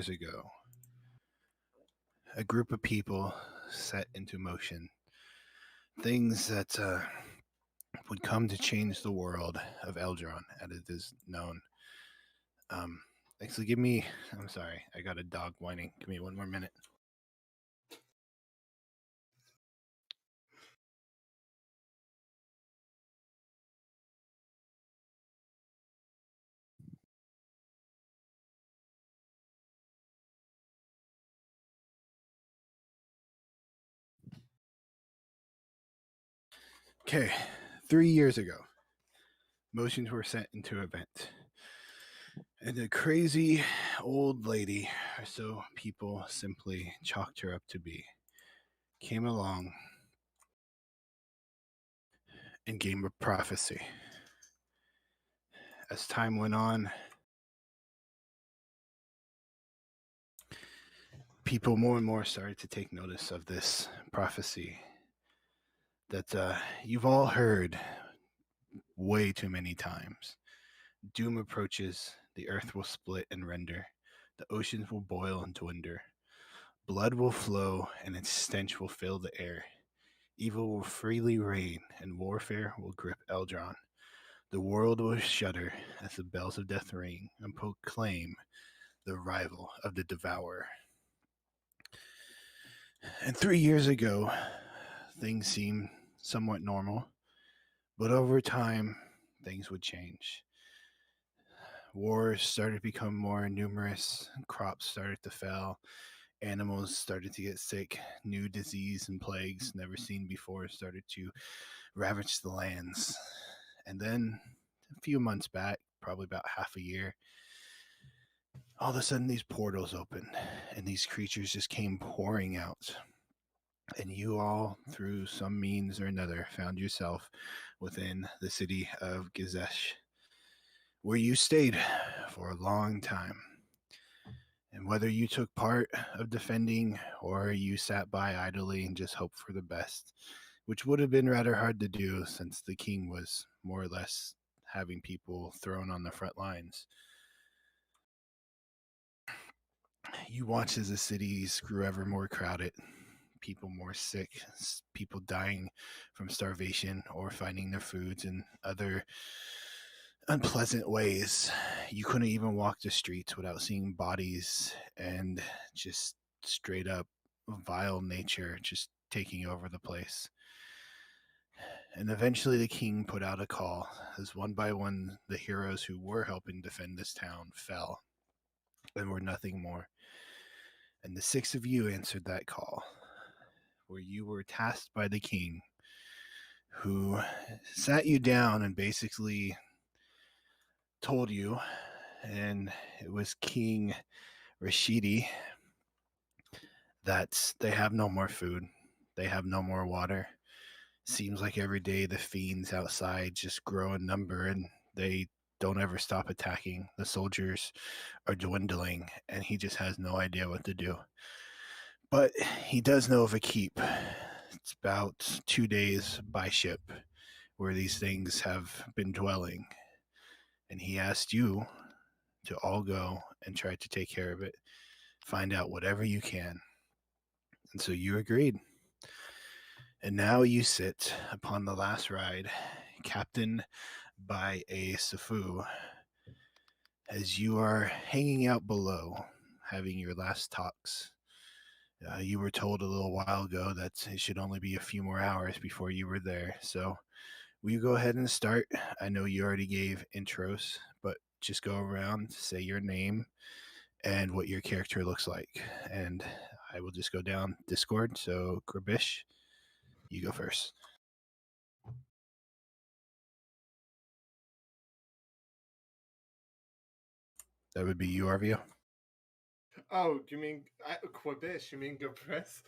years ago, a group of people set into motion things that would come to change the world of Eldron, as it is known. Actually, I'm sorry, I got a dog whining. Give me one more minute. Okay, 3 years ago, motions were set into event. And a crazy old lady, or so people simply chalked her up to be, came along and gave a prophecy. As time went on, people more and more started to take notice of this prophecy that you've all heard way too many times. Doom approaches, the earth will split and render, the oceans will boil and dwindle, blood will flow, and its stench will fill the air. Evil will freely reign, and warfare will grip Eldron. The world will shudder as the bells of death ring and proclaim the arrival of the devourer. And 3 years ago, things seemed somewhat normal, but over time, things would change. Wars started to become more numerous, crops started to fail, animals started to get sick, new disease and plagues never seen before started to ravage the lands. And then a few months back, probably about half a year, all of a sudden these portals opened and these creatures just came pouring out. And you all, through some means or another, found yourself within the city of Gizesh, where you stayed for a long time. And whether you took part of defending or you sat by idly and just hoped for the best, which would have been rather hard to do since the king was more or less having people thrown on the front lines. You watch as the cities grew ever more crowded, people more sick, people dying from starvation or finding their foods in other unpleasant ways. You couldn't even walk the streets without seeing bodies and just straight up vile nature just taking over the place. And eventually the king put out a call as one by one the heroes who were helping defend this town fell and were nothing more. And the 6 of you answered that call, where you were tasked by the king, who sat you down and basically told you, and it was King Rashidi, that they have no more food, they have no more water. Seems like every day the fiends outside just grow in number and they don't ever stop attacking. The soldiers are dwindling and he just has no idea what to do. But he does know of a keep. It's about 2 days by ship where these things have been dwelling. And he asked you to all go and try to take care of it. Find out whatever you can. And so you agreed. And now you sit upon the last ride, captained by a Safu, as you are hanging out below, having your last talks. You were told a little while ago that it should only be a few more hours before you were there. So will you go ahead and start? I know you already gave intros, but just go around, say your name and what your character looks like. And I will just go down Discord. So Grabish, you go first. That would be you, Arvio. Oh, do you mean Quabish? You mean Gabris?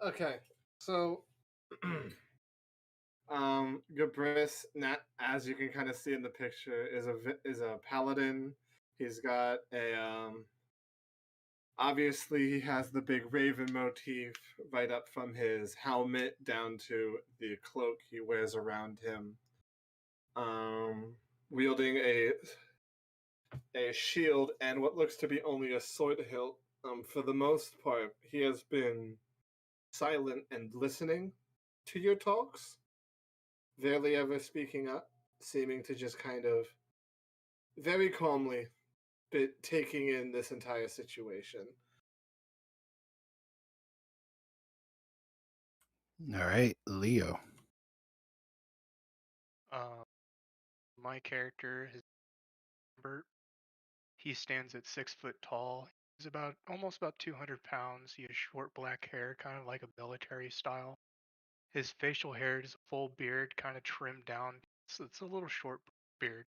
Okay, so Gabris, as you can kind of see in the picture, is a paladin. He's got a obviously he has the big raven motif right up from his helmet down to the cloak he wears around him. Wielding a a shield and what looks to be only a sword hilt. For the most part, he has been silent and listening to your talks, barely ever speaking up, seeming to just kind of very calmly but taking in this entire situation. All right, Leo. Um, my character is Bert. He stands at 6 foot tall. He's almost about 200 pounds. He has short black hair, kind of like a military style. His facial hair is a full beard, kind of trimmed down. So it's a little short beard.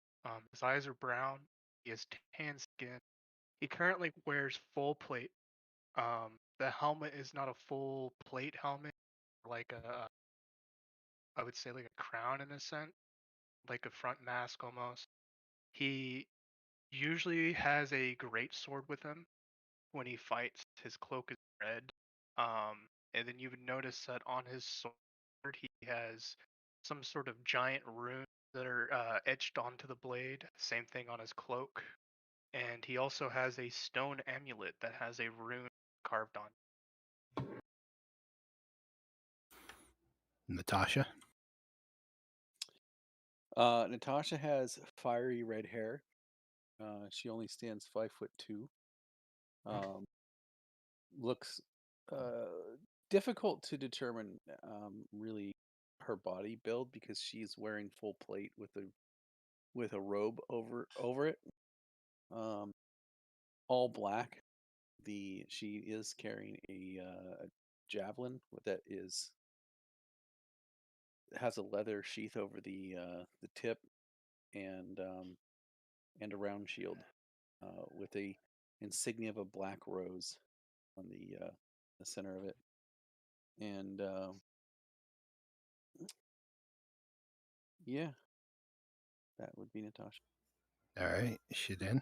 His eyes are brown. He has tan skin. He currently wears full plate. The helmet is not a full plate helmet, like I would say like a crown in a sense, like a front mask almost. He usually has a great sword with him. When he fights, his cloak is red. And then you would notice that on his sword he has some sort of giant runes that are etched onto the blade. Same thing on his cloak. And he also has a stone amulet that has a rune carved on. Natasha. Natasha has fiery red hair. She only stands 5'2". Looks difficult to determine really her body build because she's wearing full plate with a robe over it. All black. She is carrying a javelin that has a leather sheath over the tip and a round shield with a insignia of a black rose on the center of it. And yeah, that would be Natasha. All right, Shadin.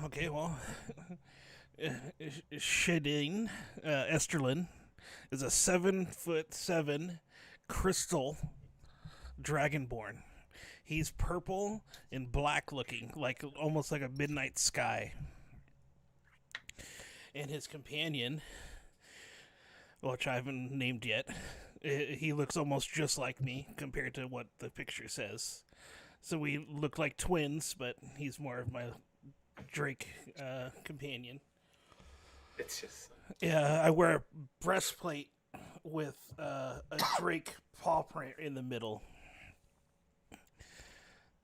Okay, well, Shading Esterlin is a 7'7" crystal dragonborn. He's purple and black looking, like almost like a midnight sky. And his companion, which I haven't named yet, he looks almost just like me compared to what the picture says. So we look like twins, but he's more of my Drake companion. It's just Yeah, I wear a breastplate with a Drake paw print in the middle.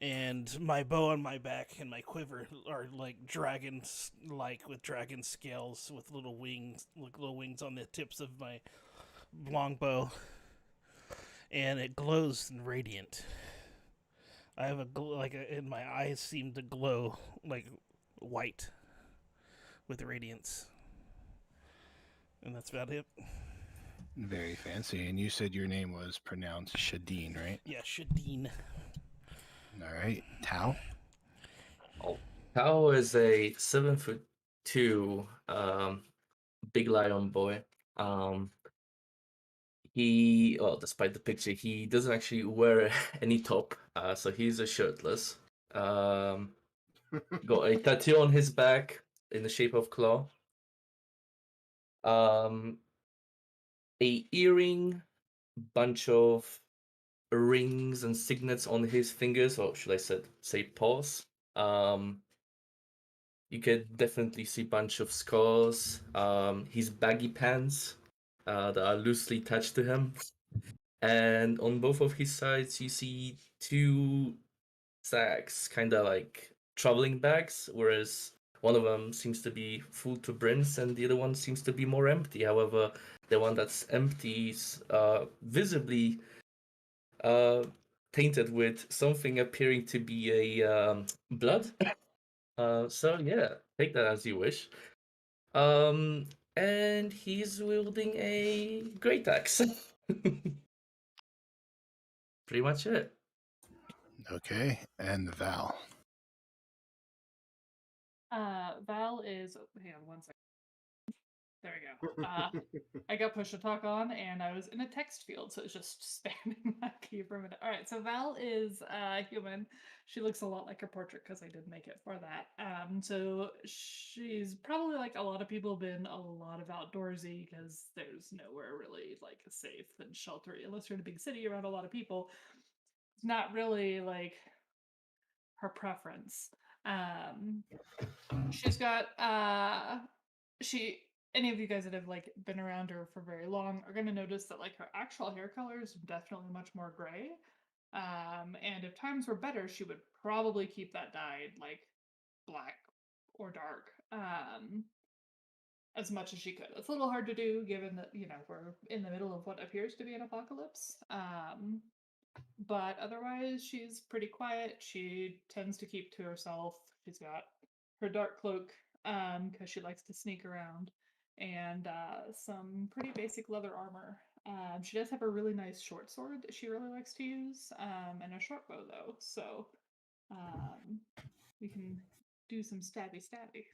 And my bow on my back and my quiver are like dragons, like with dragon scales with little wings on the tips of my longbow. And it glows and radiant. I have and my eyes seem to glow like white with radiance. And that's about it. Very fancy. And you said your name was pronounced Shadeen, right? Yeah, Shadeen. All right, Tao. Tao is a 7'2", big lion boy. Despite the picture, he doesn't actually wear any top, so he's a shirtless. Got a tattoo on his back in the shape of claw. A earring, bunch of rings and signets on his fingers, or should I say paws. You can definitely see a bunch of scars. His baggy pants that are loosely attached to him. And on both of his sides, you see two sacks, kind of like traveling bags, whereas one of them seems to be full to brims and the other one seems to be more empty. However, the one that's empty is visibly tainted with something appearing to be a blood. So yeah, take that as you wish. And he's wielding a great axe. Pretty much it. Okay, and Val. Val is. Hang on one second. There we go. I got push to talk on, and I was in a text field, so it's just spamming that key for a minute. All right, so Val is human. She looks a lot like her portrait because I did make it for that. So she's probably like a lot of people, been a lot of outdoorsy because there's nowhere really like safe and sheltery unless you're in a big city around a lot of people. It's not really like her preference. She's got she any of you guys that have like been around her for very long are going to notice that like her actual hair color is definitely much more gray. And if times were better, she would probably keep that dyed like black or dark as much as she could. It's a little hard to do given that, you know, we're in the middle of what appears to be an apocalypse. But otherwise, she's pretty quiet. She tends to keep to herself. She's got her dark cloak because she likes to sneak around, and some pretty basic leather armor. She does have a really nice short sword that she really likes to use, and a short bow though. So we can do some stabby stabby.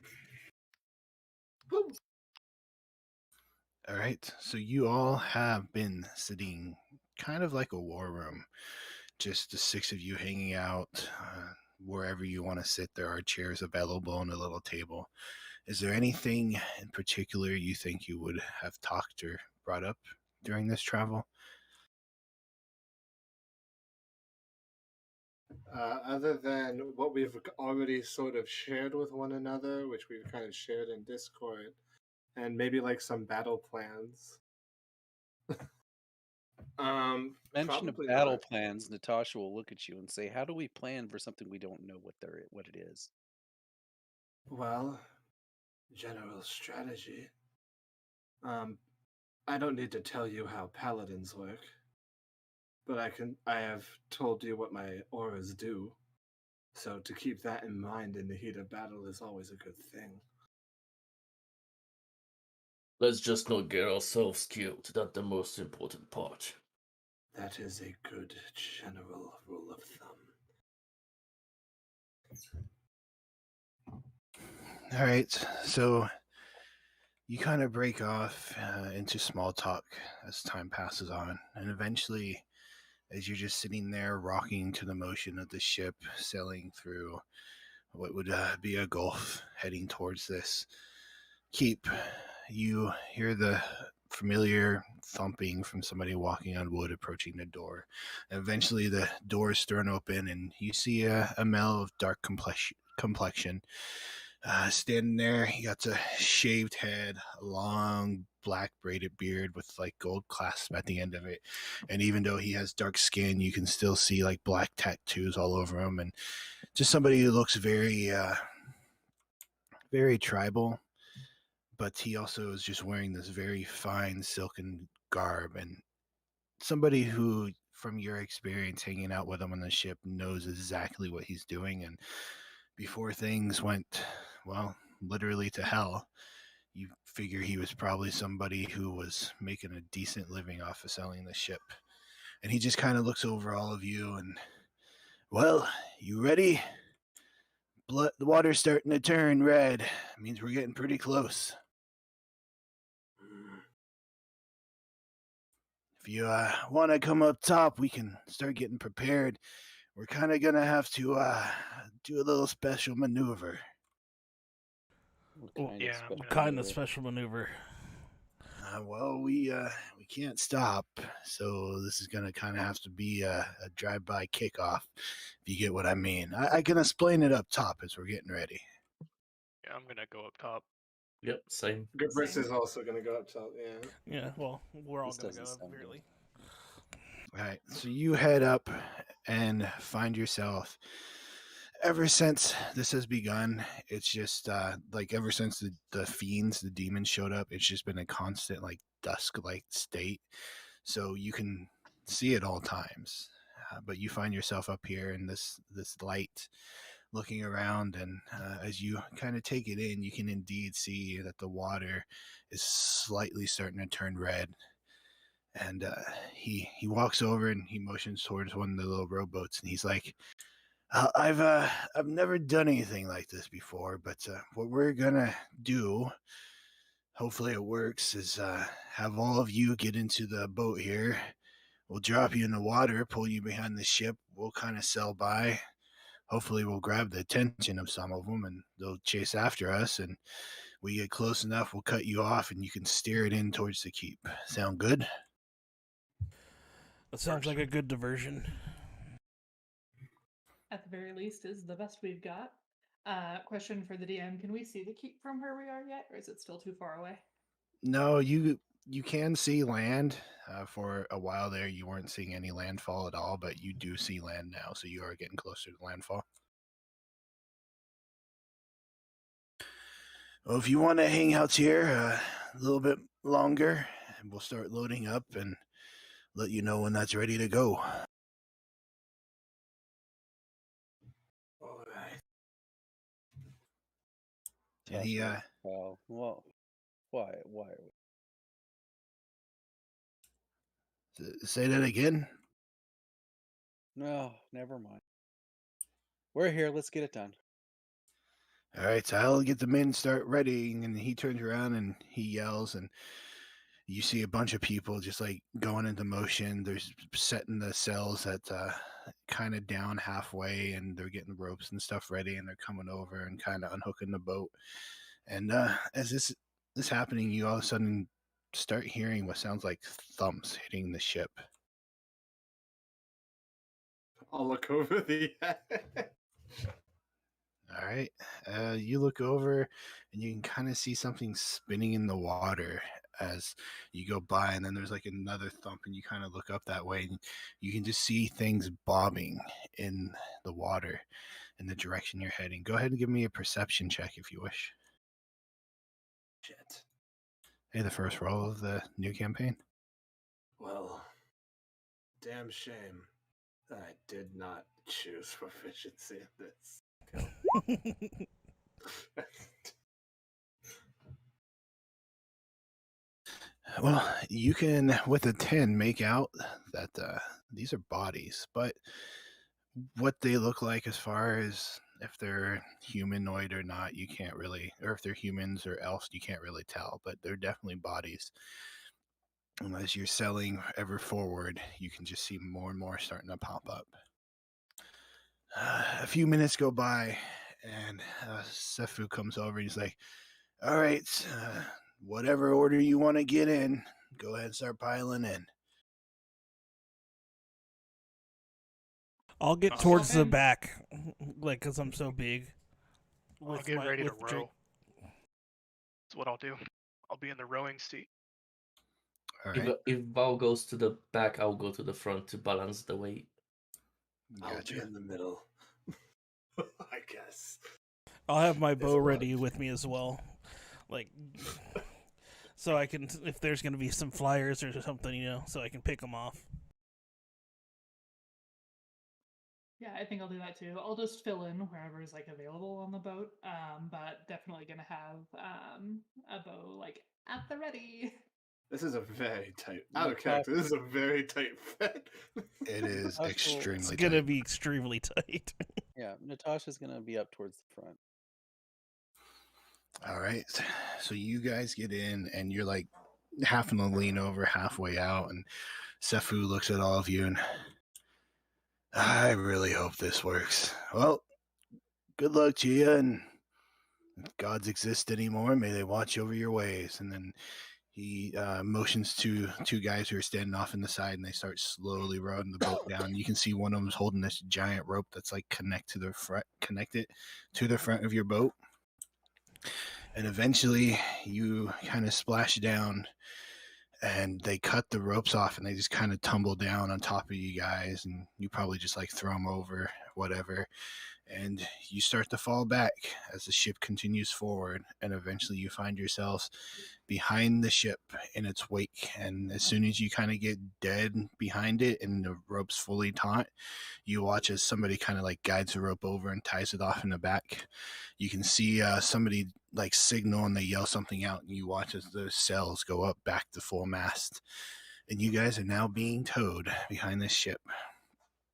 All right, so you all have been sitting kind of like a war room, just the six of you hanging out. Wherever you want to sit, there are chairs available and a little table. Is there anything in particular you think you would have talked or brought up during this travel? Other than what we've already sort of shared with one another, which we've kind of shared in Discord, and maybe like some battle plans. Mention of Probably battle not. plans, Natasha will look at you and say, "How do we plan for something we don't know what it is?" Well, general strategy. I don't need to tell you how paladins work, but I have told you what my auras do. So to keep that in mind in the heat of battle is always a good thing. Let's just not get ourselves killed. That's the most important part. That is a good general rule of thumb. All right, so you kind of break off into small talk as time passes on, and eventually, as you're just sitting there rocking to the motion of the ship sailing through what would be a gulf heading towards this keep, you hear the familiar thumping from somebody walking on wood approaching the door. And eventually the door is thrown open and you see a male of dark complexion standing there. He got a shaved head, a long black braided beard with like gold clasp at the end of it. And even though he has dark skin, you can still see like black tattoos all over him. And just somebody who looks very, very tribal. But he also is just wearing this very fine silken garb, and somebody who, from your experience hanging out with him on the ship, knows exactly what he's doing. And before things went, well, literally to hell, you figure he was probably somebody who was making a decent living off of selling the ship. And he just kind of looks over all of you and, well, you ready? The water's starting to turn red. It means we're getting pretty close. If you want to come up top, we can start getting prepared. We're kind of going to have to do a little special maneuver. What Kind of special maneuver. Well, we can't stop, so this is going to kind of have to be a drive-by kickoff, if you get what I mean. I can explain it up top as we're getting ready. Yeah, I'm gonna go up top. Yep, same. Goodness is also going to go up top, yeah. Yeah, well, we're all This going to doesn't go sound really. All right, so you head up and find yourself. Ever since this has begun, it's just like ever since the fiends, the demons showed up, it's just been a constant like dusk-like state. So you can see at all times, but you find yourself up here in this light, looking around, and as you kind of take it in, you can indeed see that the water is slightly starting to turn red. And he walks over and he motions towards one of the little rowboats, and he's like, I've never done anything like this before, but what we're gonna do hopefully it works, is have all of you get into the boat here. We'll drop you in the water, pull you behind the ship. We'll kind of sail by. Hopefully we'll grab the attention of some of them and they'll chase after us. And we get close enough, we'll cut you off and you can steer it in towards the keep. Sound good? That sounds like a good diversion. At the very least, is the best we've got. Question for the DM: can we see the keep from where we are yet, or is it still too far away? No, you can see land. For a while there, you weren't seeing any landfall at all, but you do see land now, so you are getting closer to landfall. Well, if you want to hang out here a little bit longer, we'll start loading up and let you know when that's ready to go. All right. And he, well, why? say that again? No, never mind. We're here. Let's get it done. All right, so I'll get the men start ready, and he turns around and he yells, and you see a bunch of people just like going into motion. They're setting the sails at kind of down halfway, and they're getting ropes and stuff ready, and they're coming over and kind of unhooking the boat. And as this happening, you all of a sudden start hearing what sounds like thumps hitting the ship. I'll look over the All right. You look over and you can kind of see something spinning in the water as you go by, and then there's like another thump, and you kind of look up that way, and you can just see things bobbing in the water in the direction you're heading. Go ahead and give me a perception check if you wish. Shit. Hey, the first roll of the new campaign. Well, damn shame that I did not choose proficiency in this. Well, you can, with a 10, make out that these are bodies, but what they look like as far as if they're humanoid or not, you can't really, or if they're humans or elves, you can't really tell, but they're definitely bodies. And as you're selling ever forward, you can just see more and more starting to pop up. A few minutes go by, and Sefu comes over and he's like, all right, whatever order you want to get in, go ahead and start piling in. I'll get I'll towards step the in. back, like, because I'm so big. I'll get ready to Drake. row. That's what I'll do. I'll be in the rowing seat. All right. If Val goes to the back, I'll go to the front to balance the weight. I'll Gotcha. be in the middle. I guess. I'll have my It's bow a ready lot. with me as well, like, so I can, if there's going to be some flyers or something, you know, so I can pick them off. Yeah, I think I'll do that too. I'll just fill in wherever is like available on the boat. But definitely gonna have a bow like at the ready. This is a very tight. Out of character. This is a very tight fit. It is Natasha extremely It's tight. going to be extremely tight. Yeah, Natasha's gonna be up towards the front. All right. So you guys get in, and you're like having to lean over halfway out, and Sefu looks at all of you, and I really hope this works. Well, good luck to you, and if gods exist anymore, may they watch over your ways. And then he motions to two guys who are standing off in the side, and they start slowly rowing the boat down. You can see one of them is holding this giant rope that's like connected to the front of your boat. And eventually you kind of splash down, and they cut the ropes off, and they just kind of tumble down on top of you guys, and you probably just like throw them over, whatever. And you start to fall back as the ship continues forward, and eventually you find yourselves behind the ship in its wake. And as soon as you kind of get dead behind it and the rope's fully taut, you watch as somebody kind of like guides the rope over and ties it off in the back. You can see somebody like signal, and they yell something out, and you watch as the sails go up back to full mast, and you guys are now being towed behind this ship.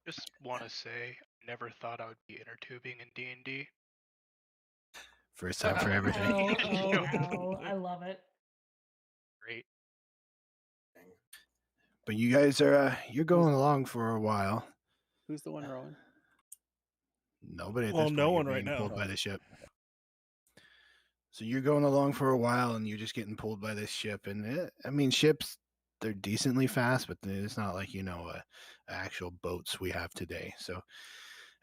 Just want to say, I never thought I would be inner tubing in D&D. First time for everything. Oh, I love it. Great. But you guys are you're going along for a while. Who's the one rowing? Nobody at Well, this point. no You're one right being now. pulled by the ship. So you're going along for a while, and you're just getting pulled by this ship. And I mean, ships, they're decently fast, but it's not like actual boats we have today. So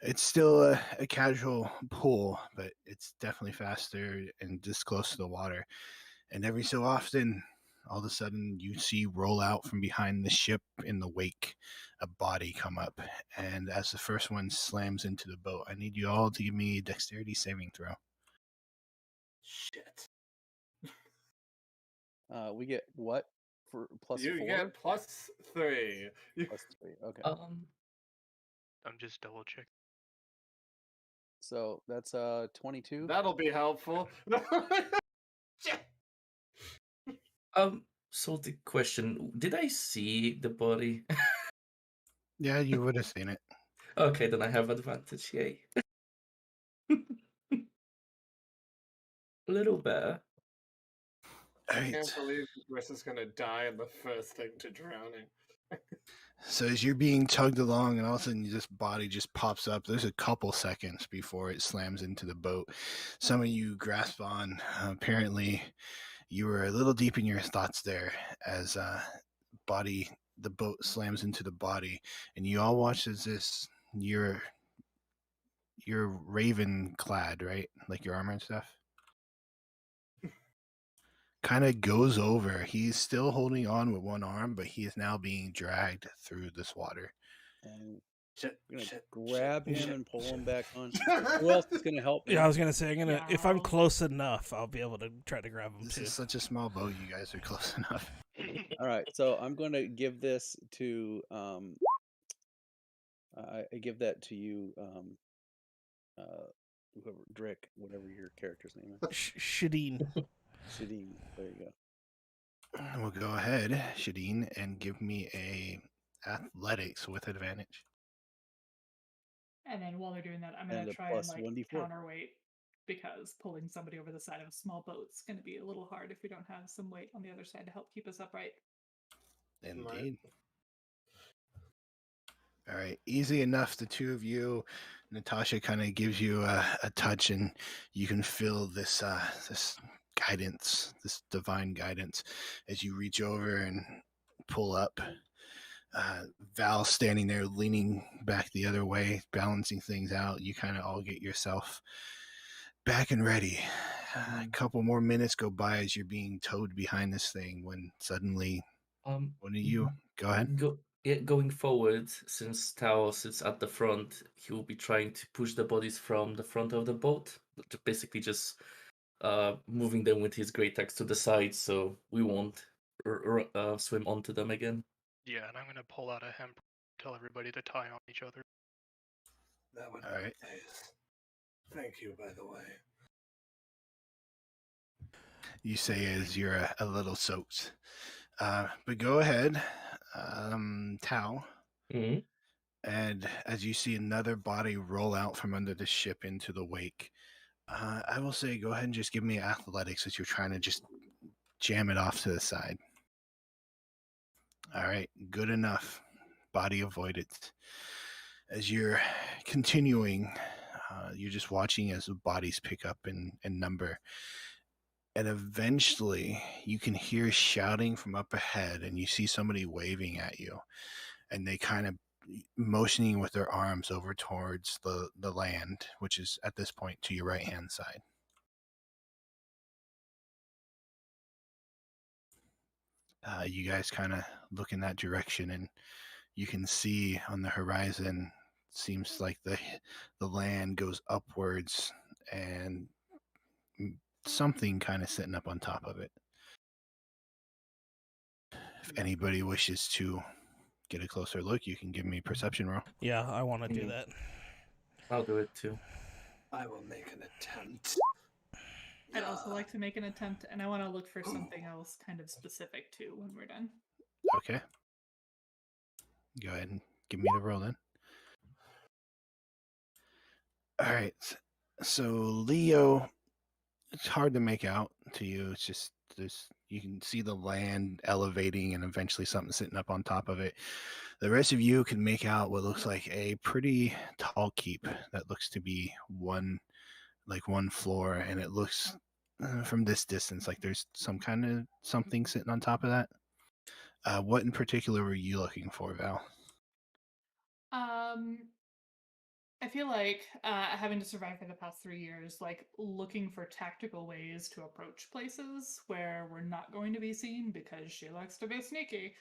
it's still a casual pull, but it's definitely faster and just close to the water. And every so often, all of a sudden, you see roll out from behind the ship in the wake a body come up. And as the first one slams into the boat, I need you all to give me a dexterity saving throw. Shit. We get what for plus You 4? get +3. Plus 3. Okay. I'm just double checking. So that's 22. That'll be helpful. Shit. So the question: did I see the body? Yeah, you would have seen it. Okay, then I have advantage. Yay! Little bear. All I right. can't believe Chris is gonna die in the first thing to drowning. So as you're being tugged along, and all of a sudden this body just pops up. There's a couple seconds before it slams into the boat. Some of you grasp on. Apparently, you were a little deep in your thoughts there as the boat slams into the body, and you all watch as you're raven clad, right? Like your armor and stuff. Kind of goes over. He's still holding on with one arm, but he is now being dragged through this water. And Shit, I'm gonna shit, grab shit, him shit, and pull shit. him back on. Who else is gonna help me? Yeah, I was gonna say if I'm Yeah. close enough, I'll be able to try to grab him This too. is such a small boat. You guys are close enough. All right, so I'm going to give this to I give that to you, whoever Drick, whatever your character's name is. Shadeen. Shadeen. There you go. We'll go ahead, Shadeen, and give me a athletics with advantage. And then while they're doing that, I'm And gonna a try and plus like 1d4. counterweight because pulling somebody over the side of a small boat's gonna be a little hard if we don't have some weight on the other side to help keep us upright. Indeed. All right, easy enough. The two of you, Natasha kind of gives you a touch, and you can feel this guidance, this divine guidance, as you reach over and pull up. Val standing there, leaning back the other way, balancing things out. You kind of all get yourself back and ready. A couple more minutes go by as you're being towed behind this thing when suddenly, one of you, go ahead. Going forward, since Tao sits at the front, he will be trying to push the bodies from the front of the boat, basically just moving them with his great axe to the side, so we won't swim onto them again. Yeah, and I'm gonna pull out a hemp, tell everybody to tie on each other. That would All right. be nice. Thank you, by the way. You say as you're a little soaked. But go ahead, Tao. Mm-hmm. And as you see another body roll out from under the ship into the wake, I will say go ahead and just give me athletics as you're trying to just jam it off to the side. All right, good enough. Body avoided. As you're continuing, you're just watching as the bodies pick up in number. And eventually you can hear shouting from up ahead, and you see somebody waving at you, and they kind of motioning with their arms over towards the land, which is at this point to your right hand side. You guys kind of look in that direction, and you can see on the horizon, seems like the land goes upwards, and something kind of sitting up on top of it. If anybody wishes to get a closer look, you can give me a perception roll. Yeah, I want to do that. I'll do it too. I will make an attempt. I'd also like to make an attempt, and I want to look for something else kind of specific too when we're done. Okay. Go ahead and give me the roll then. All right. So Leo, it's hard to make out to you. It's just there's You can see the land elevating and eventually something sitting up on top of it. The rest of you can make out what looks like a pretty tall keep that looks to be one floor, and it looks from this distance like there's some kind of something sitting on top of that. What in particular were you looking for, Val? I feel like having to survive for the past 3 years, like looking for tactical ways to approach places where we're not going to be seen because she likes to be sneaky,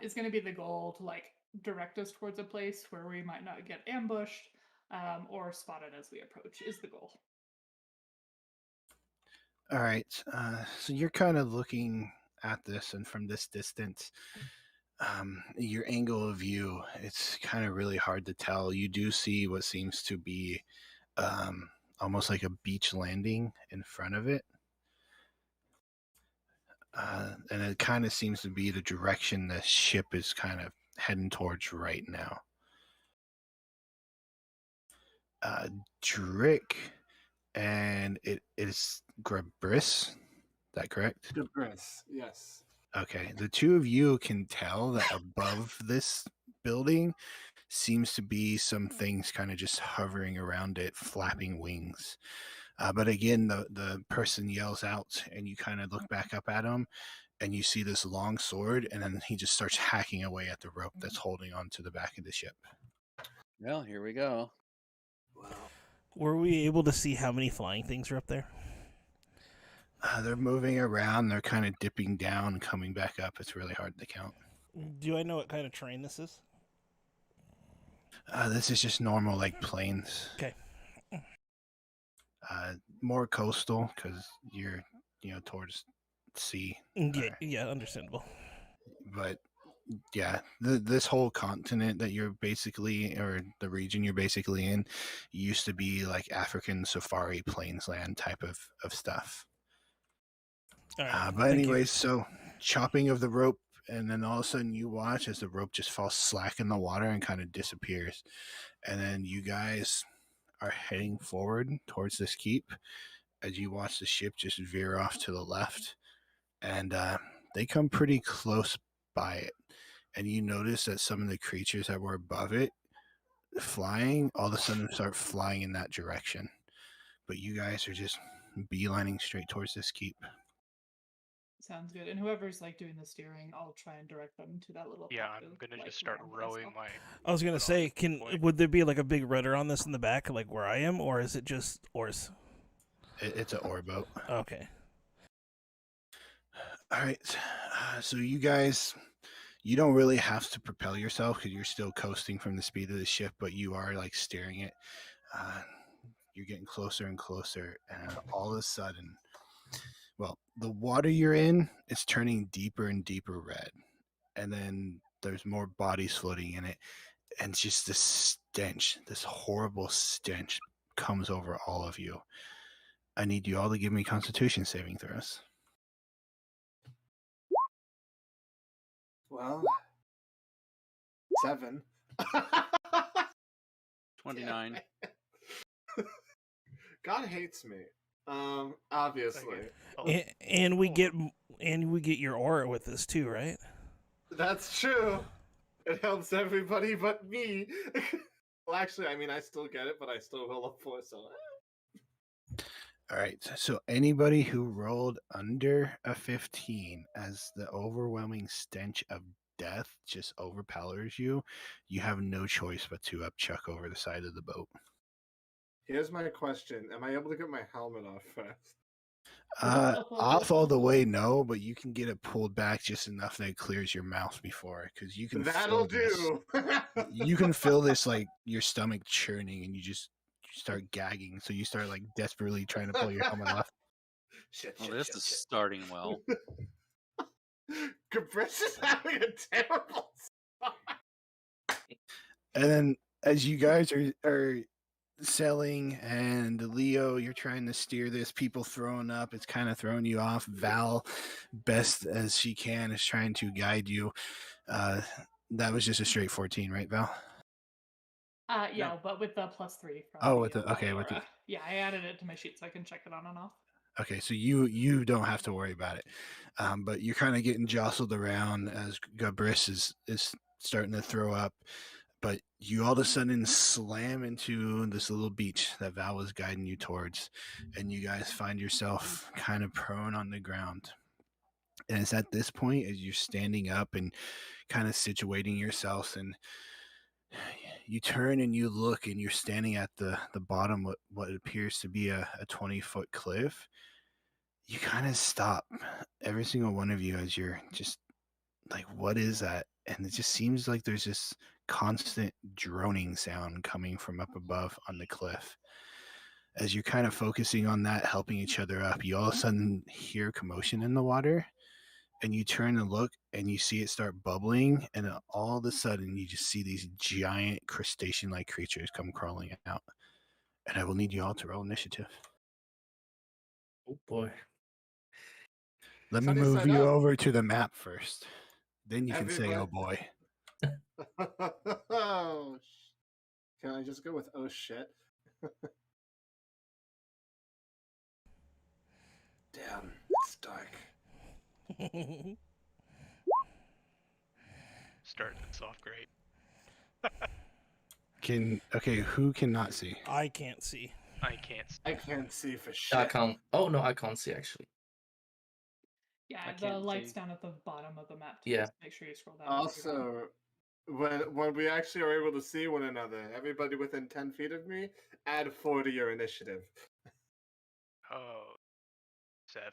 is going to be the goal to like direct us towards a place where we might not get ambushed or spotted as we approach. Is the goal. All right. So you're kind of looking at this, and from this distance, your angle of view, it's kind of really hard to tell. You do see what seems to be almost like a beach landing in front of it. And it kind of seems to be the direction the ship is kind of heading towards right now. Drick, and it is Grabris. Is that correct? Debris, yes. Okay, the two of you can tell that above this building seems to be some things kind of just hovering around it, flapping wings. But again, the person yells out, and you kind of look back up at him, and you see this long sword, and then he just starts hacking away at the rope that's holding onto the back of the ship. Well, here we go. Wow. Were we able to see how many flying things are up there? They're moving around. They're kind of dipping down and coming back up. It's really hard to count. Do I know what kind of terrain this is? This is just normal, like plains. Okay. More coastal because you're, towards sea. Yeah, yeah, understandable. But yeah, this whole continent that you're basically, or the region you're basically in, used to be like African safari plainsland type of stuff. All right. But anyways, so chopping of the rope, and then all of a sudden you watch as the rope just falls slack in the water and kind of disappears. And then you guys are heading forward towards this keep as you watch the ship just veer off to the left. And they come pretty close by it. And you notice that some of the creatures that were above it flying all of a sudden start flying in that direction. But you guys are just beelining straight towards this keep. Sounds good. And whoever's like doing the steering, I'll try and direct them to that little. Yeah, pot I'm to, gonna like, just start land rowing myself. my. I was gonna foot say, on the point. would there be like a big rudder on this in the back, like where I am, or is it just oars? It's an oar boat. Okay. All right. So you guys, you don't really have to propel yourself because you're still coasting from the speed of the ship, but you are like steering it. You're getting closer and closer, and all of a sudden, well, the water you're in is turning deeper and deeper red, and then there's more bodies floating in it, and just this stench, this horrible stench, comes over all of you. I need you all to give me Constitution saving throws. Well, 7. 29. God hates me. Obviously. Okay. And we get your aura with this too, right? That's true. It helps everybody but me. Well, actually, I mean, I still get it, but I still roll a 4, so. All right. So anybody who rolled under a 15, as the overwhelming stench of death just overpowers you, you have no choice but to chuck over the side of the boat. Here's my question. Am I able to get my helmet off first? Off all the way, no, but you can get it pulled back just enough that it clears your mouth before, because you can. That'll do. You can feel this, like your stomach churning, and you just start gagging. So you start like desperately trying to pull your helmet off. Shit, Well, shit, this shit, is shit. starting well. Caprice is having a terrible start. And then as you guys are selling, and Leo, you're trying to steer this, people throwing up, it's kind of throwing you off. Val, best as she can, is trying to guide you. That was just a straight 14, right, Val? Yeah, but with the +3 from Oh, with the my okay, with the aura. Yeah, I added it to my sheet so I can check it on and off. Okay, so you don't have to worry about it, but you're kind of getting jostled around as Gabris is starting to throw up. But you all of a sudden slam into this little beach that Val was guiding you towards, and you guys find yourself kind of prone on the ground. And it's at this point, as you're standing up and kind of situating yourselves, and you turn and you look, and you're standing at the bottom of what appears to be a 20-foot cliff. You kind of stop, every single one of you, as you're just like, what is that? And it just seems like there's this constant droning sound coming from up above on the cliff. As you're kind of focusing on that, helping each other up, you all of a sudden hear commotion in the water, and you turn and look, and you see it start bubbling, and then all of a sudden you just see these giant crustacean-like creatures come crawling out. And I will need you all to roll initiative. Oh boy. Let me Sunny move side you up. over to the map first. Then you can say, Everybody- oh boy. Oh, can I just go with oh shit? Damn, it's dark. Starting this off great. Who cannot see? I can't see. I can't. I can't see for I shit. can't. Oh no, I can't see actually. Yeah, I the can't light's see. down at the bottom of the map too. Yeah. So make sure you scroll down. as you go. Also, when we actually are able to see one another, everybody within 10 feet of me, add 4 to your initiative. Oh, 7.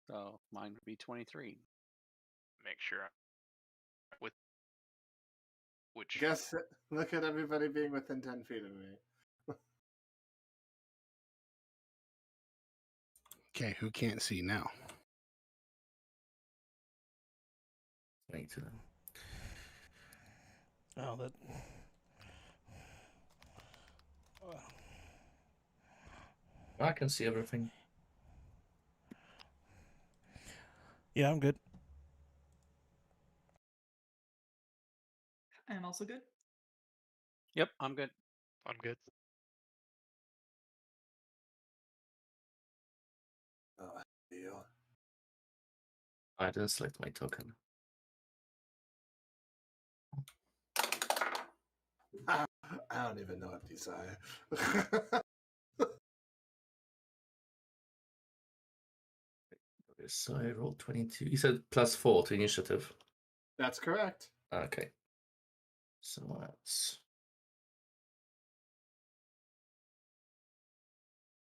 So mine would be 23. Make sure with which Guess, look at everybody being within 10 feet of me. Okay, who can't see now? 22. Oh, that. I can see everything. Yeah, I'm good. I'm also good. Yep, I'm good. I'm good. Oh, deal. I didn't select my token. I don't even know what these are. Okay, so I rolled 22. You said +4 to initiative. That's correct. Okay. So that's.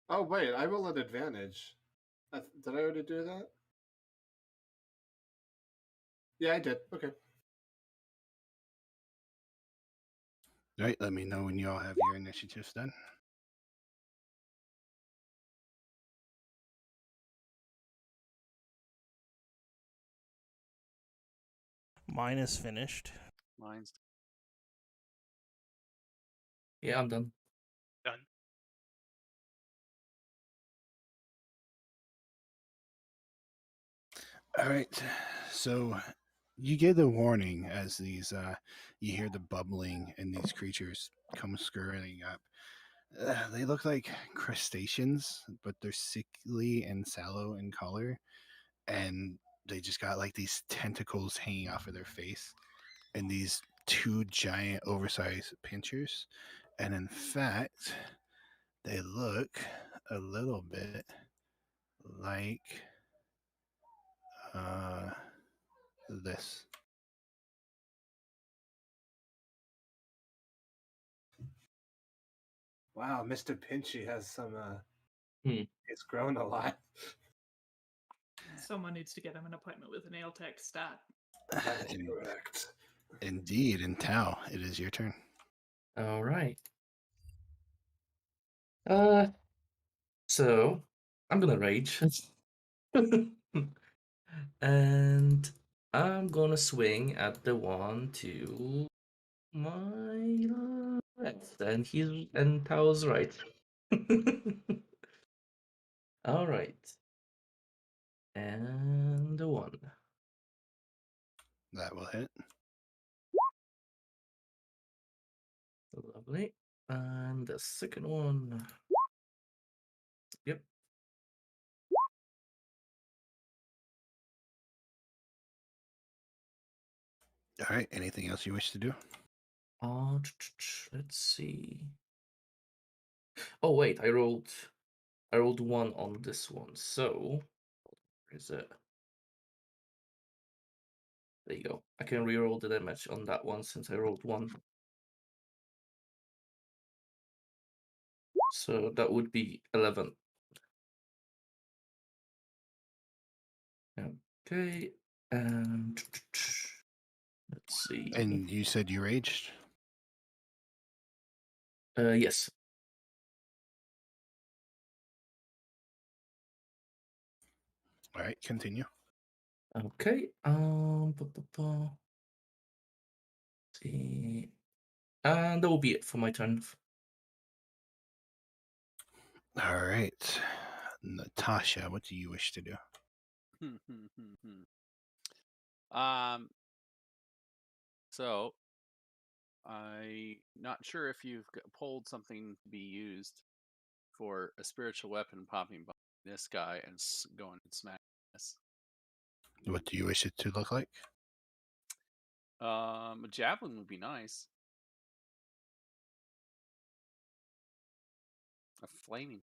Oh, wait, I roll an advantage. Did I already do that? Yeah, I did. Okay. All right, let me know when you all have your initiatives done. Mine is finished. Mine's Yeah, I'm done. Done. All right, so you get a warning as these you hear the bubbling and these creatures come scurrying up. They look like crustaceans, but they're sickly and sallow in color, and they just got like these tentacles hanging off of their face, and these two giant oversized pinchers. And in fact, they look a little bit like this. Wow, Mr. Pinchy has some, Hmm. it's grown a lot. Someone needs to get him an appointment with a nail tech stat. That is In- correct. Indeed, and Tao, it is your turn. All right. So I'm gonna rage. And I'm gonna swing at the one to my left, and Tao's right. All right. And a 1. That will hit. Lovely. And the second one. Yep. All right. Anything else you wish to do? Let's see. Oh wait, I rolled 1 on this one. So where is it? There you go. I can reroll the damage on that one since I rolled 1. So that would be 11. Okay, and let's see. And you said you raged? Yes. All right, continue. Okay. See. And that will be it for my turn. All right. Natasha, what do you wish to do? So I'm not sure if you've pulled something to be used for a spiritual weapon popping by this guy and going and smacking this. What do you wish it to look like? A javelin would be nice. A flaming.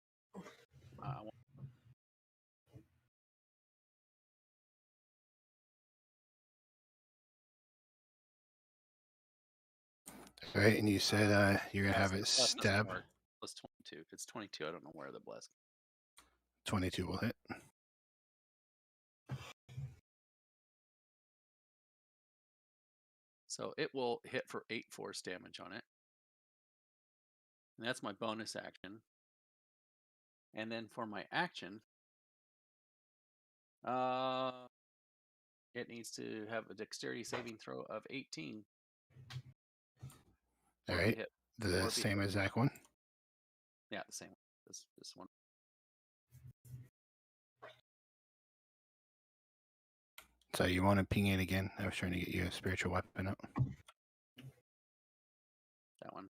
All right, and you said you're going to have it stab. Plus 22. If it's 22, I don't know where the bless. 22 will hit. So it will hit for 8 force damage on it. And that's my bonus action. And then for my action, it needs to have a dexterity saving throw of 18. All right, the same exact one? Yeah, the same one. This one. So you want to ping it again? I was trying to get you a spiritual weapon up. That one.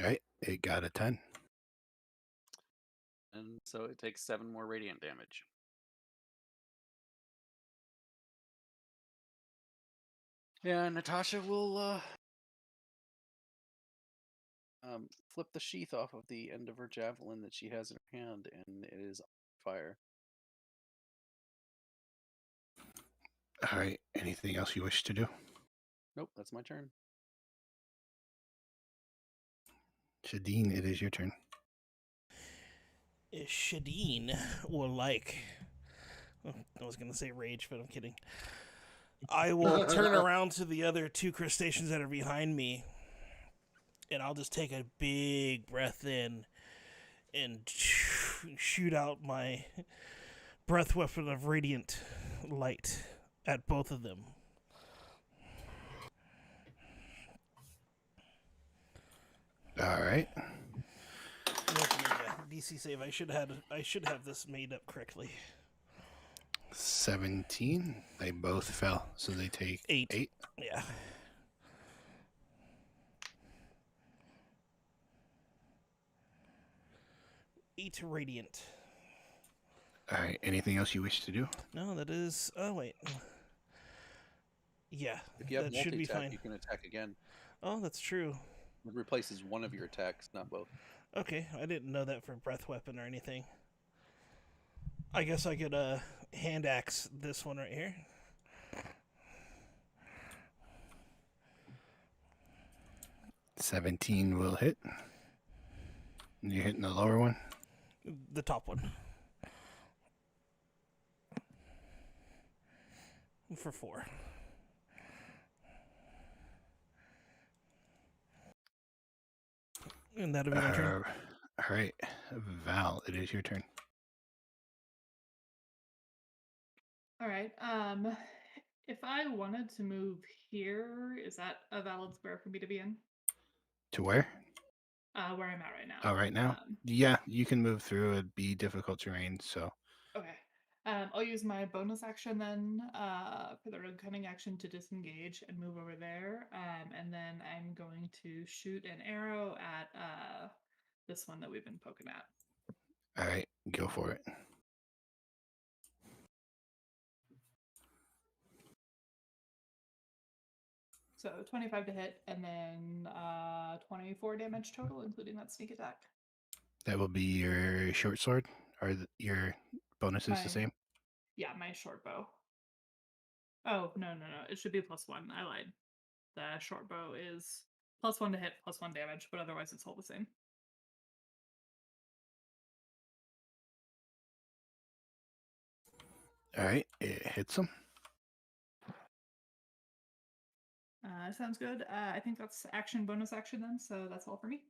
All right, it got a 10. And so it takes 7 more radiant damage. Yeah, Natasha will flip the sheath off of the end of her javelin that she has in her hand, and it is on fire. All right, anything else you wish to do? Nope, that's my turn. Shadeen, it is your turn. Shadeen will like. I was going to say rage, but I'm kidding. I will turn around to the other 2 crustaceans that are behind me, and I'll just take a big breath in and shoot out my breath weapon of radiant light at both of them. All right. DC save. I should have this made up correctly. 17. They both fell, so they take 8. Yeah. Eight radiant. All right. Anything else you wish to do? No, that is. Oh wait. Yeah, if you have that should be multi-attack, fine. you can attack again. Oh, that's true. It replaces one of your attacks, not both. Okay, I didn't know that for breath weapon or anything. I guess I could hand axe this one right here. $17 will hit. You're hitting the lower one? The top one. For 4. And that'll be my turn. All right. Val, it is your turn. All right. If I wanted to move here, is that a valid square for me to be in? To where? Where I'm at right now. Oh, right now? Yeah, you can move through. It'd be difficult terrain, so. Okay. I'll use my bonus action then for the rogue cunning action to disengage and move over there. And then I'm going to shoot an arrow at this one that we've been poking at. All right, go for it. So 25 to hit, and then 24 damage total, including that sneak attack. That will be your short sword, or your bonus is the same? Yeah, my short bow. Oh, no. It should be +1. I lied. The short bow is +1 to hit, +1 damage, but otherwise it's all the same. All right, it hits him. Sounds good. I think that's action, bonus action then, so that's all for me.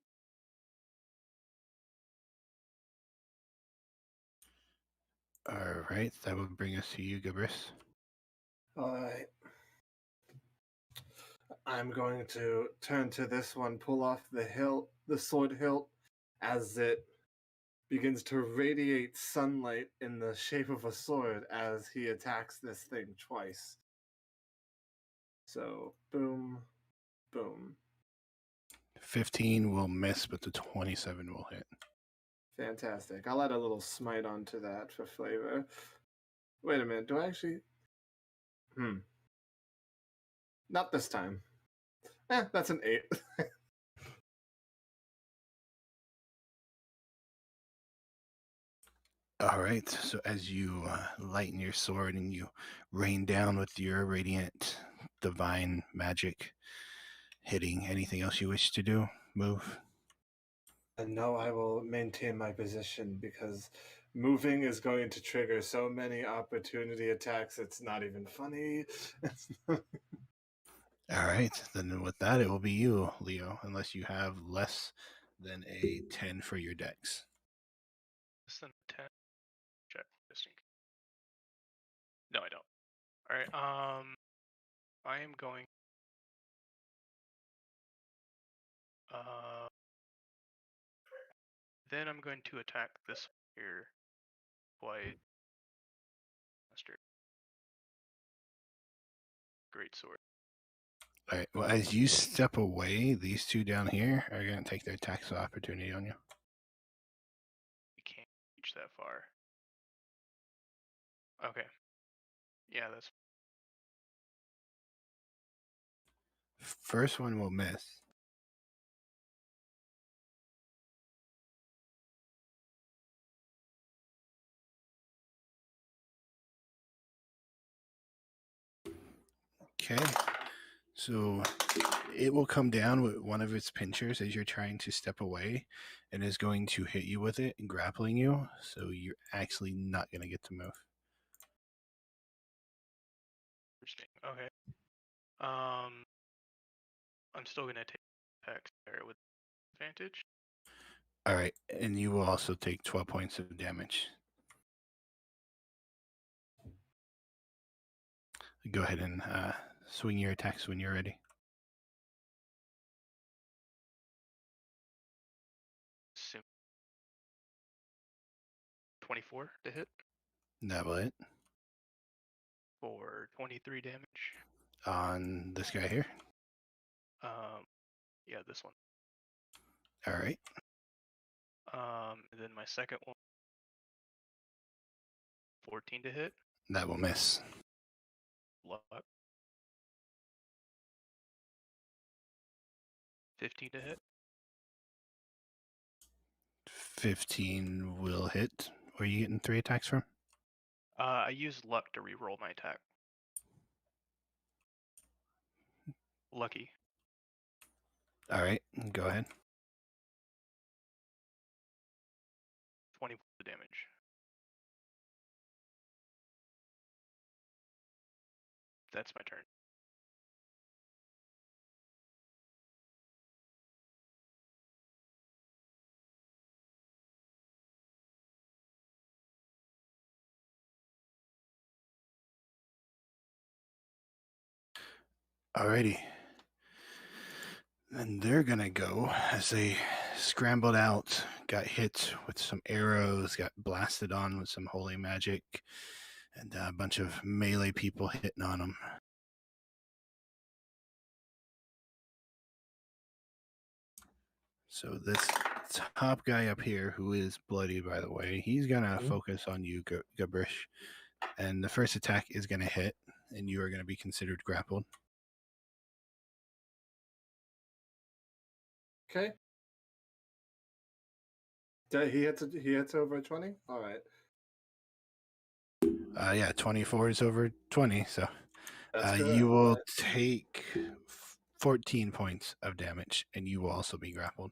All right, that will bring us to you, Gabris. All right. I'm going to turn to this one, pull off the sword hilt, as it begins to radiate sunlight in the shape of a sword as he attacks this thing twice. So, boom, boom. 15 will miss, but the 27 will hit. Fantastic. I'll add a little smite onto that for flavor. Wait a minute, do I actually... Not this time. That's an 8. All right, so as you lighten your sword and you rain down with your radiant divine magic hitting, anything else you wish to do? Move? And no, I will maintain my position because moving is going to trigger so many opportunity attacks, it's not even funny. All right, then with that, it will be you, Leo, unless you have less than a 10 for your dex. Less than 10. Check. Just in case. No, I don't. All right. I am going. Then I'm going to attack this here. Quite. Master. Great sword. All right, well, as you step away, these two down here are going to take their attacks of opportunity on you. We can't reach that far. Okay. Yeah, that's. First one will miss. Okay, so it will come down with one of its pinchers as you're trying to step away and is going to hit you with it and grappling you, so you're actually not going to get to move. Interesting. Okay. I'm still gonna take attacks there with advantage. All right, and you will also take 12 points of damage. Go ahead and swing your attacks when you're ready. Sim 24 to hit That will hit. for 23 damage. On this guy here. Yeah, this one. All right. And then my second one, 14 to hit. That will miss. Luck. 15 to hit. 15 will hit. Where are you getting 3 attacks from? I used luck to re-roll my attack. Lucky. All right, go ahead. 20 points of damage. That's my turn. Alrighty. Then they're gonna go as they scrambled out, got hit with some arrows, got blasted on with some holy magic, and a bunch of melee people hitting on him. So this top guy up here, who is bloody, by the way, he's going to focus on you, Gubrish. And the first attack is going to hit, and you are going to be considered grappled. Okay. He hits over 20? All right. Yeah, 24 is over 20, so That's good. you will take 14 points of damage, and you will also be grappled.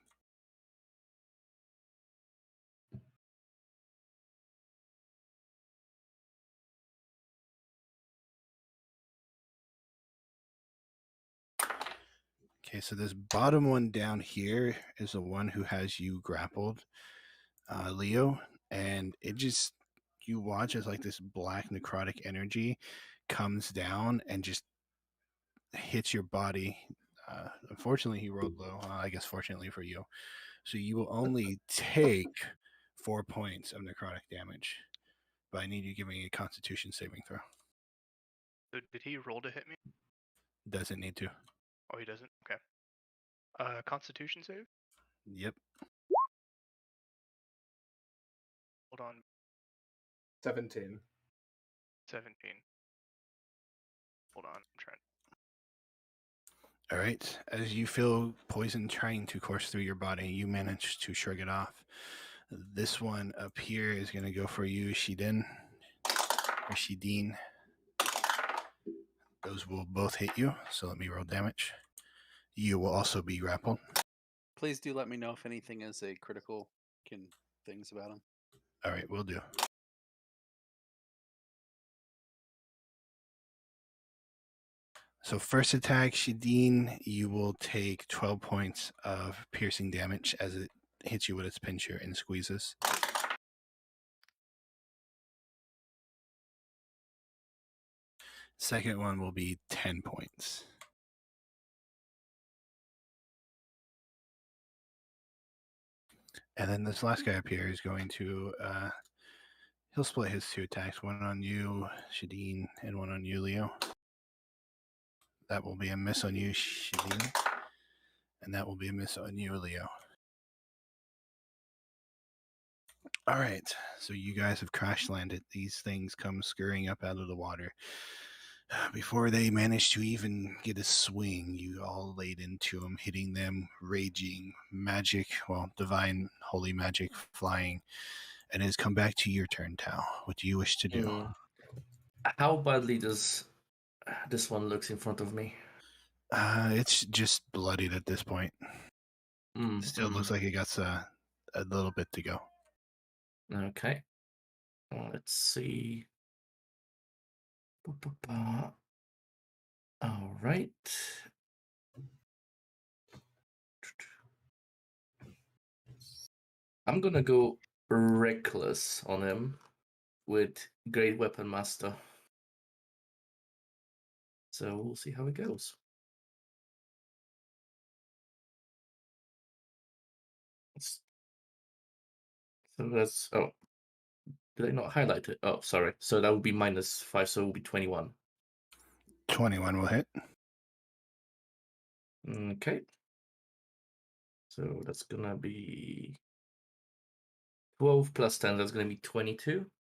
Okay, so this bottom one down here is the one who has you grappled, Leo, and it just, you watch as like this black necrotic energy comes down and just hits your body. Unfortunately, he rolled low. I guess fortunately for you. So you will only take 4 points of necrotic damage, but I need you to give me a Constitution saving throw. So did he roll to hit me? Doesn't need to. Oh, he doesn't? Okay. Constitution save? Yep. Hold on. 17. 17. Hold on, I'm trying. All right. As you feel poison trying to course through your body, you manage to shrug it off. This one up here is going to go for you, Shidin or Shidin. Those will both hit you, so let me roll damage. You will also be grappled. Please do let me know if anything is a critical things about him. All right, will do. So first attack, Shidin, you will take 12 points of piercing damage as it hits you with its pincher and squeezes. Second one will be 10 points. And then this last guy up here is going to, he'll split his 2 attacks, one on you, Shidin, and one on you, Leo. That will be a miss on you, Shidin. And that will be a miss on you, Leo. All right, so you guys have crash landed. These things come scurrying up out of the water. Before they managed to even get a swing, you all laid into them, hitting them, raging, magic, well, divine, holy magic flying. And it has come back to your turn, Tao. What do you wish to do? How badly does this one looks in front of me? It's just bloodied at this point. Still looks like it got a little bit to go. Okay. Let's see. All right. I'm gonna go reckless on him with Great Weapon Master. So we'll see how it goes. So that's, oh, did I not highlight it? Oh, sorry. So that would be -5, so it will be 21. 21 will hit. Okay. So that's gonna be 12 plus 10, that's gonna be 22.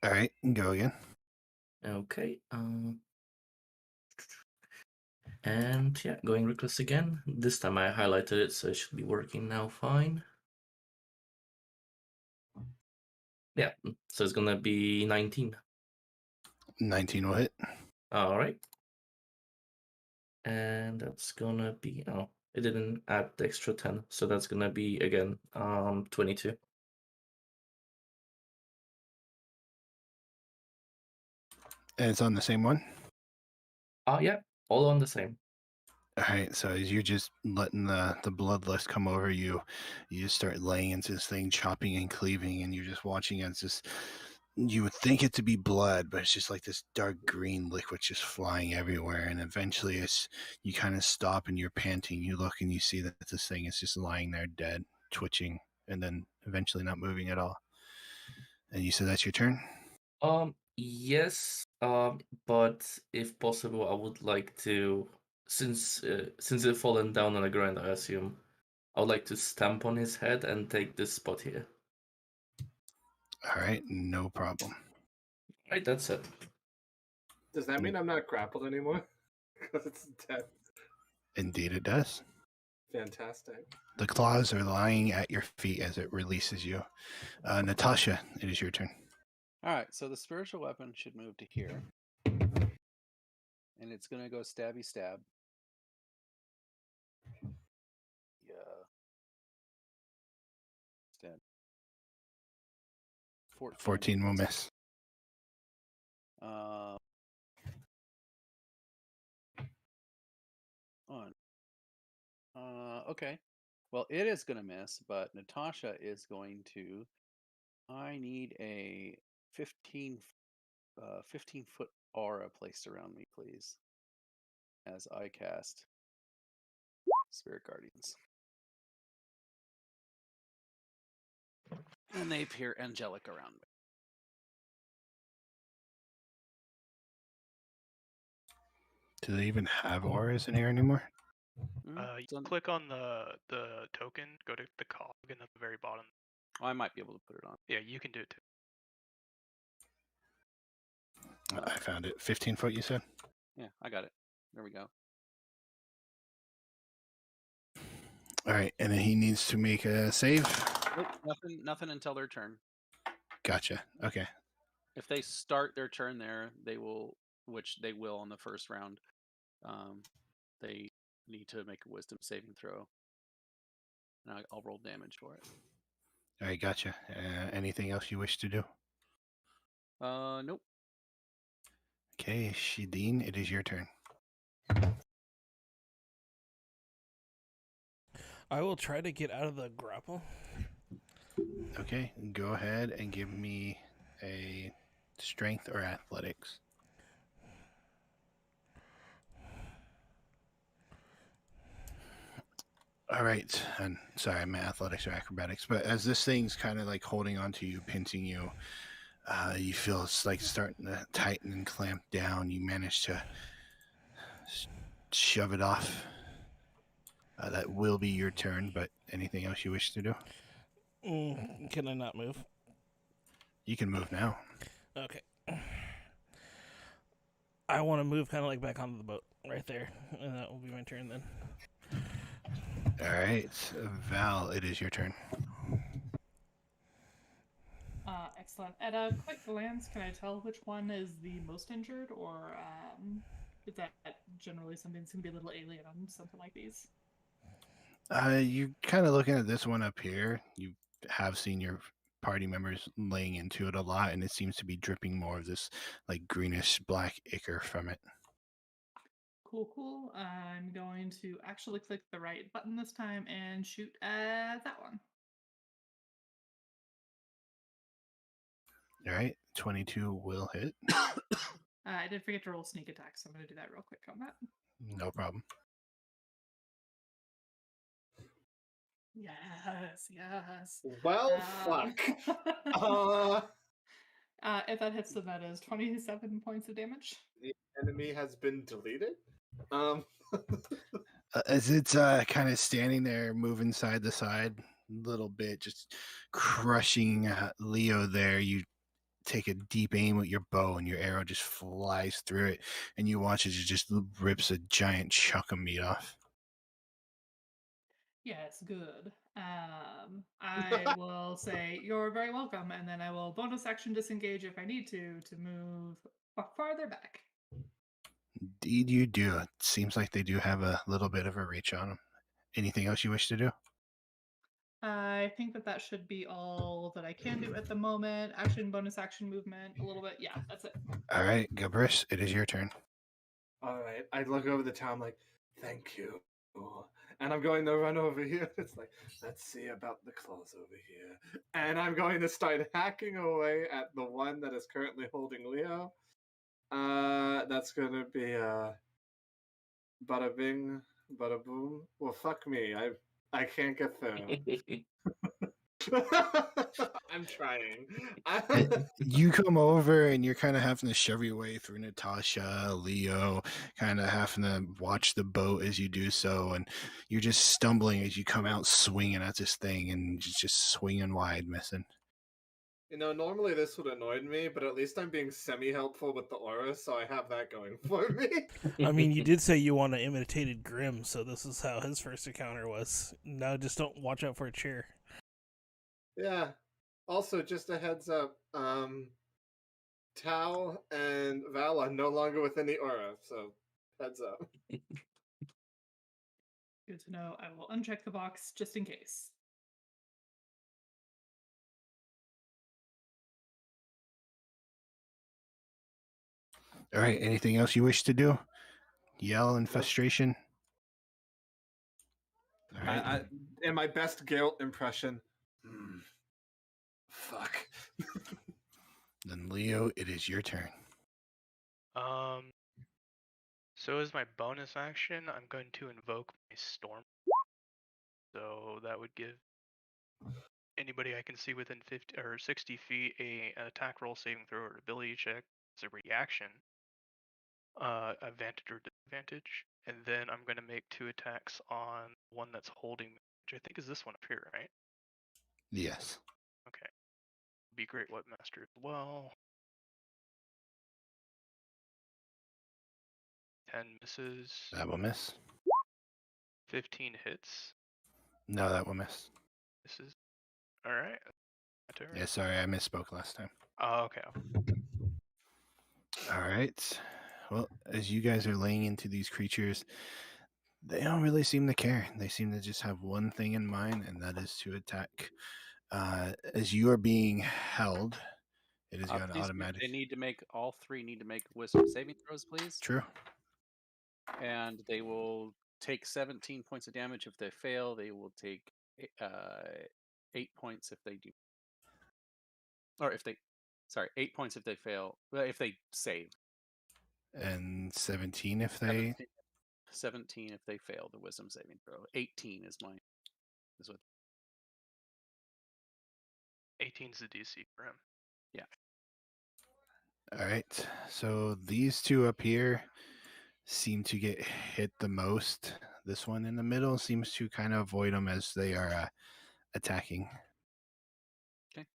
All right, go again. Okay. And yeah, going reckless again. This time I highlighted it, so it should be working now fine. Yeah, so it's gonna be 19. 19 will hit. All right. And that's gonna be, oh, it didn't add the extra 10, so that's gonna be again 22. And it's on the same one? Yeah, all on the same. All right, so as you're just letting the bloodlust come over you, you just start laying into this thing, chopping and cleaving, and you're just watching as this you would think it to be blood, but it's just like this dark green liquid just flying everywhere. And eventually, as you kind of stop and you're panting, you look and you see that this thing is just lying there dead, twitching, and then eventually not moving at all. And you said that's your turn? Yes. But if possible, I would like to, since it's fallen down on the ground, I assume, I would like to stamp on his head and take this spot here. All right, no problem. Right, that's it. Does that mean I'm not grappled anymore? Because it's dead. Indeed, it does. Fantastic. The claws are lying at your feet as it releases you. Natasha, it is your turn. All right, so the spiritual weapon should move to here. And it's going to go stabby stab. Yeah. Stab. 14 will miss. Okay. Well, it is going to miss, but Natasha is going to. I need a 15-foot aura placed around me, please, as I cast Spirit Guardians. And they appear angelic around me. Do they even have auras in here anymore? You click on the token, go to the cog, and at the very bottom. Oh, I might be able to put it on. Yeah, you can do it too. I found it. 15 foot, you said? Yeah, I got it. There we go. All right, and then he needs to make a save. Nope, nothing until their turn. Gotcha. Okay. If they start their turn there, they will, which they will on the first round. They need to make a wisdom saving throw. And I'll roll damage for it. All right, gotcha. Anything else you wish to do? Nope. Okay, Shideen, it is your turn. I will try to get out of the grapple. Okay, go ahead and give me a strength or athletics. All right, and sorry, my athletics or acrobatics, but as this thing's kind of like holding on to you, pinching you, you feel it's like starting to tighten and clamp down. You manage to shove it off. That will be your turn, but anything else you wish to do? Can I not move? You can move now. Okay. I want to move kind of like back onto the boat right there, and that will be my turn then. All right, Val, it is your turn. Excellent. At a quick glance, can I tell which one is the most injured, or is that generally something that's going to be a little alien on something like these? You're kind of looking at this one up here. You have seen your party members laying into it a lot, and it seems to be dripping more of this like greenish black ichor from it. Cool. I'm going to actually click the right button this time and shoot at that one. All right, 22 will hit. I did forget to roll sneak attack, so I'm going to do that real quick on that. No problem. Yes. Well, fuck. If that hits, then that is 27 points of damage. The enemy has been deleted. As it's kind of standing there, moving side to side a little bit, just crushing Leo there, you take a deep aim with your bow and your arrow just flies through it, and you watch as it just rips a giant chunk of meat off. Yes, good. I will say you're very welcome, and then I will bonus action disengage if I need to move farther back. Indeed you do. It seems like they do have a little bit of a reach on them. Anything else you wish to do? I think that should be all that I can do at the moment. Action, bonus action, movement, a little bit. Yeah, that's it. All right, Gabrus, it is your turn. All right. I look over the town like, thank you. Oh, and I'm going to run over here. It's like, let's see about the claws over here. And I'm going to start hacking away at the one that is currently holding Leo. That's gonna be bada bing, bada boom. Well, fuck me. I can't get through. I'm trying. You come over and you're kind of having to shove your way through Natasha, Leo, kind of having to watch the boat as you do so, and you're just stumbling as you come out swinging at this thing and just swinging wide, missing. Normally this would annoy me, but at least I'm being semi-helpful with the aura, so I have that going for me. I mean, you did say you want to imitated Grim, so this is how his first encounter was. Now just don't watch out for a chair. Yeah. Also, just a heads up, Tao and Val are no longer within the aura, so heads up. Good to know. I will uncheck the box just in case. All right, anything else you wish to do? Yell in frustration? All right. In my best Geralt impression. Fuck. Then Leo, it is your turn. So as my bonus action, I'm going to invoke my storm. So that would give anybody I can see within 50 or 60 feet an attack roll, saving throw, or ability check as a reaction. Advantage or disadvantage, and then I'm going to make 2 attacks on one that's holding me, which I think is this one up here, right? Yes. Okay. Be Great Webmaster as well. 10 misses. That will miss. 15 hits. No, that will miss. Misses. All right. My turn. Yeah, sorry, I misspoke last time. Oh, okay. All right. Well, as you guys are laying into these creatures, they don't really seem to care. They seem to just have one thing in mind, and that is to attack. As you are being held, it is going to Please, automatic. They need to make all 3 need to make wisdom saving throws, please. True. And they will take 17 points of damage if they fail. They will take 8 points if they do, or if they, sorry, 8 points if they fail. If they save, And 17 if they. 17 if they fail the wisdom saving throw. 18 is mine. Is what? 18's the DC for him. Yeah. All right. So these two up here seem to get hit the most. This one in the middle seems to kind of avoid them as they are attacking. Okay.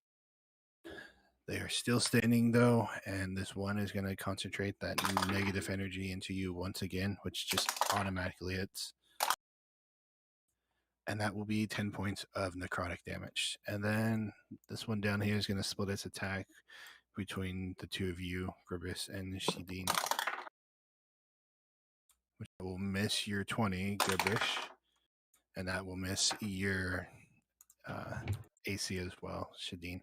They are still standing though, and this one is going to concentrate that negative energy into you once again, which just automatically hits. And that will be 10 points of necrotic damage. And then this one down here is going to split its attack between the two of you, Gribbis and Shideen. Which will miss your 20, Gribish. And that will miss your AC as well, Shadeen.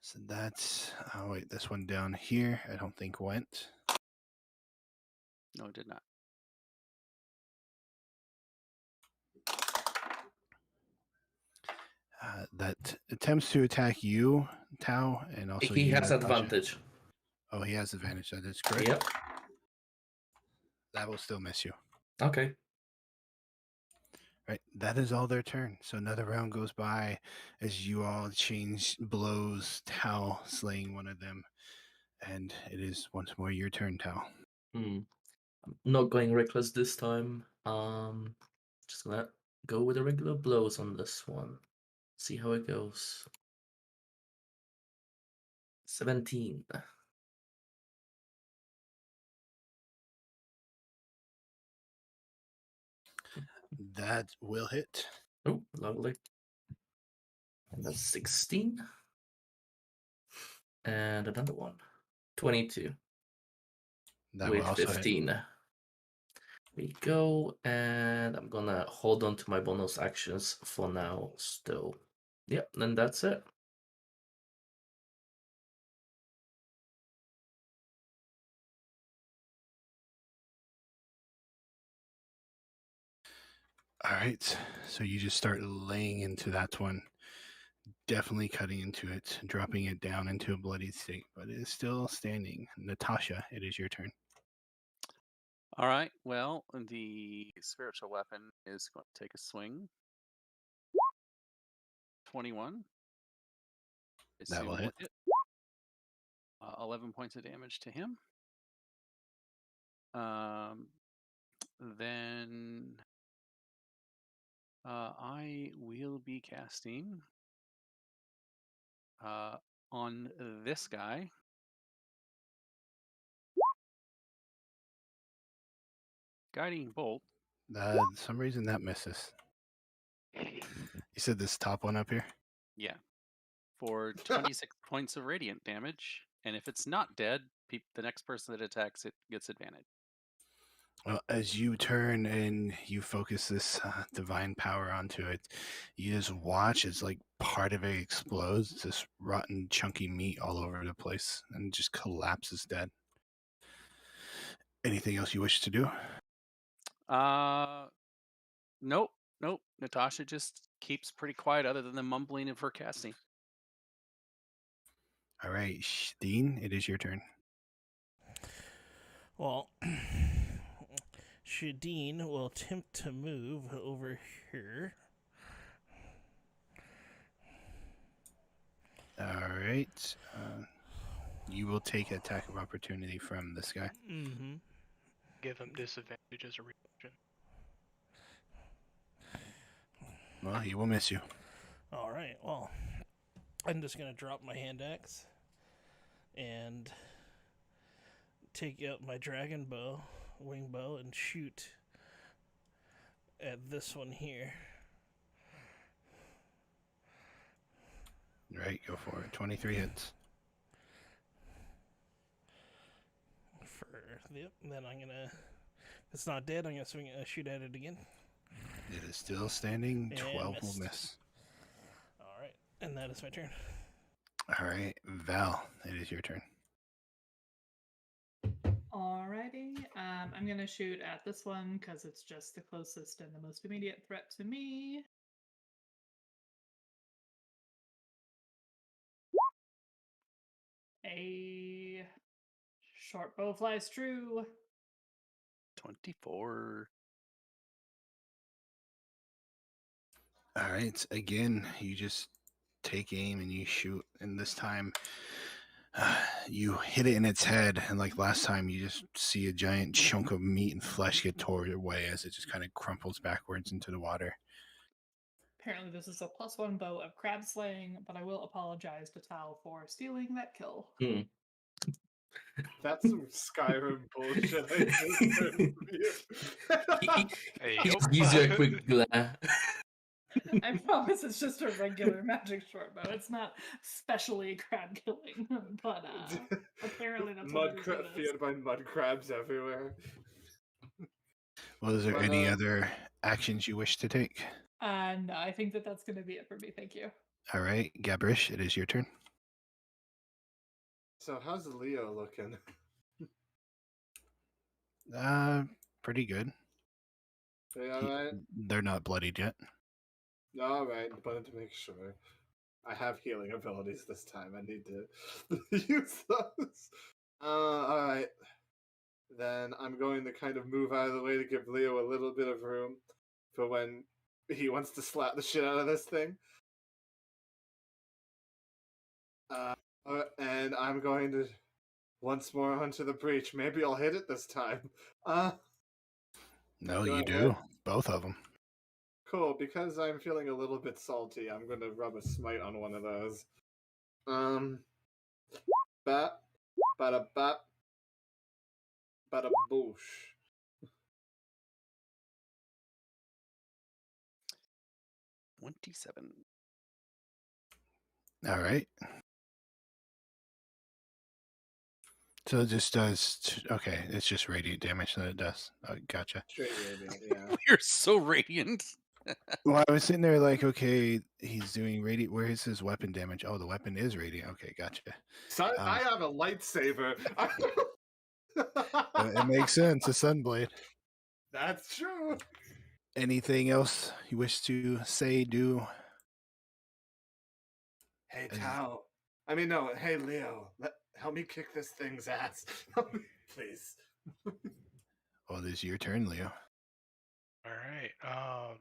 So that's, oh wait, this one down here, I don't think went. No, it did not. That attempts to attack you, Tao, and also He you, has Natasha. advantage. Oh, he has advantage. That is correct. Yep. That will still miss you. Okay. Right. That is all their turn. So another round goes by as you all change blows, Tao slaying one of them. And it is once more your turn, Tao. I'm not going reckless this time. Just gonna go with the regular blows on this one. See how it goes. 17. That will hit. Oh, lovely. And that's 16. And another one. 22. That with will also 15. hit. We go, and I'm gonna hold on to my bonus actions for now still. Yep, and that's it. All right. So you just start laying into that one, definitely cutting into it, dropping it down into a bloody state, but it is still standing. Natasha, it is your turn. All right. Well, the spiritual weapon is going to take a swing. 21. That will hit. 11 points of damage to him. Then I will be casting on this guy. Guiding bolt. Some reason that misses. You said this top one up here? Yeah. For 26 points of radiant damage. And if it's not dead, the next person that attacks it gets advantage. Well, as you turn and you focus this divine power onto it, you just watch as like part of it explodes. It's this rotten, chunky meat all over the place and just collapses dead. Anything else you wish to do? Nope. Natasha just keeps pretty quiet other than the mumbling of her casting. All right, Dean, it is your turn. Well, Shadeen will attempt to move over here. All right. You will take attack of opportunity from this guy. Mm-hmm. Give him disadvantage as a reaction. Well, he will miss you. All right, well, I'm just going to drop my hand axe and take out my dragon bow, wing bow, and shoot at this one here. Right, go for it. 23 hits. Yep, then I'm going to, if it's not dead, I'm going to shoot at it again. It is still standing. And 12 will missed. miss. All right, and that is my turn. All right, Val, it is your turn. Alrighty. I'm going to shoot at this one because it's just the closest and the most immediate threat to me. A short bow flies true. 24. All right, again, you just take aim and you shoot, and this time you hit it in its head, and like last time, you just see a giant chunk of meat and flesh get torn away as it just kind of crumples backwards into the water. Apparently this is a +1 bow of crab slaying, but I will apologize to Tal for stealing that kill. That's some Skyrim bullshit. I just heard from you. He just gives you a quick glare. I promise it's just a regular magic short bow. It's not specially crab killing, but apparently that's what it is. Feared by mud crabs everywhere. Well, is there any other actions you wish to take? No, I think that's going to be it for me. Thank you. All right, Gabrish, it is your turn. So how's Leo looking? Pretty good. They alright? They're not bloodied yet. Alright, wanted to make sure. I have healing abilities this time. I need to use those. Alright. Then I'm going to kind of move out of the way to give Leo a little bit of room for when he wants to slap the shit out of this thing. And I'm going to once more onto the breach. Maybe I'll hit it this time. No, you do. Both of them. Cool, because I'm feeling a little bit salty, I'm going to rub a smite on one of those. Bat, bada bat, bada boosh. 27. All right. So it just does. Okay, it's just radiant damage that it does. Oh, gotcha. Straight radiant, yeah. You're so radiant. Well, I was sitting there like, okay, he's doing radiant. Where is his weapon damage? Oh, the weapon is radiant. Okay, gotcha. So I have a lightsaber. It makes sense. A sunblade. That's true. Anything else you wish to say, do? Hey, As- Tao. I mean, no. Hey, Leo. Help me kick this thing's ass. Please. Well, it is your turn, Leo. All right. I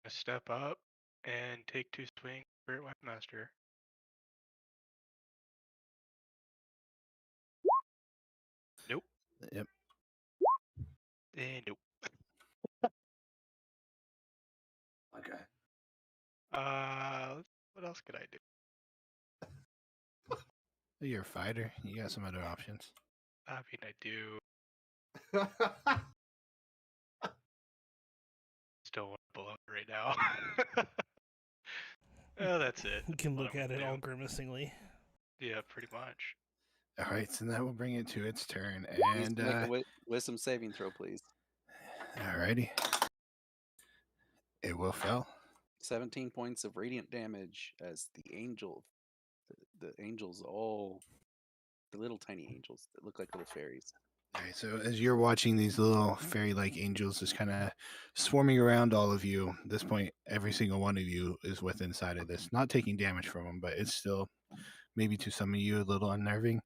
step up and take 2 swings. Spirit Weapon Master. Nope. Yep. And nope. Okay. What else could I do? You're a fighter. You got some other options. I mean, I do still want to blow it right now. Oh, that's it. You That's can what look I'm at gonna it all do. grimacingly. Yeah, pretty much. All right, so that will bring it to its turn. Please And make a wisdom saving throw, please. alrighty, it will fail. 17 points of radiant damage as the angels, all the little tiny angels that look like little fairies. All right, so as you're watching these little fairy-like angels just kind of swarming around all of you, at this point, every single one of you is within sight of this. Not taking damage from them, but it's still, maybe to some of you, a little unnerving.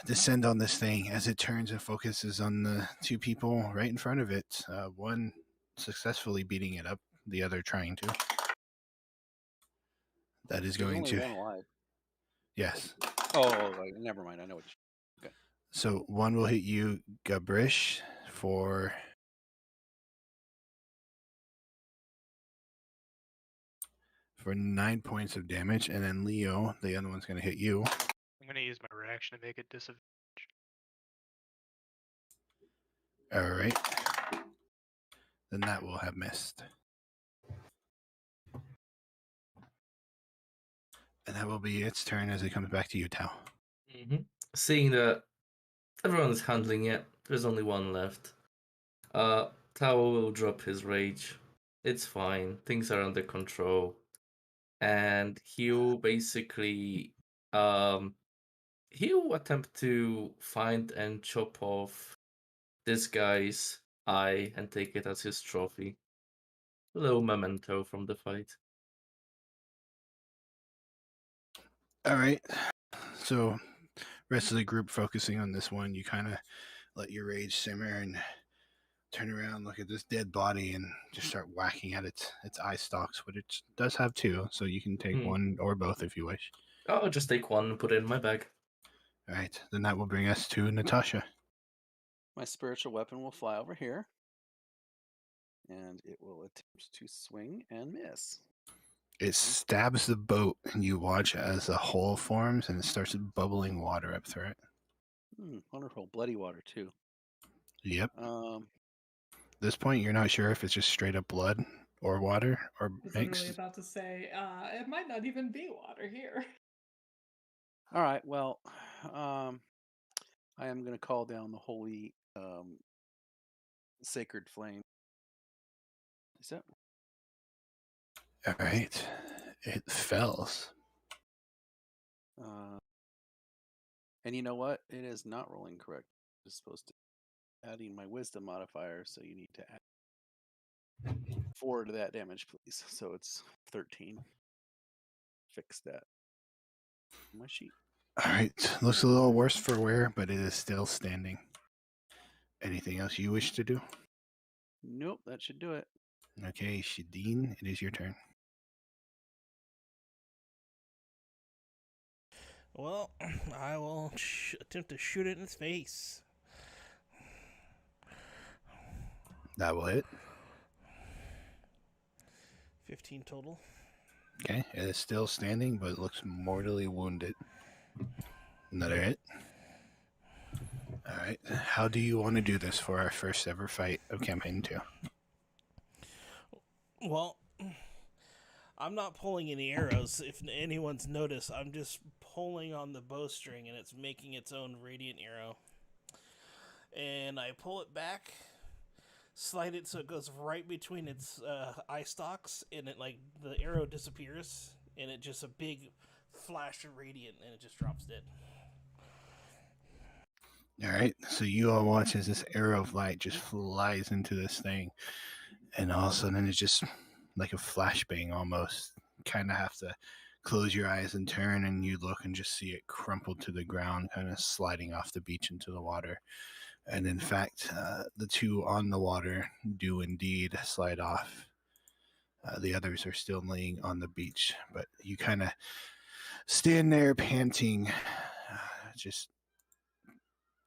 Descend on this thing as it turns and focuses on the 2 people right in front of it. One successfully beating it up, the other trying to. That is There's going only to... one alive. Yes. Oh, right, never mind. I know what you... Okay. So one will hit you, Gabrish, for 9 points of damage, and then Leo, the other one's going to hit you. I'm gonna use my reaction to make it disadvantage. All right. Then that will have missed. And that will be its turn as it comes back to you, Tao. Seeing that everyone's handling it, there's only one left. Tao will drop his rage. It's fine. Things are under control. And he'll basically he'll attempt to find and chop off this guy's eye and take it as his trophy. A little memento from the fight. All right. So rest of the group focusing on this one, you kind of let your rage simmer and turn around, look at this dead body, and just start whacking at its eye stalks, which it does have 2, so you can take one or both if you wish. I'll just take one and put it in my bag. All right. Then that will bring us to Natasha. My spiritual weapon will fly over here. And it will attempt to swing and miss. It stabs the boat, and you watch as a hole forms and it starts bubbling water up through it. Wonderful. Bloody water, too. Yep. Um, At this point, you're not sure if it's just straight up blood or water or I was mixed. literally about to say, it might not even be water here. all right. Well, I am going to call down the holy sacred flame. Is that... All right. It fells. And you know what? It is not rolling correct. It's supposed to be adding my wisdom modifier, so you need to add 4 to that damage, please. So it's 13. Fix that on my sheet. All right. Looks a little worse for wear, but it is still standing. Anything else you wish to do? Nope, that should do it. Okay, Shadeen, it is your turn. Well, I will attempt to shoot it in its face. That will hit. 15 total. Okay, it is still standing, but it looks mortally wounded. Another hit. All right. How do you want to do this for our first ever fight of Campaign 2? Well, I'm not pulling any arrows. If anyone's noticed, I'm just pulling on the bowstring, and it's making its own radiant arrow. And I pull it back, slide it so it goes right between its eye stalks, and it the arrow disappears, and it just a big flash of radiant, and it just drops dead. All right, so you all watch as this arrow of light just flies into this thing, and all of a sudden it's just like a flashbang almost. Kind of have to close your eyes and turn, and you look and just see it crumple to the ground, kind of sliding off the beach into the water. And in fact, the two on the water do indeed slide off. The others are still laying on the beach, but you kind of stand there panting, just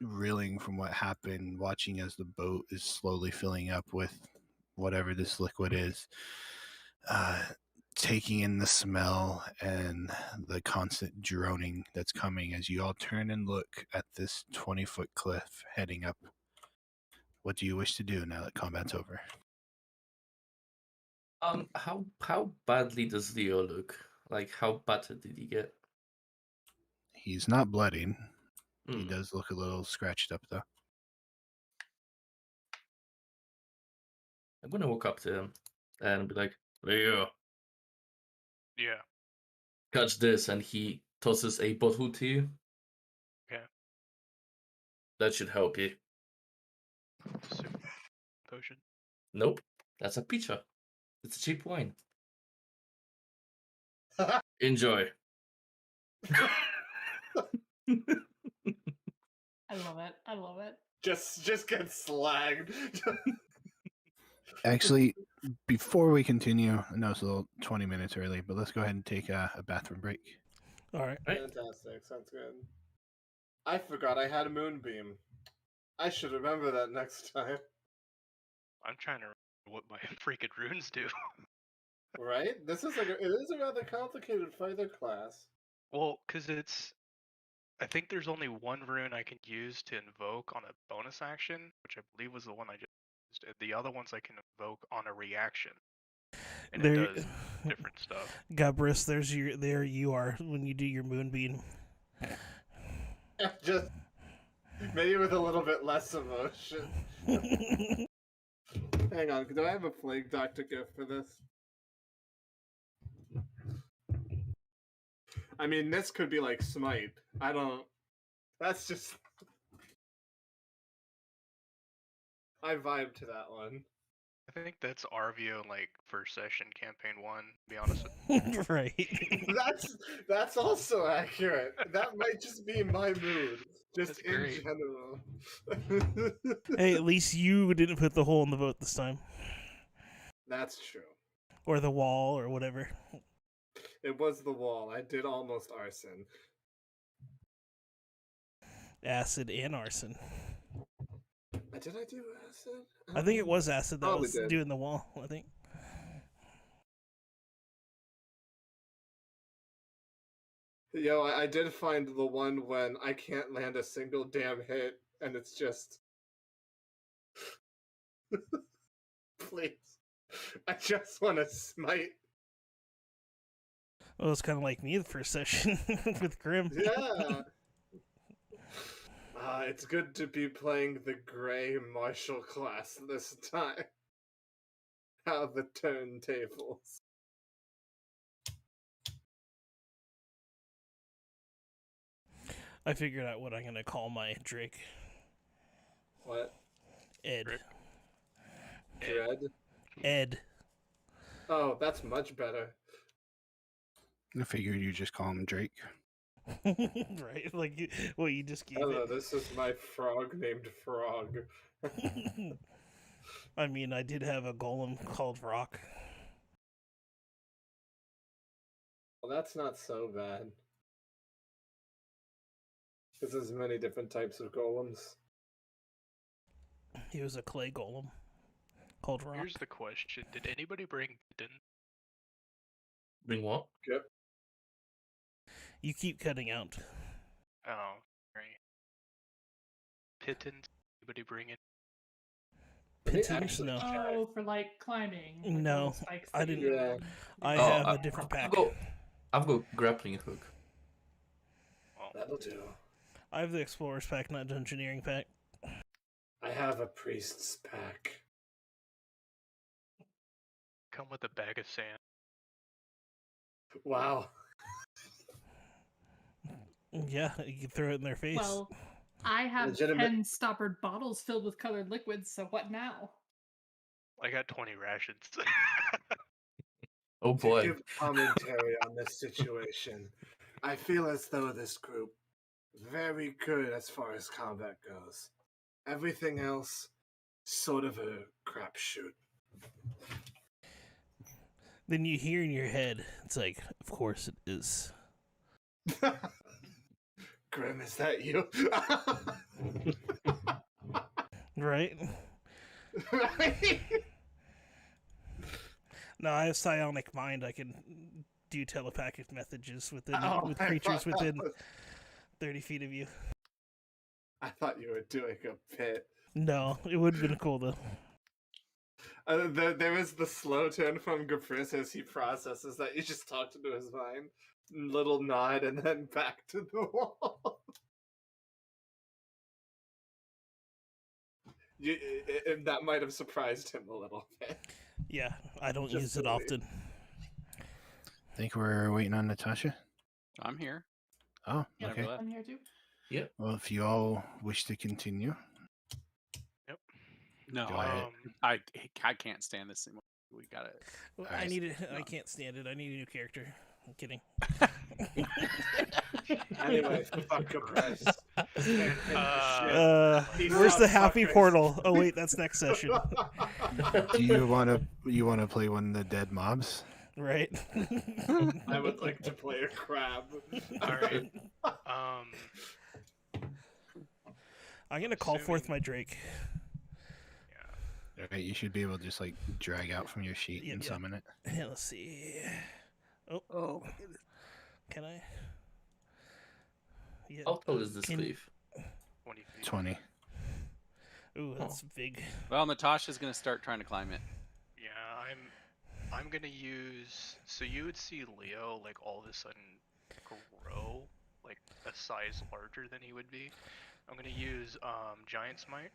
reeling from what happened, watching as the boat is slowly filling up with whatever this liquid is, taking in the smell and the constant droning that's coming as you all turn and look at this 20-foot cliff heading up. What do you wish to do now that combat's over? How badly does Leo look? Like, how battered did he get? He's not bloodied. He Hmm. does look a little scratched up, though. I'm gonna walk up to him and be like, Leo, Yeah. catch this, and he tosses a bottle to you. Okay. That should help you. Super potion. Nope, that's a pitcher. It's a cheap wine. Enjoy. I love it. I love it. Just get slagged. Actually, before we continue, I know it's a little 20 minutes early, but let's go ahead and take a bathroom break. All right. Right. Fantastic. Sounds good. I forgot I had a moonbeam. I should remember that next time. I'm trying to remember what my freaking runes do. Right? This is it is a rather complicated fighter class. Well, because I think there's only one rune I can use to invoke on a bonus action, which I believe was the one I just used. And the other ones I can invoke on a reaction, and it does different stuff. Gabrus, there you are when you do your moonbeam. Just maybe with a little bit less emotion. Hang on, do I have a plague doctor gift for this? I mean, this could be like smite. I don't. That's just. I vibe to that one. I think that's Arvio like first session campaign 1. To be honest with Right. That's also accurate. That might just be my mood, just That's in great. general. Hey, at least you didn't put the hole in the boat this time, That's true. or the wall, or whatever. It was the wall. I did almost arson. Acid and arson. Did I do acid? I think it was acid that Probably was did. doing the wall. I think. Yo, I did find the one when I can't land a single damn hit, and it's just. Please. I just want to smite. Well, it's kind of like me the first session with Grim. Yeah. It's good to be playing the Gray Martial class this time. How the turntables. I figured out what I'm gonna call my Drake. What? Ed. Rick. Dread? Ed. Oh, that's much better. I figured you just call him Drake. Right? Like what you just gave Hello, it. this is my frog named Frog. I mean, I did have a golem called Rock. Well, that's not so bad. Because there's many different types of golems. He was a clay golem called Rock. Here's the question: did anybody bring Pitten? Bring what? Yep. You keep cutting out. Oh, right. Pittance? Anybody bring it? Pittance? actually No. Oh, for like climbing. Like No, little spikes I that you didn't- go Yeah. on. I Oh, have a different pack. I've got grappling hook. Well, That'll do. I have the Explorer's pack, not Dungeoneering pack. I have a priest's pack. come with a bag of sand. Wow. Yeah, you can throw it in their face. Well, I have Legitimate- 10 stoppered bottles filled with colored liquids, so what now? I got 20 rations. Oh To boy. give commentary on this situation, I feel as though this group very good as far as combat goes. Everything else, sort of a crapshoot. Then you hear in your head, it's like, of course it is. Grim, is that you? Right? Right? No, I have psionic mind. I can do telepathic messages with Oh, I creatures thought that within was- 30 feet of you. I thought you were doing a bit. No, it would have been cool though. There is the slow turn from Gafris as he processes that. You just talked into his mind. Little nod and then back to the wall. That might have surprised him a little bit. Yeah, I don't Just use it silly. often. Think we're waiting on Natasha? I'm here. Oh, Yeah, okay. I'm here too. Well, if you all wish to continue, No, Go ahead. I can't stand this anymore. We got it. Well, I Alright. need it. I No. can't stand it. I need a new character. I'm kidding. Anyway, fuck Gafris. He's Where's not the happy fuckers. portal? Oh wait, that's next session, do you want to play one of the dead mobs? right? I would like to play a crab. Alright. I'm gonna call forth my Drake. Yeah. Okay, you should be able to just like drag out from your sheet Yeah, and yeah. summon it. Yeah, let's see. Oh, can I? Yeah. How tall is this Can- cleave? 20 feet. 20. Ooh, that's big. Well, Natasha's gonna start trying to climb it. Yeah, I'm gonna use. So you would see Leo like all of a sudden grow like a size larger than he would be. I'm gonna use Giant Smite,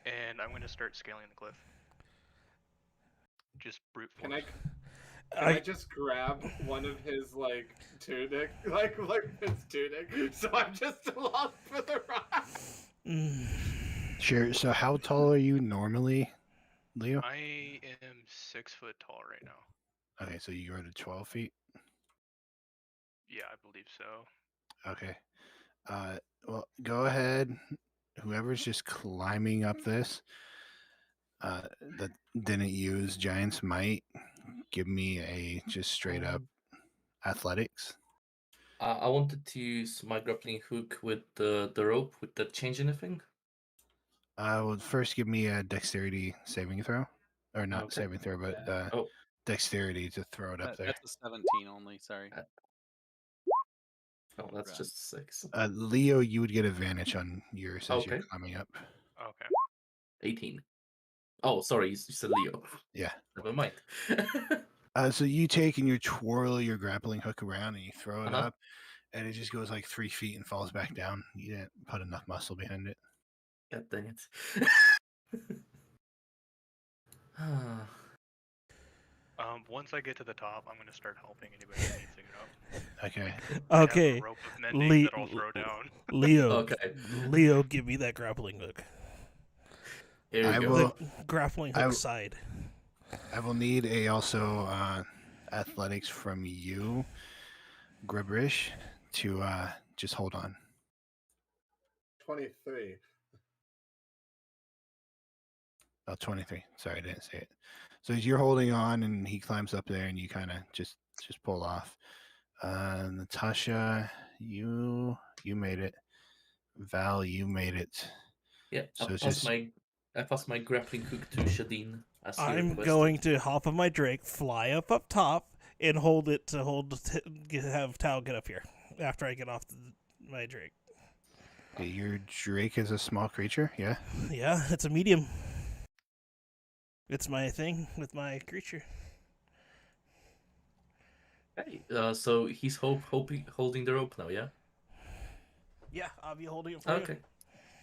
and I'm gonna start scaling the cliff. Just brute force. Can I just grab one of his like tunic, like his tunic, so I'm just along for the ride? Mm. Sure. So how tall are you normally, Leo? I am 6 foot tall right now. Okay, so you go to 12 feet. Yeah, I believe so. Okay. Well, go ahead. Whoever's just climbing up this, that didn't use Giant's Might, give me a just straight up athletics. I wanted to use my grappling hook with the rope. Would that change anything? Well, first give me a dexterity saving throw, or not Okay. saving throw, but Oh, dexterity to throw it up there. That's a 17 only. Sorry. no, that's Right. just 6. Leo, you would get advantage on yours as you're Okay. climbing up. Okay. 18. Oh, sorry, you said Leo. Yeah. Never mind. So you take and you twirl your grappling hook around and you throw it Uh-huh. up, and it just goes like 3 feet and falls back down. You didn't put enough muscle behind it. God dang it. Once I get to the top, I'm gonna start helping anybody who needs to get up. Okay. I have a Okay, rope of mending Le- that I'll throw down. Leo. Okay. Leo, give me that grappling hook. Here I we go. will- The grappling hook side. I will need a also athletics from you, Gribrish, to just hold on. 23. Oh, 23. Sorry, I didn't say it. So you're holding on, and he climbs up there, and you kind of just pull off. Natasha, you made it. Val, you made it. Yeah, So I it's pass just- my grappling hook to Shadeen. As he I'm requested. going to hop on my Drake, fly up top, and hold it to have Tao get up here after I get off my Drake. Okay, your Drake is a small creature, yeah? Yeah, it's a medium. It's my thing with my creature. Okay, so he's holding the rope now, yeah? Yeah, I'll be holding it for Okay.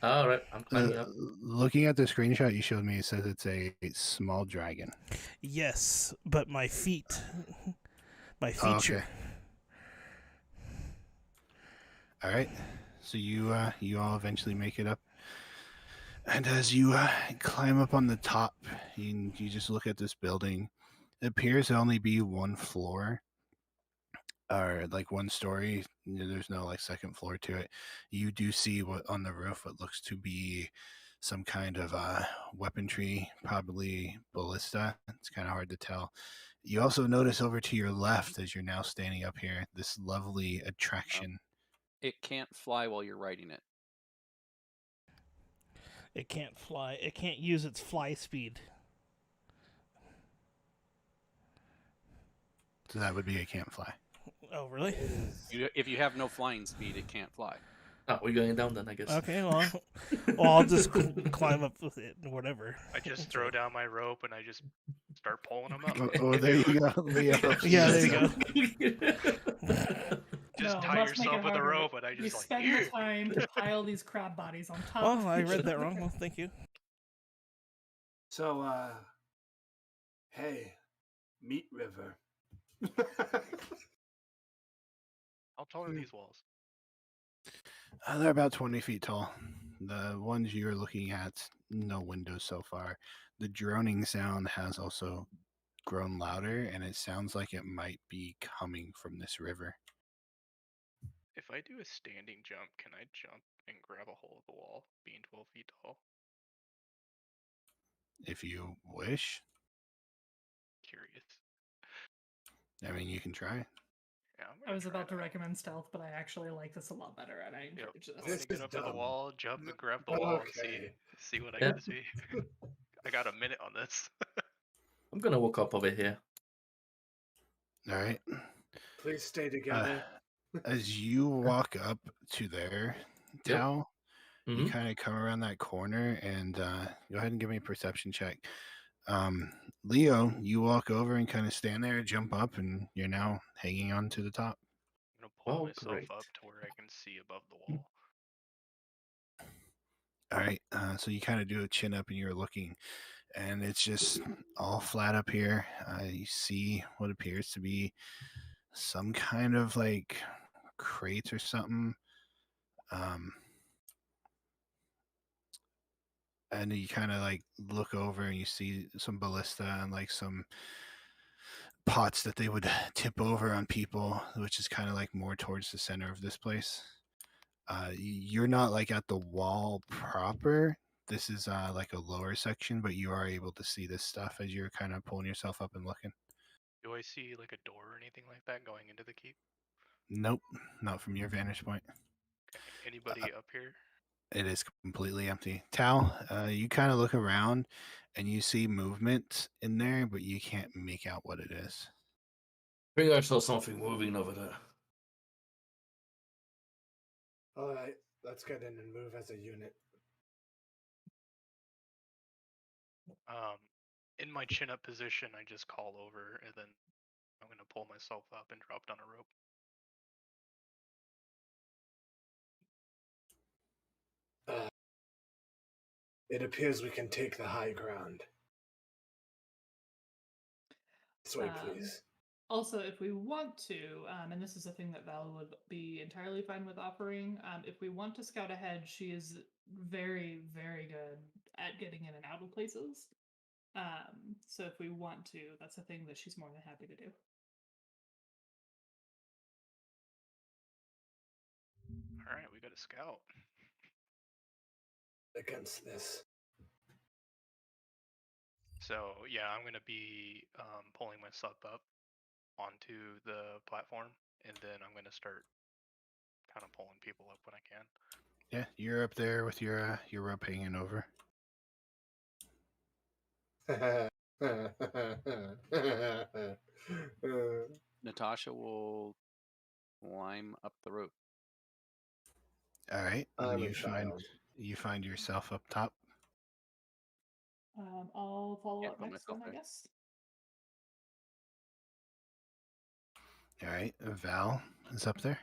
All right, I'm climbing up. Looking at the screenshot you showed me, it says it's a small dragon. you. Yes, but my feet, my Oh, feature. okay. All right. So you all eventually make it up, and as you climb up on the top, you just look at this building. It appears to only be one floor, or like one story. There's no like second floor to it. You do see what on the roof what looks to be some kind of weaponry, probably ballista. It's kind of hard to tell. You also notice over to your left, as you're now standing up here, this lovely attraction. It can't fly while you're riding it. It can't fly. It can't use its fly speed. So that would be it can't fly. Oh, really? If you have no flying speed, it can't fly. Oh, we're going down then, I guess. Okay, well, I'll just climb up with it, whatever. I just throw down my rope and I just start pulling them up. Oh, there you go, Leo. Yeah, there you go. Just No, tie let's make yourself it with a harder. rope, and I You just like spend here. the time to pile these crab bodies on top. Oh, of I each read that other. wrong. Well, thank you. So, hey, Meat River. How tall are these walls? They're about 20 feet tall. The ones you're looking at, no windows so far. The droning sound has also grown louder, and it sounds like it might be coming from this river. If I do a standing jump, can I jump and grab a hold of the wall, being 12 feet tall? If you wish, Curious. I mean, you can try. Yeah, I was about to recommend stealth, but I actually like this a lot better, and I encourage I'm this. gonna This get is up to the dumb. wall, jump and grab the wall, and Okay. see what I Yeah. can see. I got a minute on this. I'm gonna walk up over here. All right. Please stay together. As you walk up to there, Yep. Tao, you Mhm. kind of come around that corner and go ahead and give me a perception check. Leo, you walk over and kind of stand there, jump up, and you're now hanging on to the top. I'm gonna pull Oh, myself great. up to where I can see above the wall. All right. So you kind of do a chin up and you're looking, and it's just all flat up here. You see what appears to be some kind of like crate or something. And you kind of like look over and you see some ballista and like some pots that they would tip over on people, which is kind of like more towards the center of this place. You're not like at the wall proper. This is like a lower section, but you are able to see this stuff as you're kind of pulling yourself up and looking. Do I see like a door or anything like that going into the keep? Nope, not from your vantage point. Okay. Anybody up here? It is completely empty. Tal, you kind of look around and you see movement in there, but you can't make out what it is. I think I saw something moving over there. All right, let's get in and move as a unit. In my chin up position, I just call over, and then I'm gonna pull myself up and drop down a rope. It appears we can take the high ground. This way, please. Also, if we want to, and this is a thing that Val would be entirely fine with offering, if we want to scout ahead, she is very, very good at getting in and out of places. So if we want to, that's a thing that she's more than happy to do. All right, we got a scout. Against this. So yeah, I'm gonna be pulling myself up onto the platform, and then I'm gonna start kind of pulling people up when I can. Yeah, you're up there with your rope hanging over. Natasha will climb up the rope. All right, I'm a you find yourself up top. I'll follow Can't up put next myself then, I there. guess. All right, Val is up there.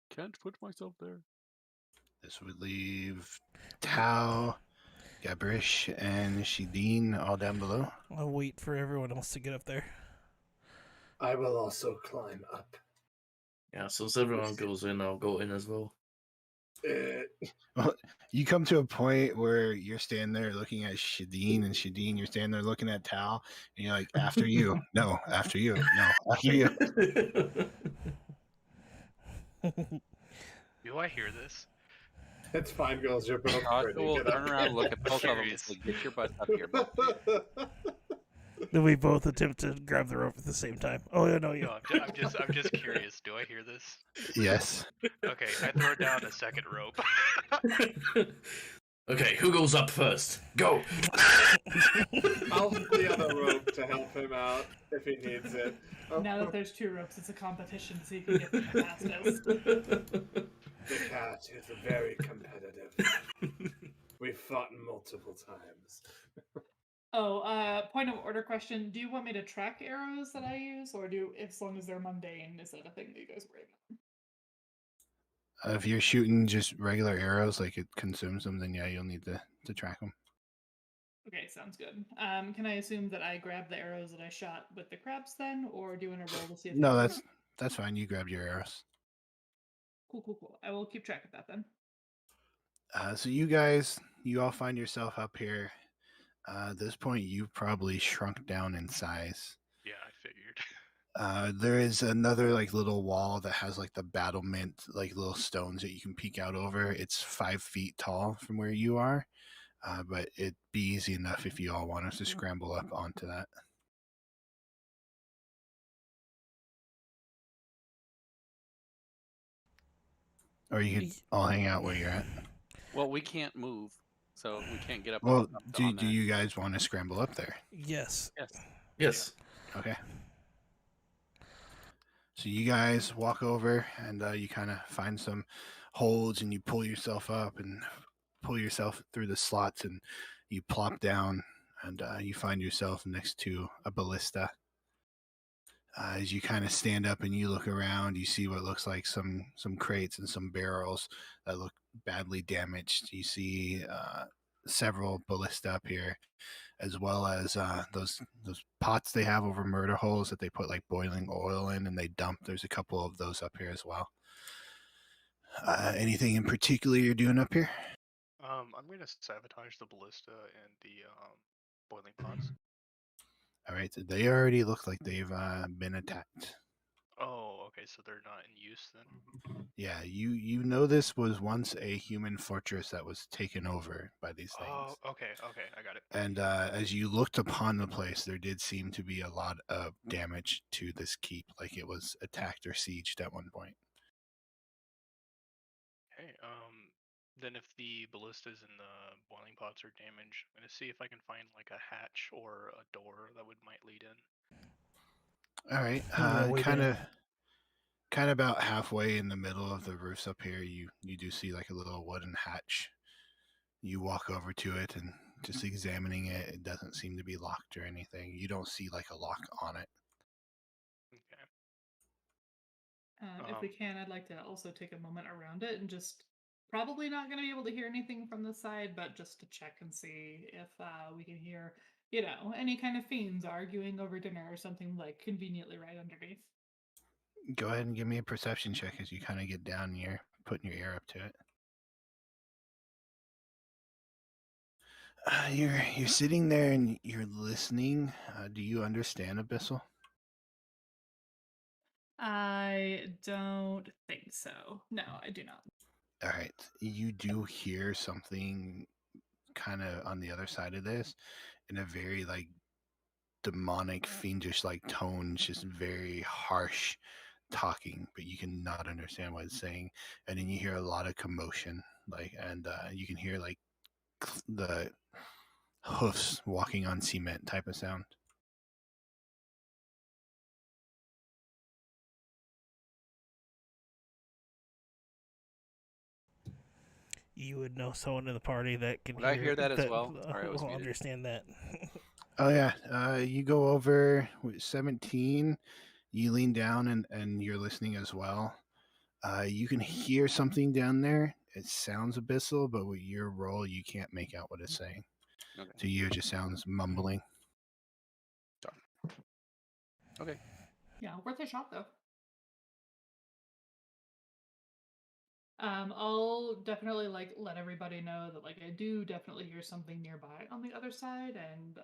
Can't put myself there. This would leave Tao, Gabrish, and Shideen all down below. I'll wait for everyone else to get up there. I will also climb up. Yeah, so if everyone goes in, I'll go in as well. Well, you come to a point where you're standing there looking at Shadeen, and Shadeen, you're standing there looking at Tal, and you're like, after you. No, after you. No, after you. Do I hear this? It's fine, girls. You're both Joshua pretty. will Get up turn around, look at both of them, and Curious. say, "Get your butts up here, both of you." Then we both attempt to grab the rope at the same time. Oh no, you. No, I'm just curious. Do I hear this? Yes. Okay, I throw down a second rope. Okay, who goes up first? Go! I'll hold the other rope to help him out if he needs it. Now that there's 2 ropes, it's a competition to see who can get them the fastest. The cat is very competitive. We've fought multiple times. Oh, point of order question. Do you want me to track arrows that I use, or as long as they're mundane, is that a thing that you guys worry about? If you're shooting just regular arrows, like it consumes them, then yeah, you'll need to track them. Okay, sounds good. Can I assume that I grabbed the arrows that I shot with the crabs then, or do you want to roll to see if No, they're- that's fine. You grabbed your arrows. Cool. I will keep track of that then. So you all find yourself up here. At this point, you've probably shrunk down in size. Yeah, I figured. There is another like little wall that has like the battlement, like little stones that you can peek out over. It's 5 feet tall from where you are, but it'd be easy enough if you all want us to scramble up onto that. Or you could all hang out where you're at. Well, we can't move, so we can't get up. Well, up do on that. you guys want to scramble up there? Yes. Yes. Yes. Okay. So you guys walk over and you kind of find some holds and you pull yourself up and pull yourself through the slots and you plop down and you find yourself next to a ballista. As you kind of stand up and you look around, you see what looks like some crates and some barrels that look badly damaged. You see several ballista up here, as well as those pots they have over murder holes that they put like boiling oil in and they dump. There's a couple of those up here as well. Anything in particular you're doing up here? I'm gonna sabotage the ballista and the boiling pots. All right, so they already look like they've been attacked. Oh, okay, so they're not in use then. Yeah, you know this was once a human fortress that was taken over by these things. Oh, okay, I got it. And as you looked upon the place, there did seem to be a lot of damage to this keep, like it was attacked or sieged at one point. Okay, then if the ballistas and the boiling pots are damaged, I'm gonna see if I can find like a hatch or a door that might lead in. All right, way kind down. of about halfway in the middle of the roofs up here, you do see like a little wooden hatch. You walk over to it and just examining it, it doesn't seem to be locked or anything. You don't see like a lock on it. Okay. If we can, I'd like to also take a moment around it and just probably not going to be able to hear anything from the side, but just to check and see if we can hear, any kind of fiends arguing over dinner or something like conveniently right underneath. Go ahead and give me a perception check as you kind of get down and you're putting your ear up to it. You're sitting there and you're listening. Do you understand Abyssal? I don't think so. No, I do not. All right. You do hear something kind of on the other side of this in a very like demonic, fiendish like tone, just very harsh talking, but you cannot understand what it's saying. And then you hear a lot of commotion, and you can hear like the hoofs walking on cement type of sound. You would know someone in the party that can Would I hear that as well? Sorry, I was will muted. understand that. Oh yeah, you go over with 17. You lean down and you're listening as well. You can hear something down there. It sounds abyssal, but with your roll, you can't make out what it's saying. Okay. To you, it just sounds mumbling. Okay. Yeah, worth a shot though. I'll definitely let everybody know that I do definitely hear something nearby on the other side, and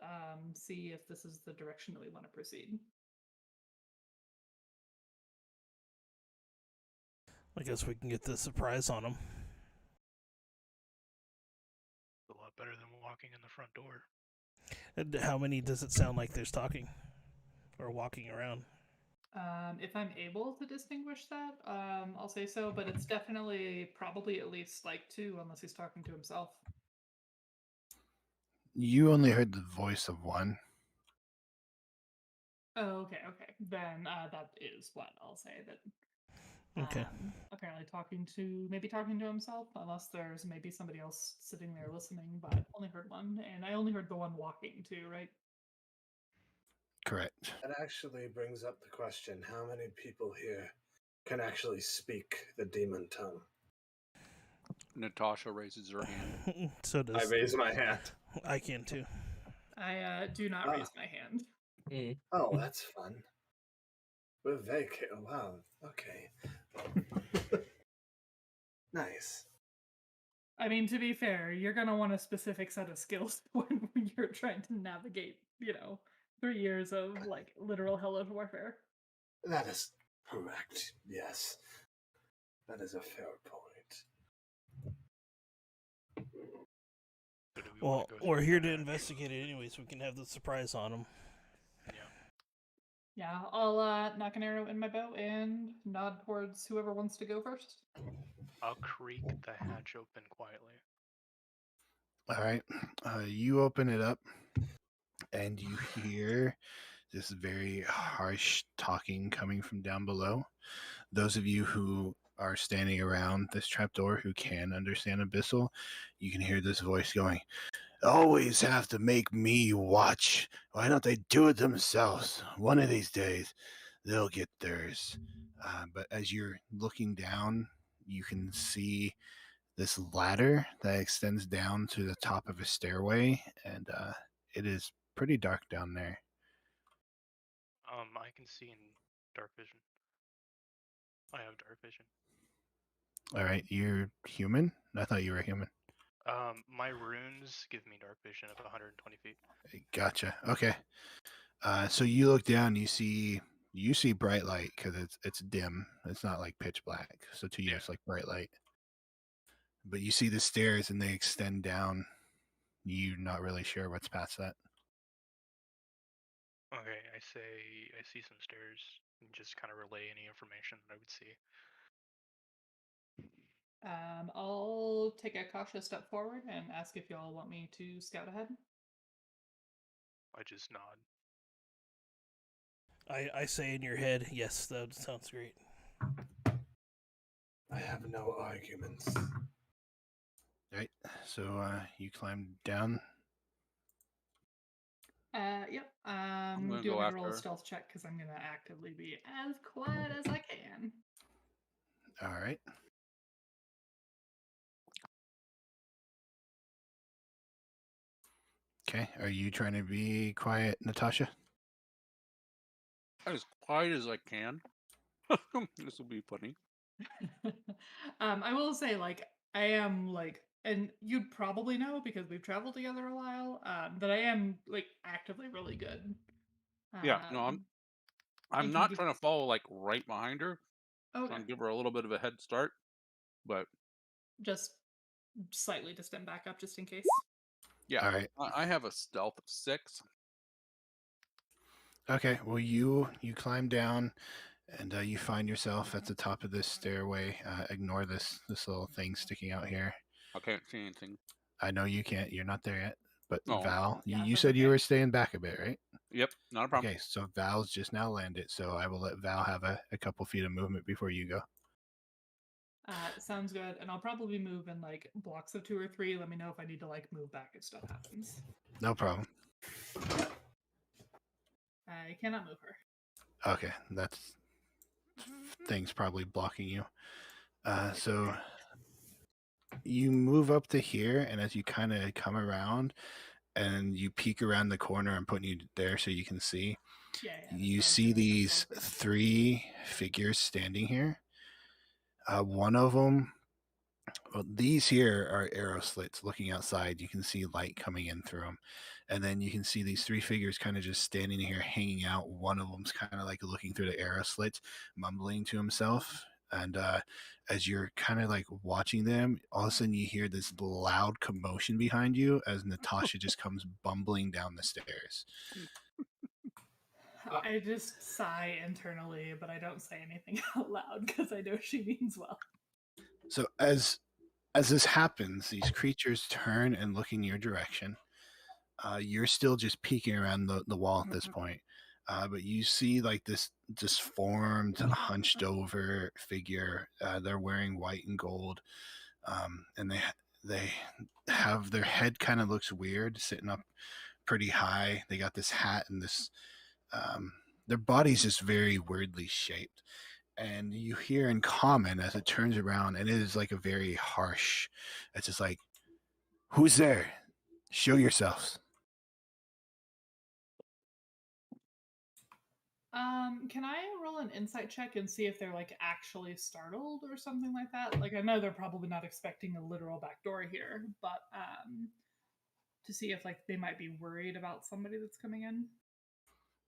see if this is the direction that we want to proceed. I guess we can get the surprise on them. A lot better than walking in the front door. And how many does it sound like there's talking or walking around? If I'm able to distinguish that, I'll say so, but it's definitely probably at least 2, unless he's talking to himself. You only heard the voice of one. Oh, okay. Then that is what I'll say. That Okay. apparently maybe talking to himself, unless there's maybe somebody else sitting there listening, but only heard one, and I only heard the one walking too, right? Correct. That actually brings up the question, how many people here can actually speak the demon tongue? Natasha raises her hand. So I does raise my hand. I can too. I do not raise my hand. Oh, that's fun. We're very wow. Okay. Nice. I mean, to be fair, you're gonna want a specific set of skills when you're trying to navigate, 3 years of literal hellish warfare. That is correct. Yes. That is a fair point. So do we Well, wanna go we're through here the- to investigate it anyways. We can have the surprise on them. Yeah, I'll knock an arrow in my bow and nod towards whoever wants to go first. I'll creak the hatch open quietly. All right. You open it up and you hear this very harsh talking coming from down below. Those of you who are standing around this trapdoor who can understand Abyssal, you can hear this voice going, "Always have to make me watch. Why don't they do it themselves? One of these days, they'll get theirs." But as you're looking down, you can see this ladder that extends down to the top of a stairway, and it is pretty dark down there. I can see in dark vision. I have dark vision. All right, you're human? I thought you were human. My runes give me dark vision of 120 feet. Gotcha. Okay. So you look down, you see bright light because it's dim. It's not like pitch black. So to you, it's like bright light. But you see the stairs and they extend down. You're not really sure what's past that. Okay, I see some stairs and just kind of relay any information that I would see. I'll take a cautious step forward and ask if y'all want me to scout ahead. I just nod. I say in your head, yes, that sounds great. I have no arguments. Right. So you climb down. Yep. gonna Do you go want me to roll a after. stealth check because I'm gonna actively be as quiet as I can. All right. Okay. Are you trying to be quiet, Natasha? As quiet as I can. This will be funny. I will say, I am and you'd probably know because we've traveled together a while. That I am actively really good. Yeah, no, and I'm can not give- trying to follow right behind her. Okay. Trying to give her a little bit of a head start, but Just slightly to stem back up just in case. yeah, All right. I have a stealth of 6. Okay. Well, you climb down, and you find yourself at the top of this stairway. Ignore this little thing sticking out here. I can't see anything. I know you can't. You're not there yet. But Oh. Val, Yeah, you that's said you okay. were staying back a bit, right? Yep, not a problem. Okay, so Val's just now landed, so I will let Val have a couple feet of movement before you go. Sounds good. And I'll probably move in blocks of 2 or 3. Let me know if I need to move back if stuff happens. No problem. I cannot move her. Okay, that's things probably blocking you. So you move up to here, and as you kind of come around and you peek around the corner, I'm putting you there so you can see. Yeah. You see these 3 figures standing here. One of them Well, these here are arrow slits looking outside. You can see light coming in through them. And then you can see these three figures kind of just standing here hanging out. One of them's kind of like looking through the arrow slits, mumbling to himself. And as you're kind of like watching them, all of a sudden you hear this loud commotion behind you as Natasha just comes bumbling down the stairs. I just sigh internally, but I don't say anything out loud because I know she means well. So as this happens, these creatures turn and look in your direction. You're still just peeking around the wall at this point. But you see like this disformed, hunched over figure. They're wearing white and gold. And they have their head kind of looks weird, sitting up pretty high. They got this hat and this their body's just very weirdly shaped. And you hear in common as it turns around, and it is like a very harsh, it's just like, who's there? Show yourselves. Can I roll an insight check and see if they're like actually startled or something like that? Like, I know they're probably not expecting a literal backdoor here, but to see if like they might be worried about somebody that's coming in.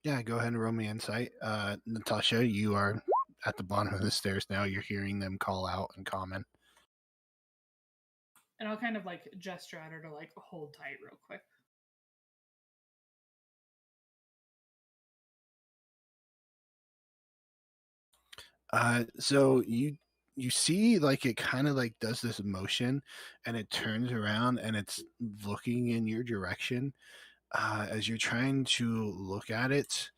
Yeah, go ahead and roll me insight. Natasha, you are at the bottom of the stairs now. You're hearing them call out in common. And I'll kind of like gesture at her to like hold tight real quick. So you see like it kind of like does this motion and it turns around and it's looking in your direction. As you're trying to look at it,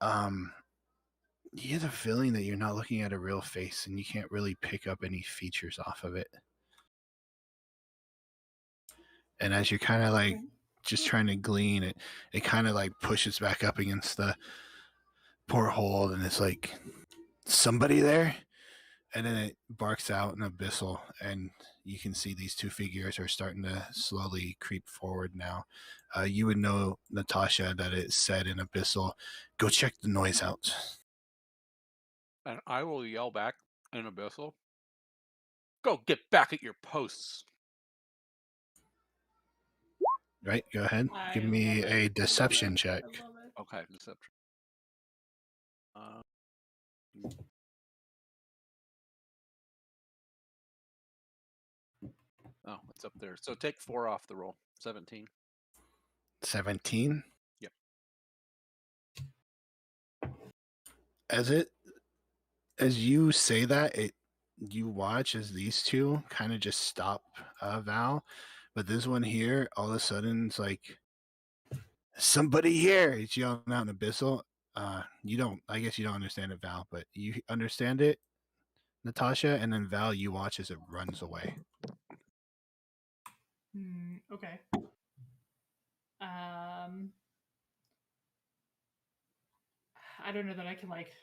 you get the feeling that you're not looking at a real face and you can't really pick up any features off of it. And as you're kind of like just trying to glean it, it kind of like pushes back up against the porthole and it's like, somebody there? And then it barks out in abyssal, and you can see these two figures are starting to slowly creep forward now. You would know, Natasha, that it said in abyssal, go check the noise out. And I will yell back in abyssal, go get back at your posts. Right, go ahead. Give I me love a it. deception check. I love it. Okay, deception. Oh, it's up there. So take 4 off the roll. 17. 17? Yep. As you say that, you watch as these two kind of just stop Val, but this one here, all of a sudden, it's like, somebody here! It's yelling out in abyssal. You don't, I guess you don't understand it, Val, but you understand it, Natasha, and then Val, you watch as it runs away. Okay. I don't know that I can like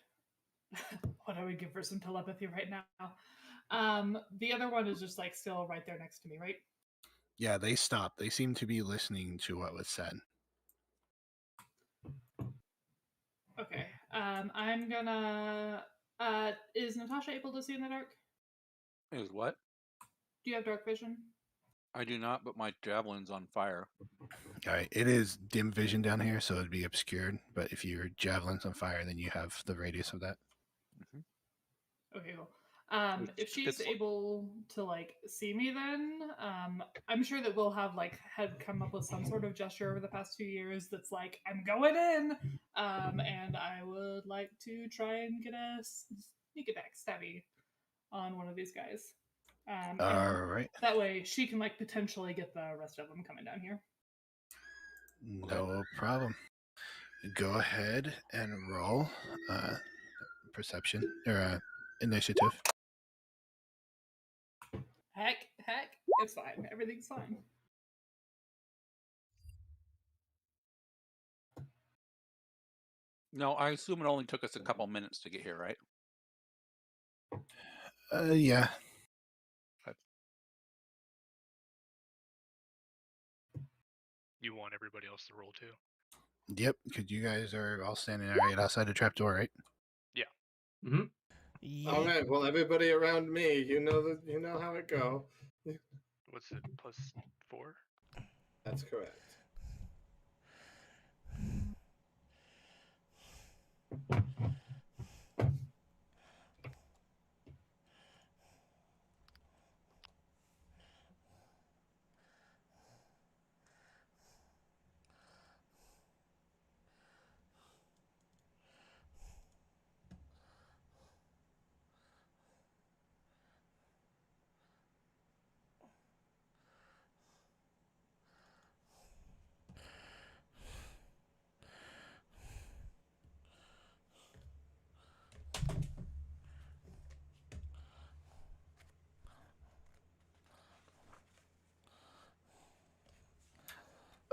what I would give for some telepathy right now. The other one is just like still right there next to me, right? Yeah, they stopped. They seem to be listening to what was said. Okay. I'm gonna. Is Natasha able to see in the dark? Is what? Do you have dark vision? I do not, but my javelin's on fire. All right, it is dim vision down here, so it'd be obscured. But if your javelin's on fire, then you have the radius of that. Mm-hmm. Okay, cool. If she's able to like see me, then I'm sure that we'll have like had come up with some sort of gesture over the past few years that's like, I'm going in, and I would like to try and get a sneak attack stabby on one of these guys. All right. That way she can like potentially get the rest of them coming down here. No problem. Go ahead and roll perception or initiative. Heck, it's fine. Everything's fine. No, I assume it only took us a couple minutes to get here, right? Yeah. Okay. You want everybody else to roll too? Yep, because you guys are all standing right outside the trapdoor, right? Yeah. Mm-hmm. All right. Well, everybody around me, you know how it go. What's it? +4? That's correct.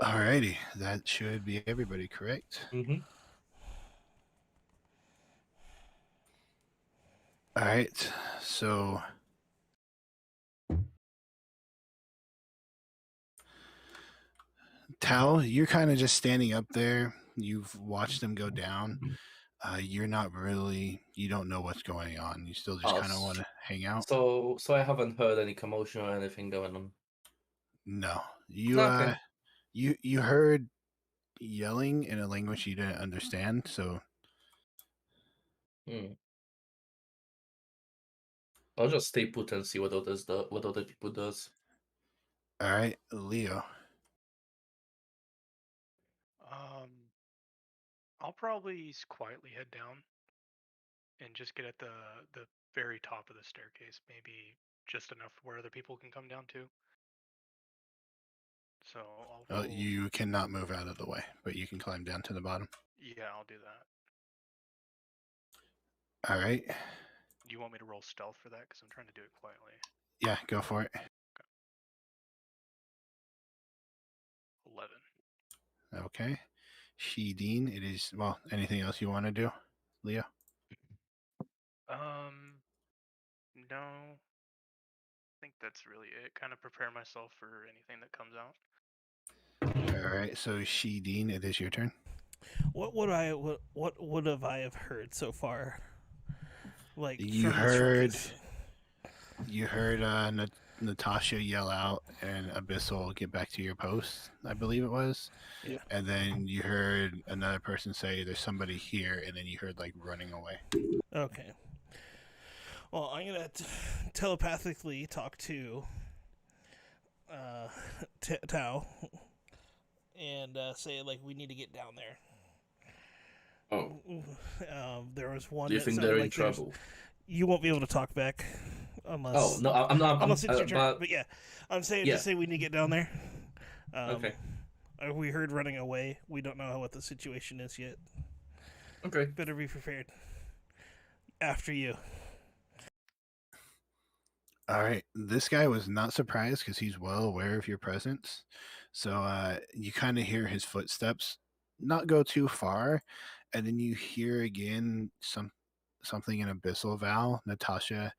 Alrighty, that should be everybody, correct? Mm-hmm. All right, so Tal, you're kind of just standing up there. You've watched them go down. You're not really, you don't know what's going on. You still just Oh, kind of want to hang out. So I haven't heard any commotion or anything going on. No, you Okay. you heard yelling in a language you didn't understand. So I'll just stay put and see what other people does. all right, Leo. I'll probably quietly head down and just get at the very top of the staircase, maybe just enough where other people can come down too. So I'll roll. You cannot move out of the way, but you can climb down to the bottom. Yeah, I'll do that. All right. Do you want me to roll stealth for that? Because I'm trying to do it quietly. Yeah, go for it. Okay. 11. Okay. Dean, it is, well, anything else you want to do, Leo? No. I think that's really it. Kind of prepare myself for anything that comes out. All right, so Dean, it is your turn. What would have I have heard so far? Like You from heard, this Natasha yell out and Abyssal get back to your post, I believe it was. Yeah. And then you heard another person say there's somebody here, and then you heard like running away. Okay. Well, I'm gonna telepathically talk to Tao and say like we need to get down there. Oh. There was one. Do you that think sounded they're in like there's- trouble? You won't be able to talk back unless. Oh no, I'm not. Unless it's your turn. But But yeah, I'm saying Yeah. to say we need to get down there. Okay. We heard running away. We don't know what the situation is yet. Okay. Better be prepared. After you. All right, this guy was not surprised because he's well aware of your presence. So you kind of hear his footsteps not go too far, and then you hear again something in Abyssal Val. Natasha,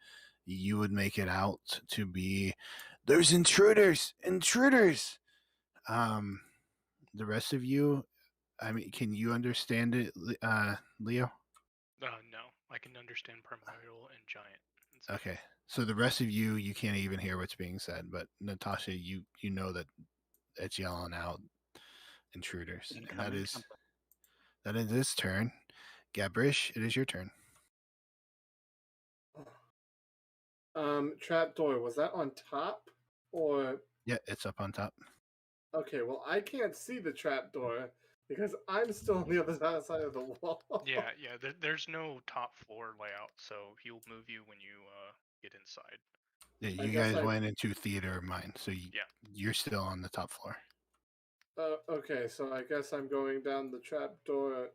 you would make it out to be, there's intruders. The rest of you, I mean, can you understand it, Leo? No, I can understand primordial and giant. Okay, so the rest of you, you can't even hear what's being said, but Natasha, you know that it's yelling out intruders, and that is his turn. Gabrish, it is your turn. Trapdoor, was that on top or? Yeah, it's up on top. Okay, well I can't see the trapdoor because I'm still on the other side of the wall. Yeah. There's no top floor layout, so he'll move you when you get inside. Yeah, you guys went into theater of mind, so you're still on the top floor. Okay, so I guess I'm going down the trapdoor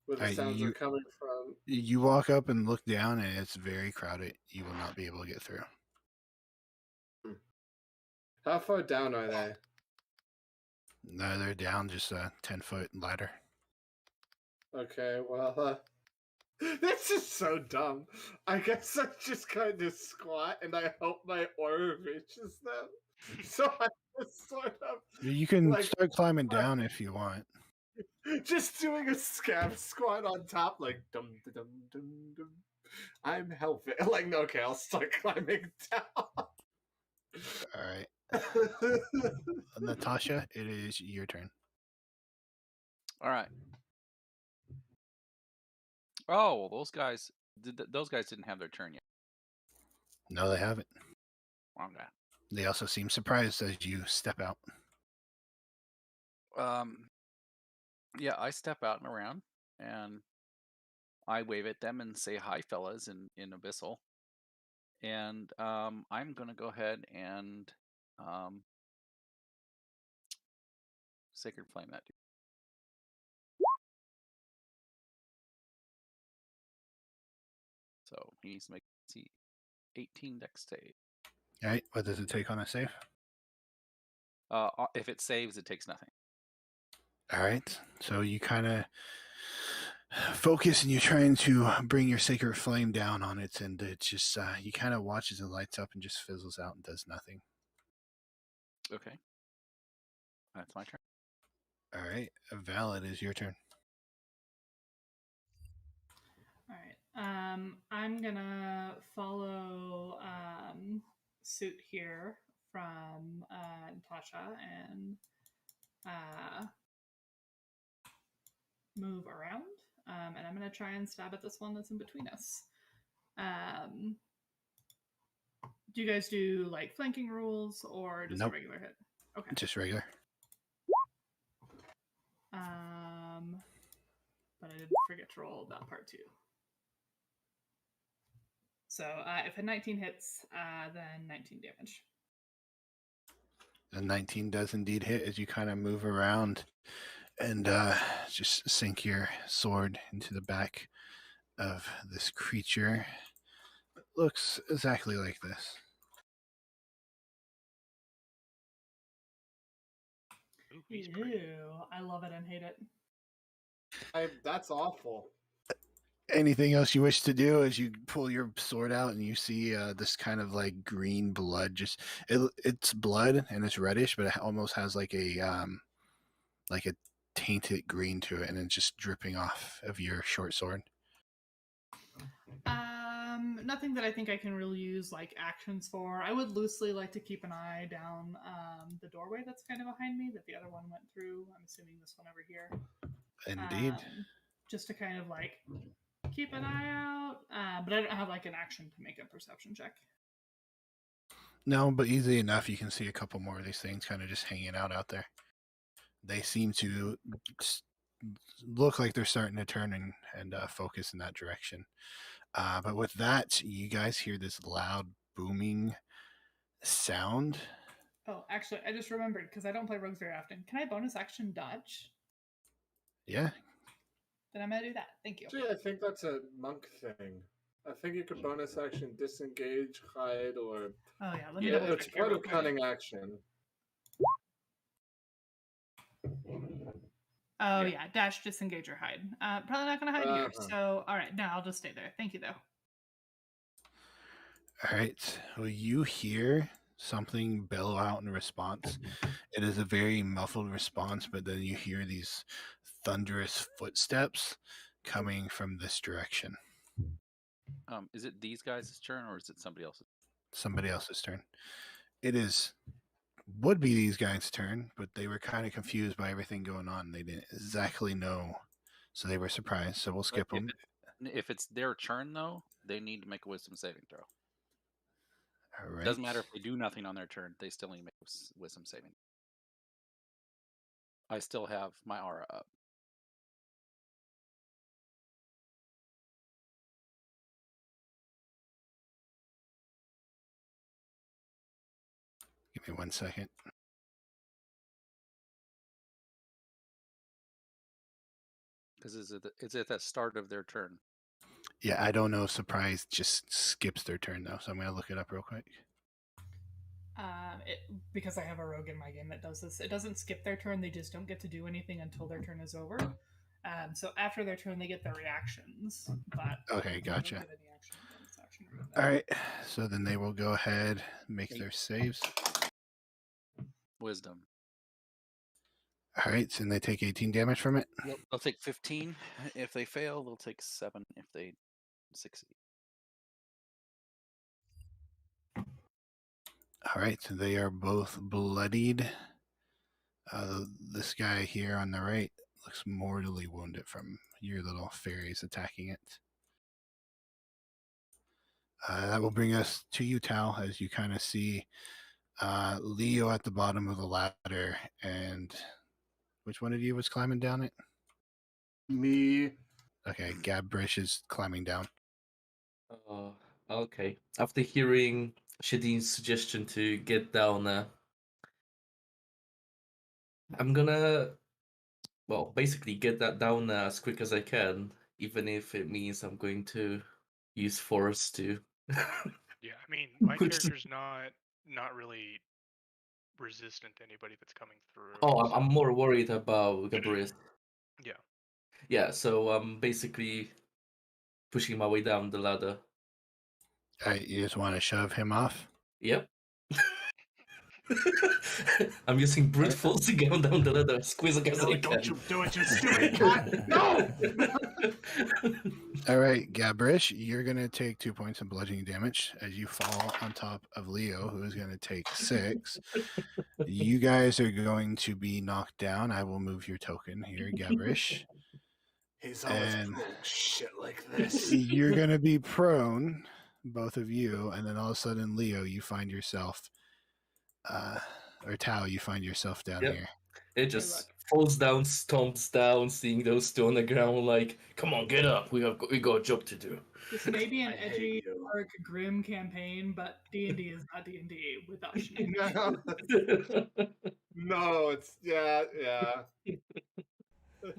where the sounds are coming from. You walk up and look down, and it's very crowded. You will not be able to get through. How far down are they? No, they're down just a 10-foot ladder. Okay, well, this is so dumb. I guess I just kind of squat and I hope my aura reaches them. So I just sort of. You can start climbing down if you want. Just doing a scab squat on top, like dum dum dum dum. I'm helping. Like, no, okay, I'll start climbing down. All right, Natasha, it is your turn. All right. Oh, well, those guys didn't have their turn yet. No, they haven't. Wrong guy. They also seem surprised as you step out. Yeah, I step out and around, and I wave at them and say, "Hi, fellas," in Abyssal. And I'm gonna go ahead and Sacred Flame that dude. So he needs to make 18 dex save. All right, what does it take on a save? If it saves, it takes nothing. All right, so you kind of focus and you're trying to bring your sacred flame down on it, and it just you kind of watch as it lights up and just fizzles out and does nothing. Okay, that's my turn. All right, Val, it is your turn. All right. I'm gonna follow suit here from Natasha and move around. And I'm gonna try and stab at this one that's in between us. Do you guys do like flanking rules or just Nope. a regular hit? Okay. Just regular. But I didn't forget to roll that part too. So if a 19 hits, then 19 damage. The 19 does indeed hit as you kind of move around and just sink your sword into the back of this creature. It looks exactly like this. Ooh, he's pretty. Ew, I love it and hate it. That's awful. Anything else you wish to do as you pull your sword out and you see this kind of like green blood? Just it's blood and it's reddish, but it almost has like a tainted green to it, and it's just dripping off of your short sword. Nothing that I think I can really use like actions for. I would loosely like to keep an eye down the doorway that's kind of behind me that the other one went through. I'm assuming this one over here. Indeed. Just to kind of like keep an eye out, but I don't have like an action to make a perception check. No, but easily enough, you can see a couple more of these things kind of just hanging out there. They seem to look like they're starting to turn and focus in that direction. But with that, you guys hear this loud booming sound. Oh, actually, I just remembered because I don't play rogues very often. Can I bonus action dodge? Yeah. Then I'm gonna do that. Thank you. Actually, I think that's a monk thing. I think you could bonus action disengage, hide, or Oh yeah, let me yeah, double it's check here part real of quick. cunning action. Oh yeah, dash, disengage, or hide. Probably not gonna hide here. Uh-huh. So all right, no, I'll just stay there. Thank you though. All right. Well, you hear something bellow out in response. It is a very muffled response, but then you hear these thunderous footsteps coming from this direction. Is it these guys' turn or is it somebody else's? Somebody else's turn. It would be these guys' turn, but they were kind of confused by everything going on. They didn't exactly know, so they were surprised. So we'll skip them. If it's their turn though, they need to make a wisdom saving throw. All right. Doesn't matter if they do nothing on their turn; they still need to make a wisdom saving. I still have my aura up. Give me 1 second. Because it's at the start of their turn. Yeah, I don't know if surprise just skips their turn though, so I'm gonna look it up real quick. Because I have a rogue in my game that does this, it doesn't skip their turn. They just don't get to do anything until their turn is over. So after their turn, they get their reactions. But Okay, gotcha. They don't get any action All right, so then they will go ahead and make their saves. Wisdom. All right, and they take 18 damage from it. They'll take 15 if they fail. They'll take 7 if they succeed. All right, so they are both bloodied. This guy here on the right looks mortally wounded from your little fairies attacking it. That will bring us to you, Tal, as you kind of see Leo at the bottom of the ladder. And which one of you was climbing down it? Me. Okay, Gabrish is climbing down. Okay. After hearing Shadeen's suggestion to get down there, I'm gonna, well, basically get that down there as quick as I can, even if it means I'm going to use force to. Yeah, I mean, my Which- character's not really resistant to anybody that's coming through. Oh, I'm so- more worried about Gabriel. Yeah. Yeah, so I'm basically pushing my way down the ladder. You just want to shove him off? Yep. I'm using brute force to get him down the ladder as quick as I No, can. don't you do it, you stupid cat! No! All right, Gabrish, you're going to take 2 points of bludgeoning damage as you fall on top of Leo, who is going to take 6. You guys are going to be knocked down. I will move your token here, Gabrish. He's always And pulling shit like this. you're going to be prone, both of you, and then all of a sudden, Leo, you find yourself, or Tao, you find yourself down Yep. here. It just falls down, stomps down, seeing those two on the ground, like, come on, get up, we got a job to do. This may be an I hate edgy, you. dark, grim campaign, but D&D is not D&D without shenanigans. No, no, it's yeah.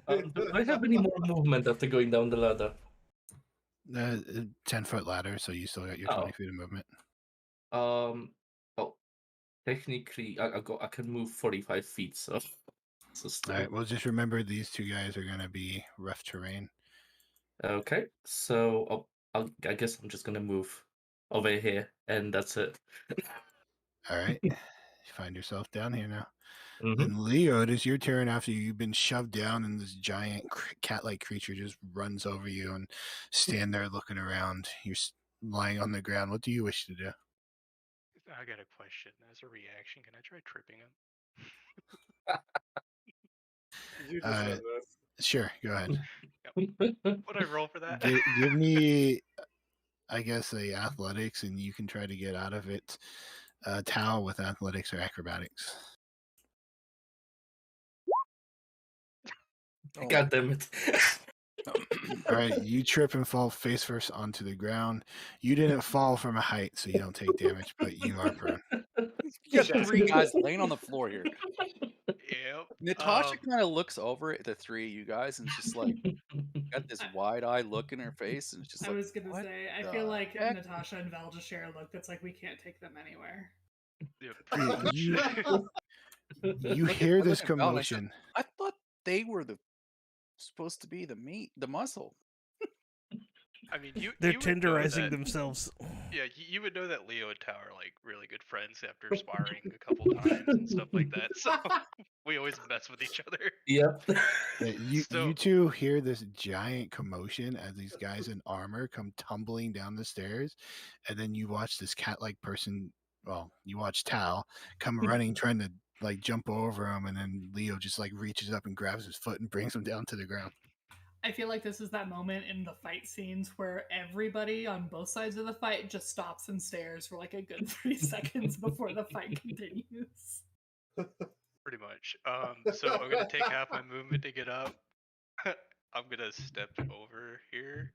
Do I have any more movement after going down the ladder? 10-foot ladder, so you still got your 20 feet of movement. Oh, technically, I can move 45 feet, so still. All right, well, just remember these two guys are going to be rough terrain. Okay, so I guess I'm just gonna move over here, and that's it. All right, you find yourself down here now. Mhm. And Leo, it is your turn after you've been shoved down, and this giant cat-like creature just runs over you and stand there looking around. You're lying on the ground. What do you wish to do? I got a question. As a reaction, can I try tripping him? You deserve this. Sure, go ahead. Would I roll for that? Give me, I guess, a athletics, and you can try to get out of it. Tao with athletics or acrobatics. God damn it. All right, you trip and fall face first onto the ground. You didn't fall from a height, so you don't take damage, but you are prone. You got 3 guys laying on the floor here. Yep. Natasha kind of looks over at the 3 of you guys and just like got this wide-eyed look in her face, and it's just I like, was gonna "What say, I the feel like heck?" Natasha and Val just share a look that's like we can't take them anywhere. Yep. You Look at- hear I this look at Val and I said, commotion. I thought they were supposed to be the meat, the muscle. I mean, They're you would know tenderizing that- themselves. Yeah, you would know that Leo and Tao are like really good friends after sparring a couple times and stuff like that. So we always mess with each other. Yep. You So- two hear this giant commotion as these guys in armor come tumbling down the stairs, and then you watch this cat-like person. Well, you watch Tao come running, trying to like jump over him, and then Leo just like reaches up and grabs his foot and brings him down to the ground. I feel like this is that moment in the fight scenes where everybody on both sides of the fight just stops and stares for like a good 3 seconds before the fight continues. Pretty much. So I'm gonna take half my movement to get up. I'm gonna step over here.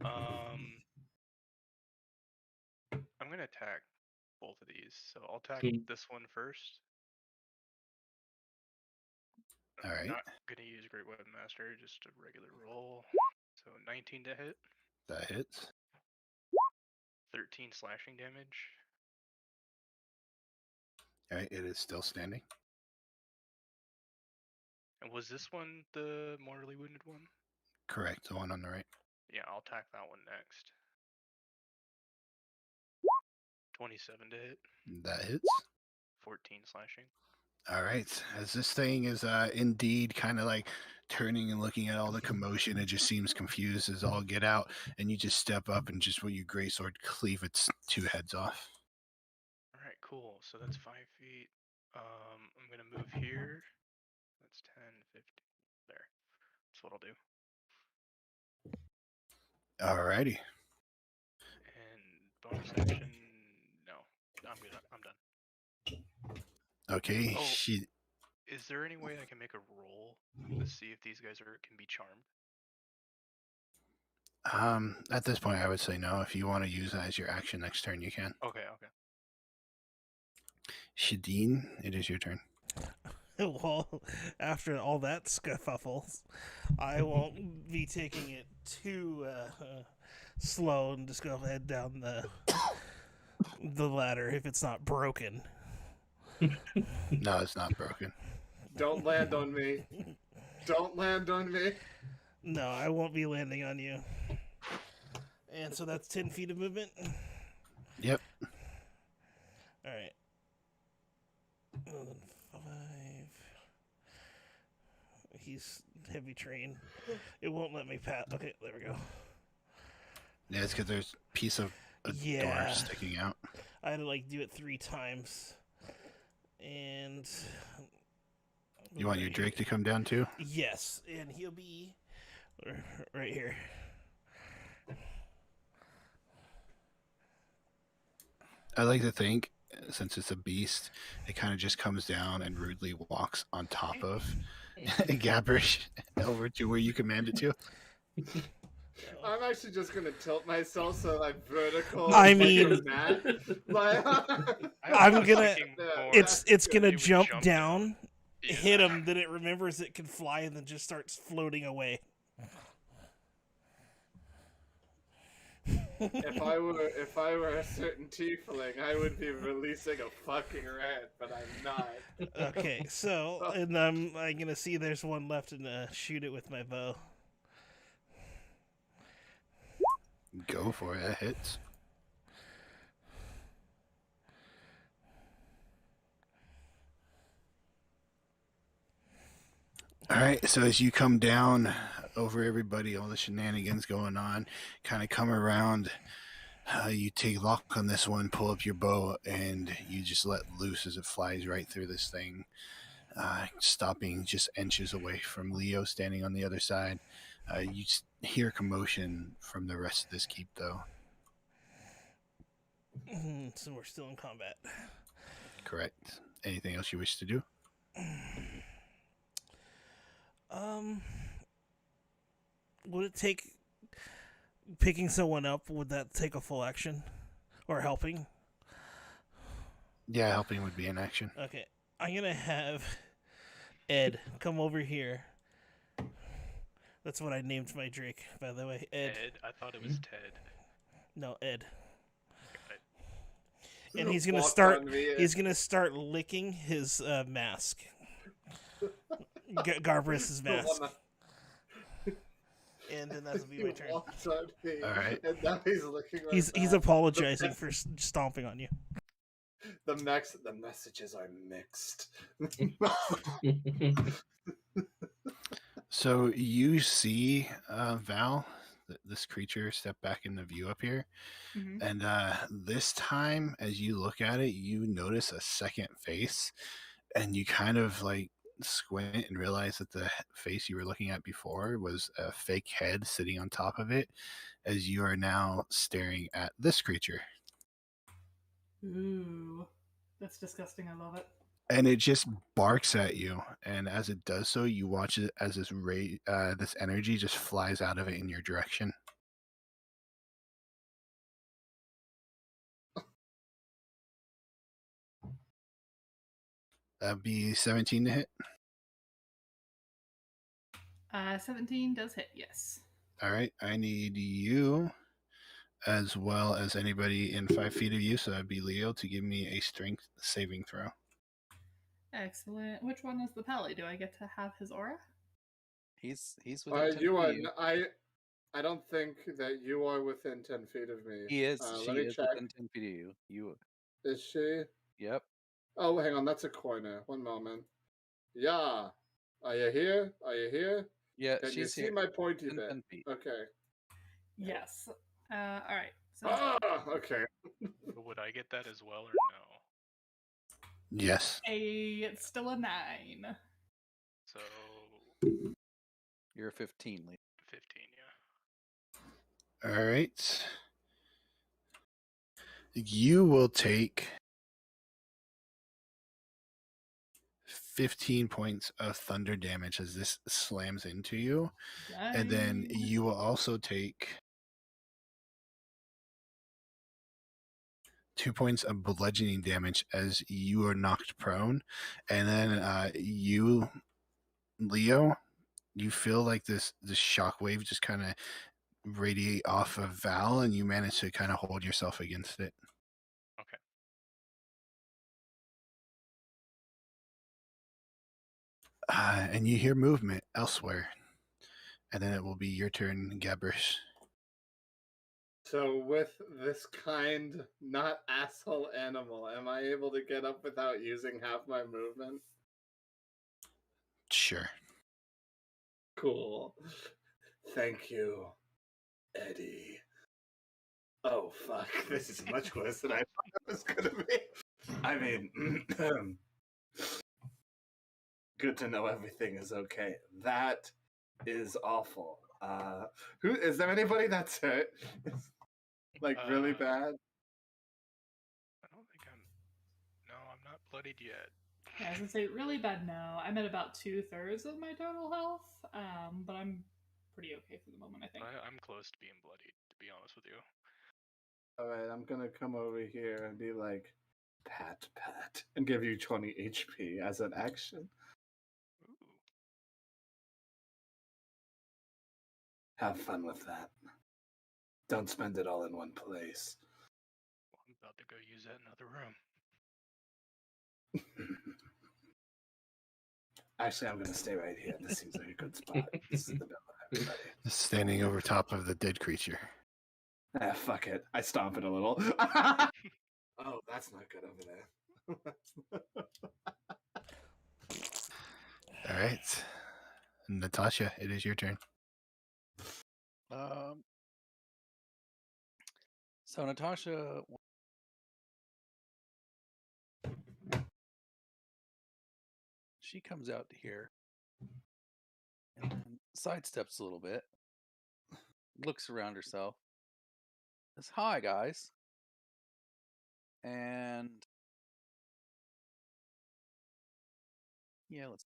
I'm gonna attack both of these. So I'll attack Okay. this one first. All right. Not gonna use Great Weapon Master, just a regular roll. So 19 to hit, That hits. 13 slashing damage. All right, it is still standing. And was this one the mortally wounded one? Correct, the one on the right. Yeah, I'll attack that one next. 27 to hit, That hits. 14 slashing. All right. As this thing is indeed kind of like turning and looking at all the commotion, it just seems confused as all get out, and you just step up and just with your greatsword cleave its 2 heads off. All right. Cool. So that's 5 feet. I'm gonna move here. That's 10, 15. There. That's what I'll do. Alrighty. And bonus action. No, I'm good. I'm done. Okay. Oh. She. Is there any way I can make a roll to see if these guys can be charmed? At this point, I would say no. If you want to use that as your action next turn, you can. Okay. Shadeen, it is your turn. Well, after all that scuffles, I won't be taking it too slow and just go head down the ladder if it's not broken. No, it's not broken. Don't land on me. Don't land on me. No, I won't be landing on you. And so that's 10 feet of movement? Yep. Alright. 5. He's heavy train. It won't let me pass. Okay, there we go. Yeah, it's because there's a piece of a door sticking out. I had to do it 3 times. And you want your Drake to come down too? Yes, and he'll be right here. I like to think, since it's a beast, it kind of just comes down and rudely walks on top of Gabberish over to where you command it to. I'm actually just gonna tilt myself so I'm vertical. I mean, I'm gonna. It's gonna jump down, hit him, then it remembers it can fly, and then just starts floating away. If I were a certain tiefling, I would be releasing a fucking rat, but I'm not. Okay, so and I'm gonna see there's one left and shoot it with my bow. Go for it. That hits. All right, so as you come down over everybody, all the shenanigans going on, kind of come around, you take lock on this one, pull up your bow, and you just let loose as it flies right through this thing, stopping just inches away from Leo standing on the other side. You hear commotion from the rest of this keep, though. So we're still in combat. Correct. Anything else you wish to do? Would it take picking someone up? Would that take a full action, or helping? Yeah, helping would be an action. Okay, I'm gonna have Ed come over here. That's what I named my Drake, by the way. Ed. I thought it was Ted. No, Ed. And he's gonna start. He's gonna start licking his mask. Garbrus's mask. And then that'll be my turn. All right. And now he's looking. He's apologizing for stomping on you. The messages are mixed. So you see Val, this creature, step back in the view up here. Mm-hmm. And this time, as you look at it, you notice a second face. And you kind of squint and realize that the face you were looking at before was a fake head sitting on top of it, as you are now staring at this creature. Ooh, that's disgusting. I love it. And it just barks at you, and as it does so, you watch it as this energy just flies out of it in your direction. That'd be 17 to hit. 17 does hit, yes. All right, I need you, as well as anybody in 5 feet of you, so that'd be Leo, to give me a strength saving throw. Excellent. Which one is the pally? Do I get to have his aura? He's within 10 you feet are. of you. I don't think that you are within 10 feet of me. He is. She let me is check. within 10 feet of you. You. Is she? Yep. Oh, hang on. That's a corner. One moment. Yeah. Are you here? Are you here? Yeah, Can she's you see here. my pointy Within bit? 10 feet. Okay. Yes. All right. So Okay. Would I get that as well or no? Yes. It's still a 9. So You're a 15, Lee. 15, yeah. All right. You will take 15 points of thunder damage as this slams into you. And then Dang. you will also take 2 points of bludgeoning damage as you are knocked prone. And then you, Leo, you feel like this shockwave just kind of radiate off of Val, and you manage to kind of hold yourself against it. Okay. And you hear movement elsewhere. And then it will be your turn, Gabrus. So with this kind, not asshole animal, am I able to get up without using half my movement? Sure. Cool. Thank you, Eddie. Oh, fuck. This is much worse than I thought it was going to be. I mean, good to know everything is okay. That is awful. Who is there anybody that's hurt? Like really bad? I don't think I'm. No, I'm not bloodied yet. Yeah, I was gonna say really bad now. I'm at about 2/3 of my total health, but I'm pretty okay for the moment, I think. I'm close to being bloodied, to be honest with you. Alright, I'm gonna come over here and be like, pat, and give you 20 HP as an action. Ooh. Have fun with that. Don't spend it all in one place. Well, I'm about to go use that in another room. Actually, I'm gonna stay right here. This seems like a good spot. This is the middle of everybody. Standing over top of the dead creature. Ah, fuck it. I stomp it a little. Oh, that's not good over there. All right. Natasha, it is your turn. So Natasha, she comes out to here and then sidesteps a little bit, looks around herself, says, "Hi, guys," and yeah, let's.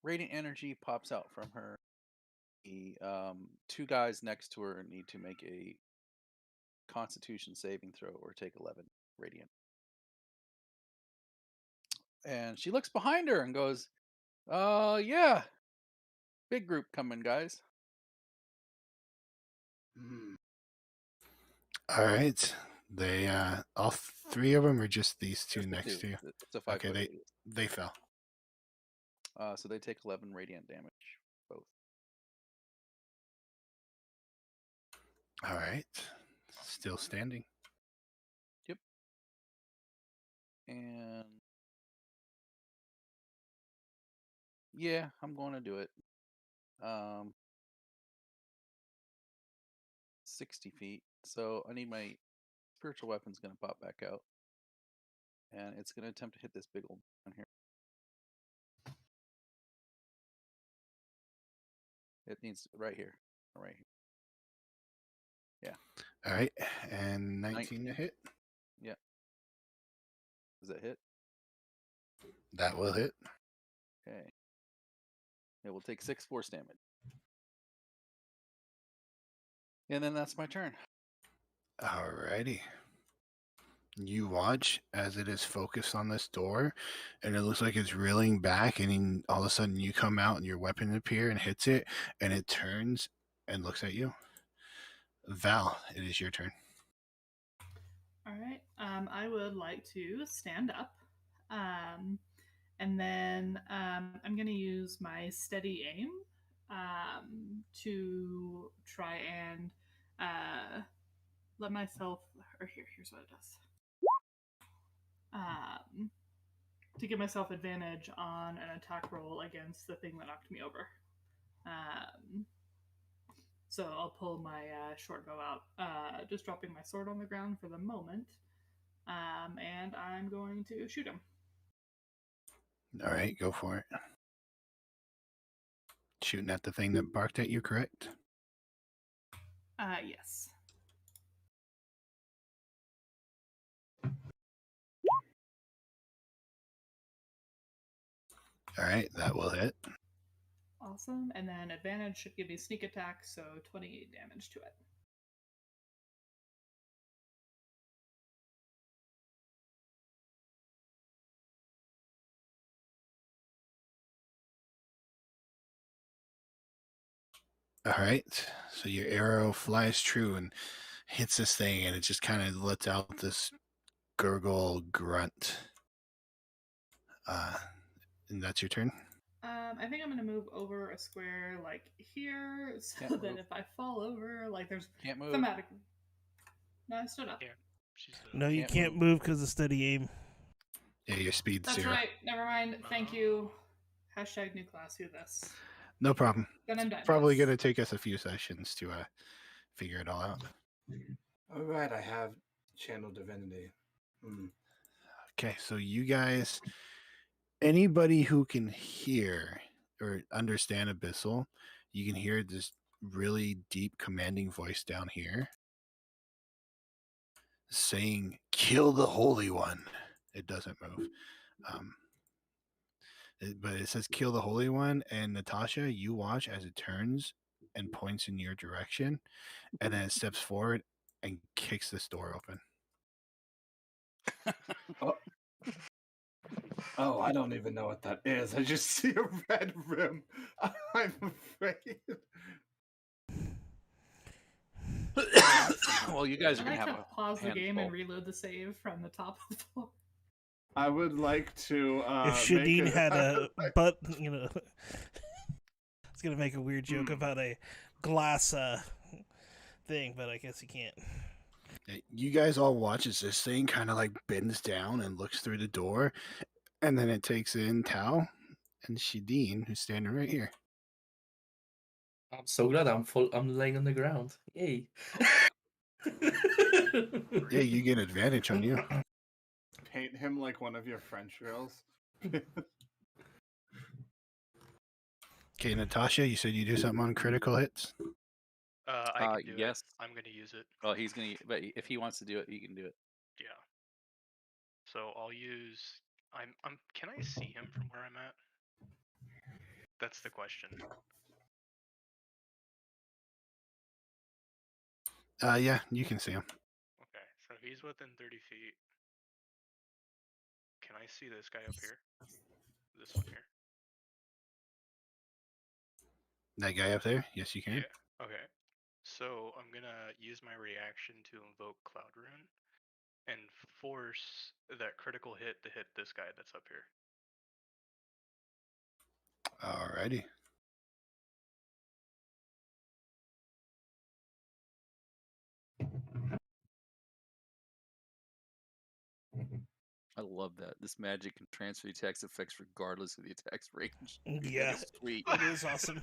Radiant energy pops out from her. The 2 guys next to her need to make a Constitution saving throw or take 11 radiant. And she looks behind her and goes, yeah, big group coming, guys." All right. They all 3 of them, or just these 2 Just the next 2. to you? It's a 5-foot Okay, radius. they fell. So they take 11 radiant damage, both. All right. Still standing. Yep. And yeah, I'm going to do it. 60 feet. So I need my spiritual weapon's going to pop back out. And it's going to attempt to hit this big old one here. It needs right here. Right here. Yeah. All right. And 19 to hit. Yeah. Does that hit? That will hit. Okay. It will take 6 force damage. And then that's my turn. All righty. You watch as it is focused on this door, and it looks like it's reeling back, and then all of a sudden you come out and your weapon appears and hits it, and it turns and looks at you. Val, it is your turn. All right. I would like to stand up. And then I'm going to use my steady aim to try and let myself. Or here's what it does. To give myself advantage on an attack roll against the thing that knocked me over. So I'll pull my short bow out, just dropping my sword on the ground for the moment. And I'm going to shoot him. All right, go for it. Shooting at the thing that barked at you, correct? Yes. All right, that will hit. Awesome. And then advantage should give me sneak attack, so 28 damage to it. All right, so your arrow flies true and hits this thing, and it just kind of lets out this gurgle grunt. And that's your turn? I think I'm going to move over a square like here, so Can't that move. if I fall over, like there's Can't move. thematically. No, I stood up. Yeah, she's No, you Can't can't move because of steady aim. Yeah, your speed's That's 0. right. Never mind. Thank you. Hashtag new class. Who this? No problem. Then I'm done. Probably yes. going to take us a few sessions to figure it all out. All right, I have Channel Divinity. Okay, so you guys, anybody who can hear or understand Abyssal, you can hear this really deep commanding voice down here saying, "Kill the Holy One." It doesn't move. But it says, "Kill the Holy One." And Natasha, you watch as it turns and points in your direction, and then it steps forward and kicks this door open. Oh, I don't even know what that is. I just see a red rim. I'm afraid. Well, you guys are I gonna like have to a pause the game and handful. reload the save from the top of the floor. I would like to. If Shadeen had a butt, you know, I was gonna make a weird joke about a glass thing, but I guess you can't. You guys all watch as this thing kind of like bends down and looks through the door, and then it takes in Tao and Shadeen, who's standing right here. I'm so glad I'm laying on the ground. Yay. Yeah, you get advantage on you. Paint him like one of your French girls. Okay, Natasha, you said you do something on critical hits? I can do yes. it. I'm gonna use it. Well, he's gonna. But if he wants to do it, he can do it. Yeah. So I'll use. I'm. Can I see him from where I'm at? That's the question. Yeah, you can see him. Okay, so he's within 30 feet. Can I see this guy up here? This one here. That guy up there? Yes, you can. Yeah. Okay. So I'm gonna use my reaction to invoke Cloud Rune and force that critical hit to hit this guy that's up here. Alrighty. I love that. This magic can transfer the attack's effects regardless of the attack's range. Yeah, That is sweet. it is awesome.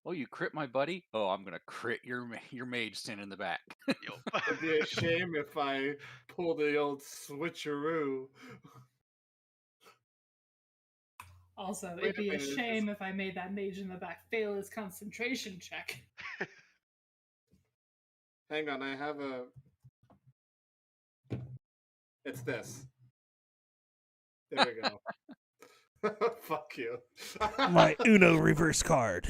Oh, you crit my buddy? Oh, I'm gonna crit your mage standing in the back. It'd be a shame if I pull the old switcheroo. Also, Wait it'd be a a minute, shame if I made that mage in the back fail his concentration check. Hang on, I have a. It's this. There we go. Fuck you. My Uno reverse card.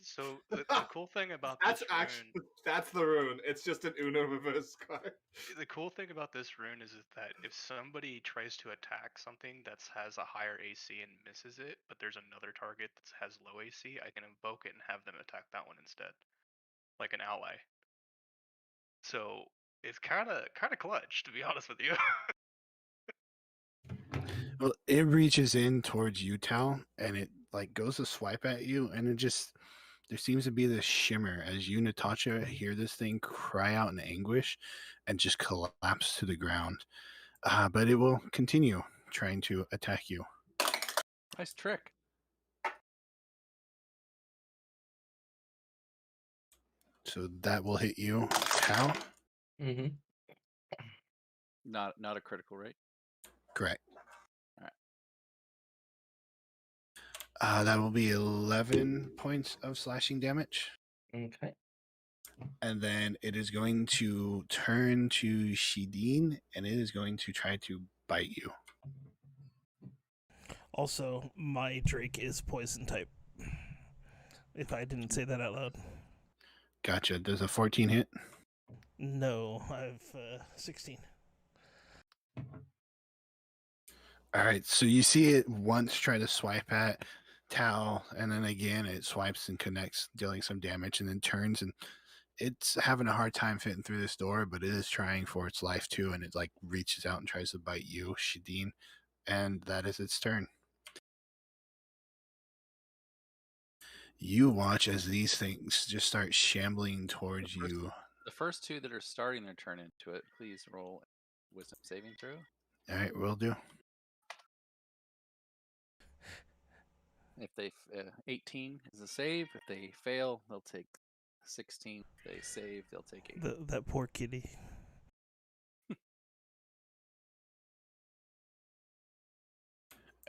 So the cool thing about That's this actually rune, that's the rune. It's just an Uno reverse card. the cool thing about this rune is that if somebody tries to attack something that has a higher AC and misses it, but there's another target that has low AC, I can invoke it and have them attack that one instead, like an ally. So it's kind of clutch, to be honest with you. Well, it reaches in towards you, Tal, and it like goes to swipe at you, and it just there seems to be this shimmer as you, Natasha, hear this thing cry out in anguish and just collapse to the ground. But it will continue trying to attack you. Nice trick. So that will hit you, Tal. Mm-hmm. Not a critical rate. Correct. All right. That will be 11 points of slashing damage. Okay. And then it is going to turn to Shideen, and it is going to try to bite you. Also, my Drake is poison type. If I didn't say that out loud. Gotcha. Does a 14 hit? No, I've 16. All right. So you see it once try to swipe at Tau, and then again it swipes and connects, dealing some damage, and then turns, and it's having a hard time fitting through this door, but it is trying for its life too, and it like reaches out and tries to bite you, Shideen, and that is its turn. You watch as these things just start shambling towards you. The first two that are starting their turn into it, please roll wisdom saving throw. All right, will do. If they 18 is a save. If they fail, they'll take 16. If they save, they'll take 8. That poor kitty.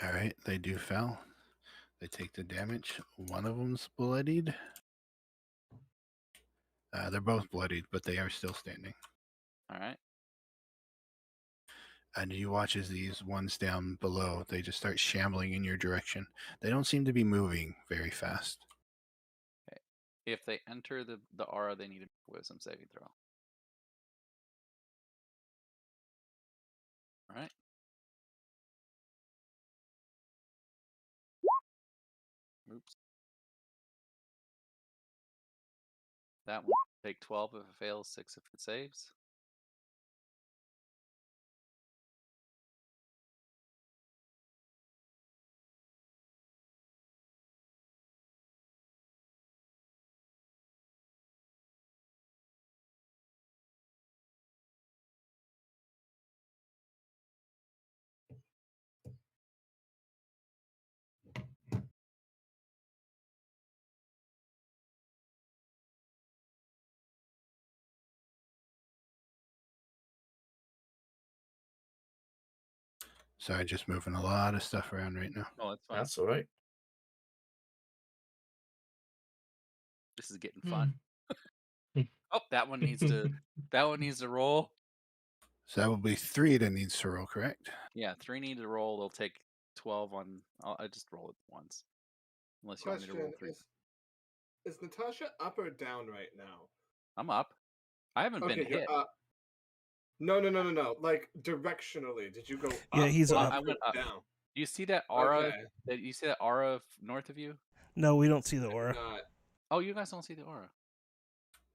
All right, they do fail. They take the damage. One of them's bloodied. They're both bloodied, but they are still standing. All right. And you watch as these ones down below, they just start shambling in your direction. They don't seem to be moving very fast. Okay. If they enter the aura, they need a wisdom saving throw. All right. Oops. That one will take 12 if it fails, 6 if it saves. Sorry, just moving a lot of stuff around right now. Oh, that's fine. That's all right. This is getting fun. Oh, that one needs to roll. So that will be 3 that needs to roll, correct? Yeah, 3 need to roll. They'll take 12 on. I just roll it once. Unless you want me to roll 3. Is Natasha up or down right now? I'm up. I haven't been Okay, you're hit. up. No. Like directionally, did you go up? Yeah, he's or up. I went up. down? Do you see that aura? Okay. You see that aura north of you? No, we don't see the I aura. did not. Oh, you guys don't see the aura.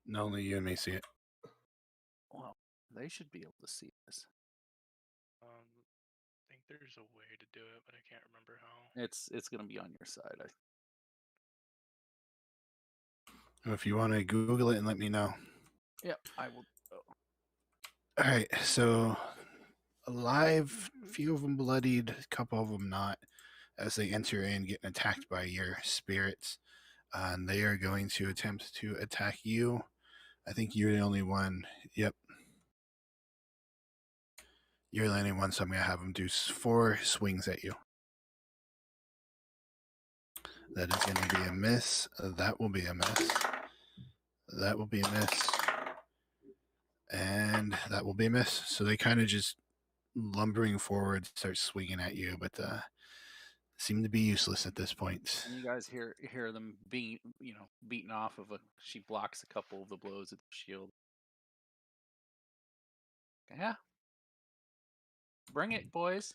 No, only you and me see it. Well, they should be able to see this. I think there's a way to do it, but I can't remember how. It's gonna be on your side. If you want to Google it and let me know. Yeah, I will. All right, so alive, few of them bloodied, a couple of them not, as they enter in, getting attacked by your spirits. And they are going to attempt to attack you. I think you're the only one. Yep. You're the only one, so I'm going to have them do 4 swings at you. That is going to be a miss. That will be a miss. That will be a miss. And that will be a miss. So they kind of just lumbering forward, start swinging at you, but seem to be useless at this point. And you guys hear them beaten off of she blocks a couple of the blows with the shield. Yeah. Bring it, boys.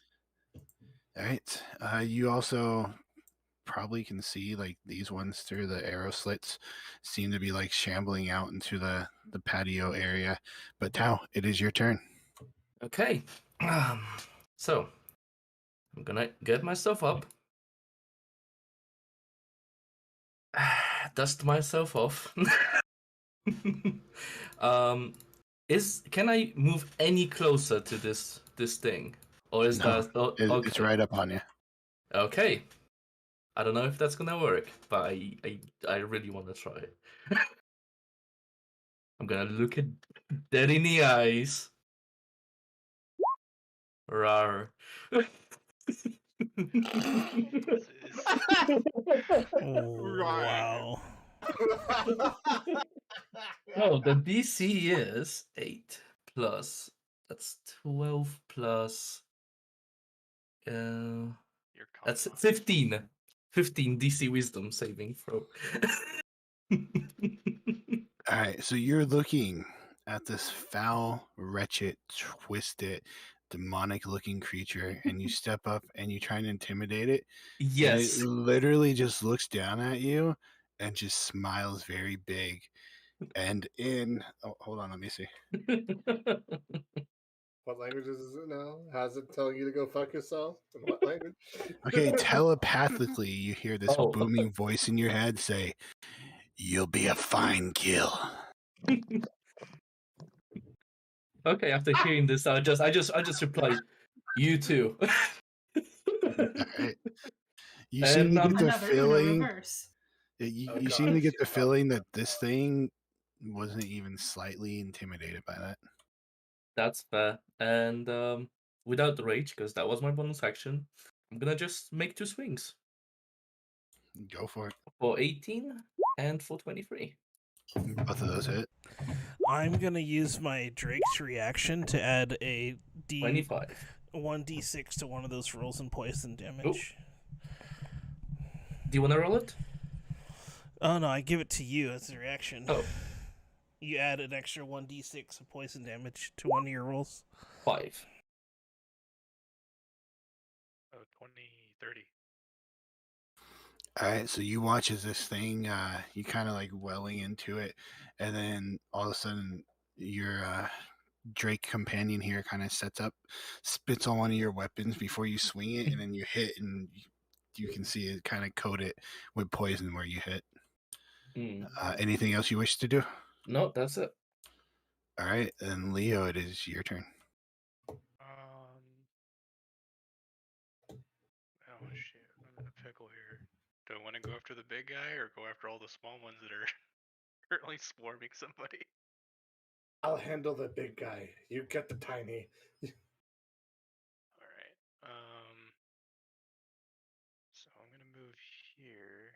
All right. You also probably can see like these ones through the arrow slits seem to be like shambling out into the patio area. But Tau, it is your turn. Okay. So I'm gonna get myself up, dust myself off. Can I move any closer to this thing, or is No, that? Oh, okay. It's right up on you. Okay. I don't know if that's gonna work, but I really want to try it. I'm gonna look it dead in the eyes. Rar. Wow. Oh, the DC is 8 plus. That's 12 plus. Your That's con 15. 15 DC Wisdom saving throw. All right, so you're looking at this foul, wretched, twisted, demonic-looking creature, and you step up and you try and intimidate it, and it Yes. literally just looks down at you and just smiles very big. And hold on, let me see. What languages is it now? How's it telling you to go fuck yourself? In what language? Okay, telepathically, you hear this Oh. booming voice in your head say, "You'll be a fine kill." Okay, after hearing this, I just reply, "You too." All right. You seem And to get the Another Uno feeling. reverse. You, Oh you god, seem to it's get your the fault. feeling that this thing wasn't even slightly intimidated by that. That's fair. And without the rage, because that was my bonus action, I'm gonna just make 2 swings Go for it. for 18 and for 23. Both of those hit. I'm gonna use my Drake's reaction to add a 25. 1d6 to one of those rolls and poison damage. Do you want to roll it? Oh no, I give it to you as a reaction. Oh, You add an extra 1d6 of poison damage to one of your rolls. 5. Oh, 20, 30. All right, so you watch as this thing, you kind of like welling into it, and then all of a sudden your Drake companion here kind of sets up, spits on one of your weapons before you swing it, and then you hit, and you can see it kind of coat it with poison where you hit. Anything else you wish to do? No, that's it. All right, then Leo, it is your turn. Oh shit, I'm in a pickle here. Do I want to go after the big guy or go after all the small ones that are currently swarming somebody? I'll handle the big guy. You get the tiny. All right. So I'm gonna move here.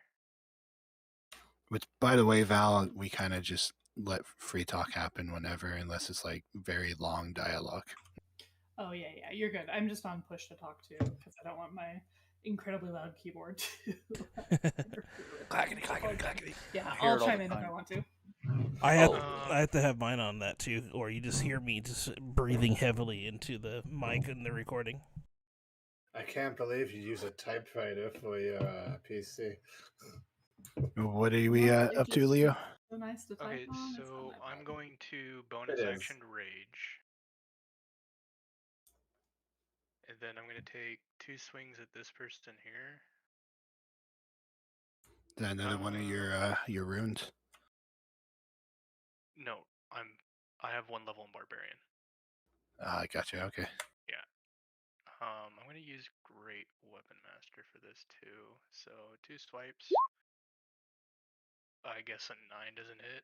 Which, by the way, Val, we kind of just let free talk happen whenever, unless it's like very long dialogue. Oh yeah, you're good. I'm just on push to talk to because I don't want my incredibly loud keyboard to Clackety, clackety, clackety. Yeah, I hear I'll it all chime the in if I time. want to. I have Oh. I have to have mine on that too, or you just hear me just breathing heavily into the mic in the recording. I can't believe you use a typewriter for your PC. What are we Well, up to, Leo? So nice to type Okay, on. so I'm going to bonus It is. action rage. And then I'm going to take 2 swings at this person here. Is that another one of your runes? No, I have 1 level in barbarian. I gotcha. Okay. Yeah. I'm going to use Great Weapon Master for this too. So 2 swipes. I guess a 9 doesn't hit.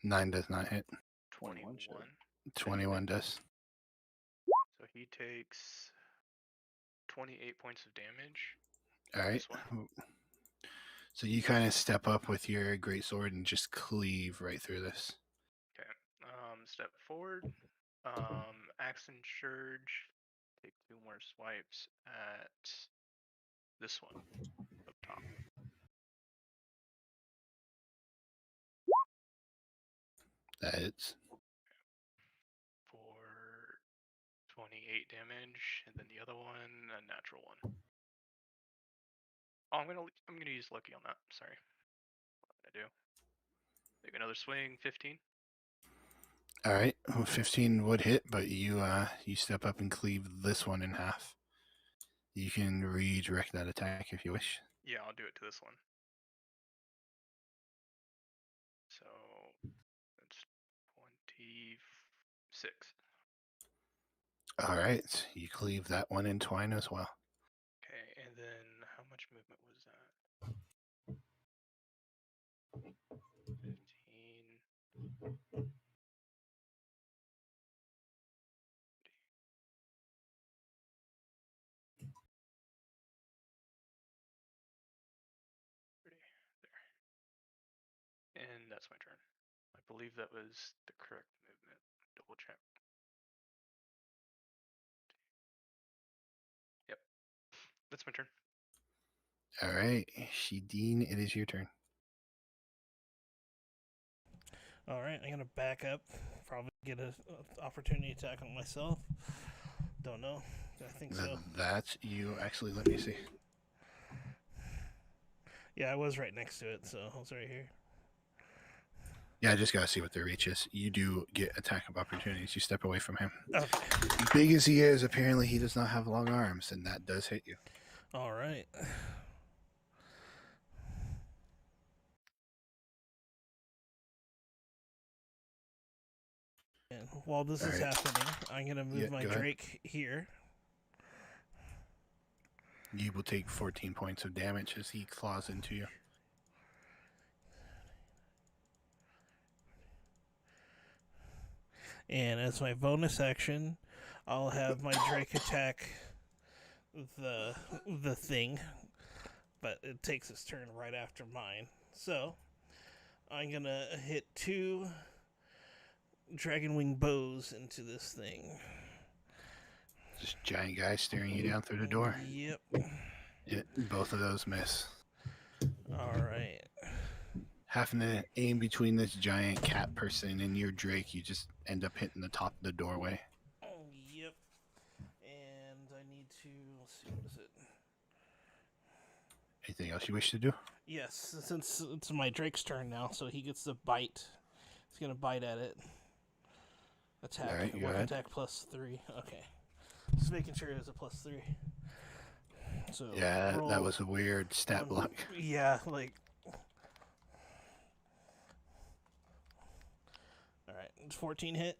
Nine does not hit. 21. 21 does. So he takes 28 points of damage. All right. So you kind of step up with your great sword and just cleave right through this. Okay. Step forward. Axe and Surge. Take 2 more swipes at this one up top. That hits. For 28 damage, and then the other one a natural 1. Oh, I'm gonna use lucky on that. Sorry. What did I do? Take another swing. 15. All right. Well, 15 would hit, but you step up and cleave this one in half. You can redirect that attack if you wish. Yeah, I'll do it to this one. So that's 26. All right. You cleave that one in twine as well. Okay, and then how that's my turn. I believe that was the correct movement. Double check. Yep. That's my turn. All right, Shideen, it is your turn. All right, I'm gonna back up. Probably get an opportunity attack on myself. Don't know. I think so. That's you. Actually, let me see. Yeah, I was right next to it, so I was right here. Yeah, I just gotta see what their reach is. You do get attack of opportunities. You step away from him. Okay. Big as he is, apparently he does not have long arms, and that does hit you. All right. And while this is happening, I'm gonna move my Drake here. You will take 14 points of damage as he claws into you. And as my bonus action, I'll have my Drake attack the thing, but it takes its turn right after mine. So I'm gonna hit 2 dragon wing bows into this thing. This giant guy staring you down through the door. Yep. Both of those miss. All right. Having to aim between this giant cat person and your Drake, you just end up hitting the top of the doorway. Yep. And I need to, let's see, what is it? Anything else you wish to do? Yes, since it's my Drake's turn now, so he gets to bite. He's gonna bite at it. Attack. All right, go One ahead. attack plus 3. Okay. Just making sure it was a plus 3. So Yeah, roll that was a weird stat block. Yeah, like. All right, 14 hit.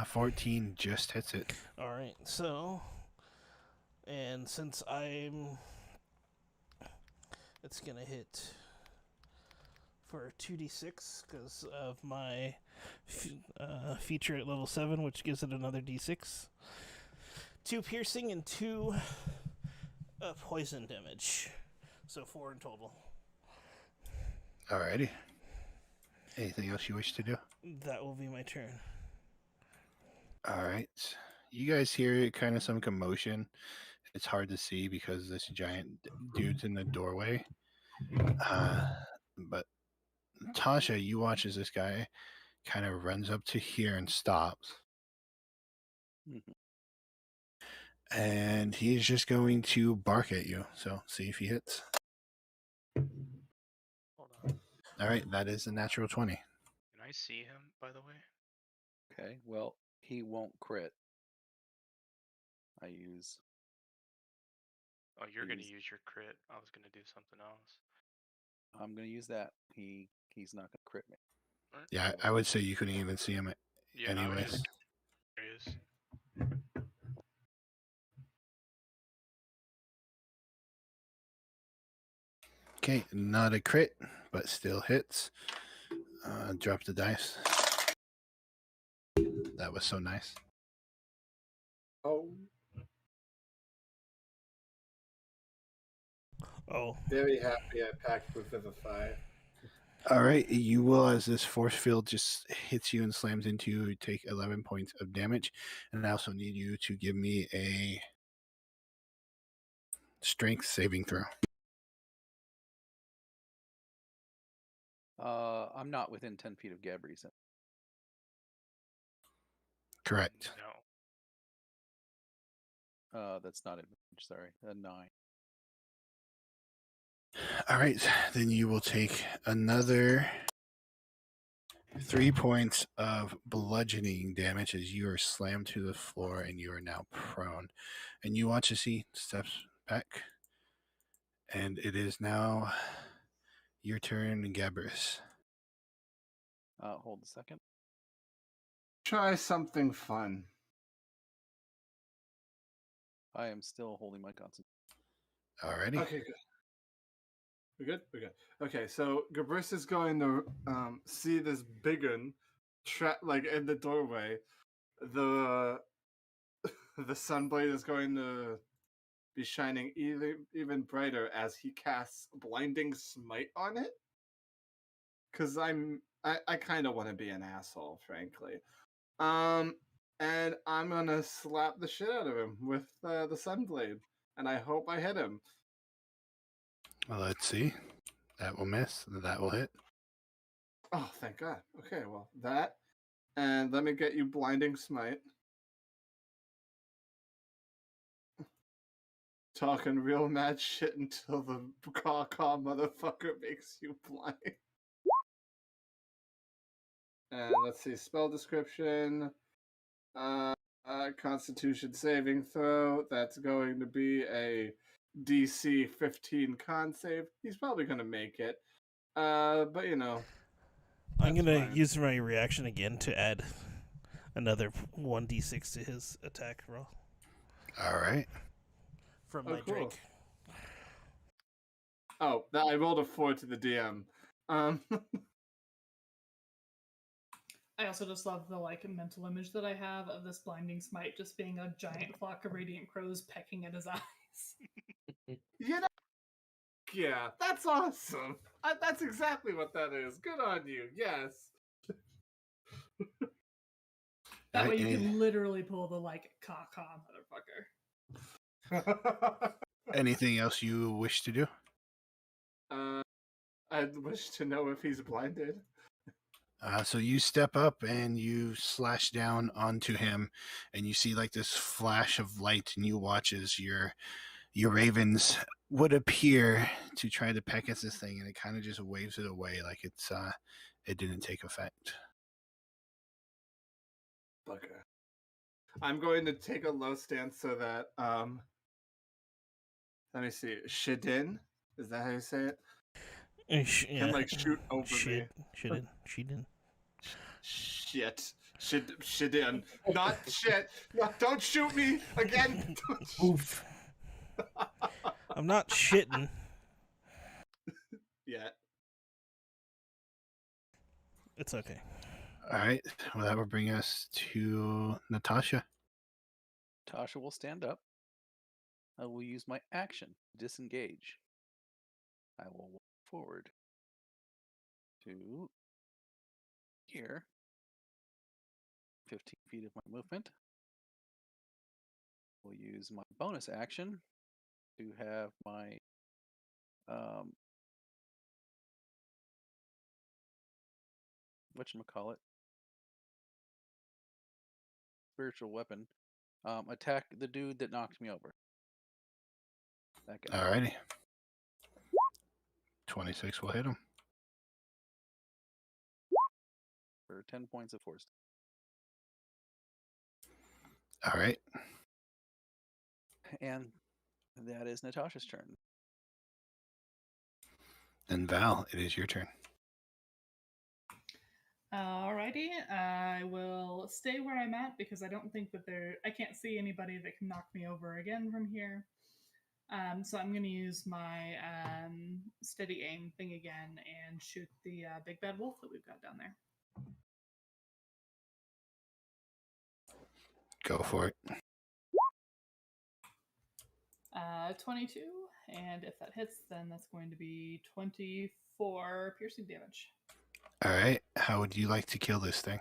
14 just hits it. All right, so, and since it's gonna hit for 2d6 because of my feature at level 7, which gives it another d6. 2 piercing and 2 poison damage. So 4 in total. Alrighty. Anything else you wish to do? That will be my turn. Alright. You guys hear kind of some commotion. It's hard to see because this giant dude's in the doorway. But Tasha, you watch as this guy kind of runs up to here and stops. Mhm. And he's just going to bark at you. So see if he hits. Hold on. All right, that is a natural 20. Can I see him, by the way? Okay, well, he won't crit. I use. Oh, you're going to use your crit. I was going to do something else. I'm gonna use that. He's not gonna crit me. Right. Yeah, I would say you couldn't even see him Yeah, anyways. There he is. Okay, not a crit, but still hits. Drop the dice. That was so nice. Oh, Oh. very happy I packed with Vivify. All right, you will, as this force field just hits you and slams into you, take 11 points of damage. And I also need you to give me a strength saving throw. I'm not within 10 feet of Gabri's. Correct. No. That's not advantage. Sorry, a 9. All right, then you will take another 3 points of bludgeoning damage as you are slammed to the floor and you are now prone. And you watch as he steps back. And it is now your turn, Gabrus. Hold a second. Try something fun. I am still holding my concentration. Alrighty. Okay, good. We're good? We're good. Okay, so Gabrus is going to see this biggin like in the doorway. The sunblade is going to be shining even brighter as he casts Blinding Smite on it. because I kind of want to be an asshole, frankly. And I'm gonna slap the shit out of him with the sunblade, and I hope I hit him. Well, let's see. That will miss. That will hit. Oh, thank God. Okay, well that, and let me get you blinding smite. Talking real mad shit until the caw motherfucker makes you blind. And let's see, spell description. Constitution saving throw. That's going to be a DC 15 con save. He's probably going to make it. But you know. I'm that's gonna fine. use my reaction again to add another 1d6 to his attack roll All right. from Oh, my cool. drink. Oh, I rolled a 4 to the DM. I also just love the like mental image that I have of this blinding smite just being a giant flock of radiant crows pecking at his eyes. You know, yeah, that's awesome. That's exactly what that is. Good on you. Yes. That way Alright, you can literally pull the like caw motherfucker. anything else you wish to do? I'd wish to know if he's blinded. So you step up and you slash down onto him, and you see like this flash of light, and you watch as your ravens would appear to try to peck at this thing, and it kind of just waves it away like it didn't take effect. Okay. I'm going to take a low stance so that let me see. Shidin? Is that how you say it? Can like shoot over me. Shidin. Shit. Shidin. Not shit. No, don't shoot me again. Oof. I'm not shitting. Yeah. It's okay. All right. Well, that will bring us to Natasha. Tasha will stand up. I will use my action to disengage. I will walk forward to here. 15 feet of my movement. We'll use my bonus action to have my whatchamacallit, spiritual weapon, attack the dude that knocked me over. That guy. All righty. 26 will hit him. For 10 points of force. All right. And that is Natasha's turn. Then Val, it is your turn. Alrighty, I will stay where I'm at because I don't think that I can't see anybody that can knock me over again from here. So I'm going to use my steady aim thing again and shoot the big bad wolf that we've got down there. Go for it. 22, and if that hits, then that's going to be 24 piercing damage. All right. How would you like to kill this thing?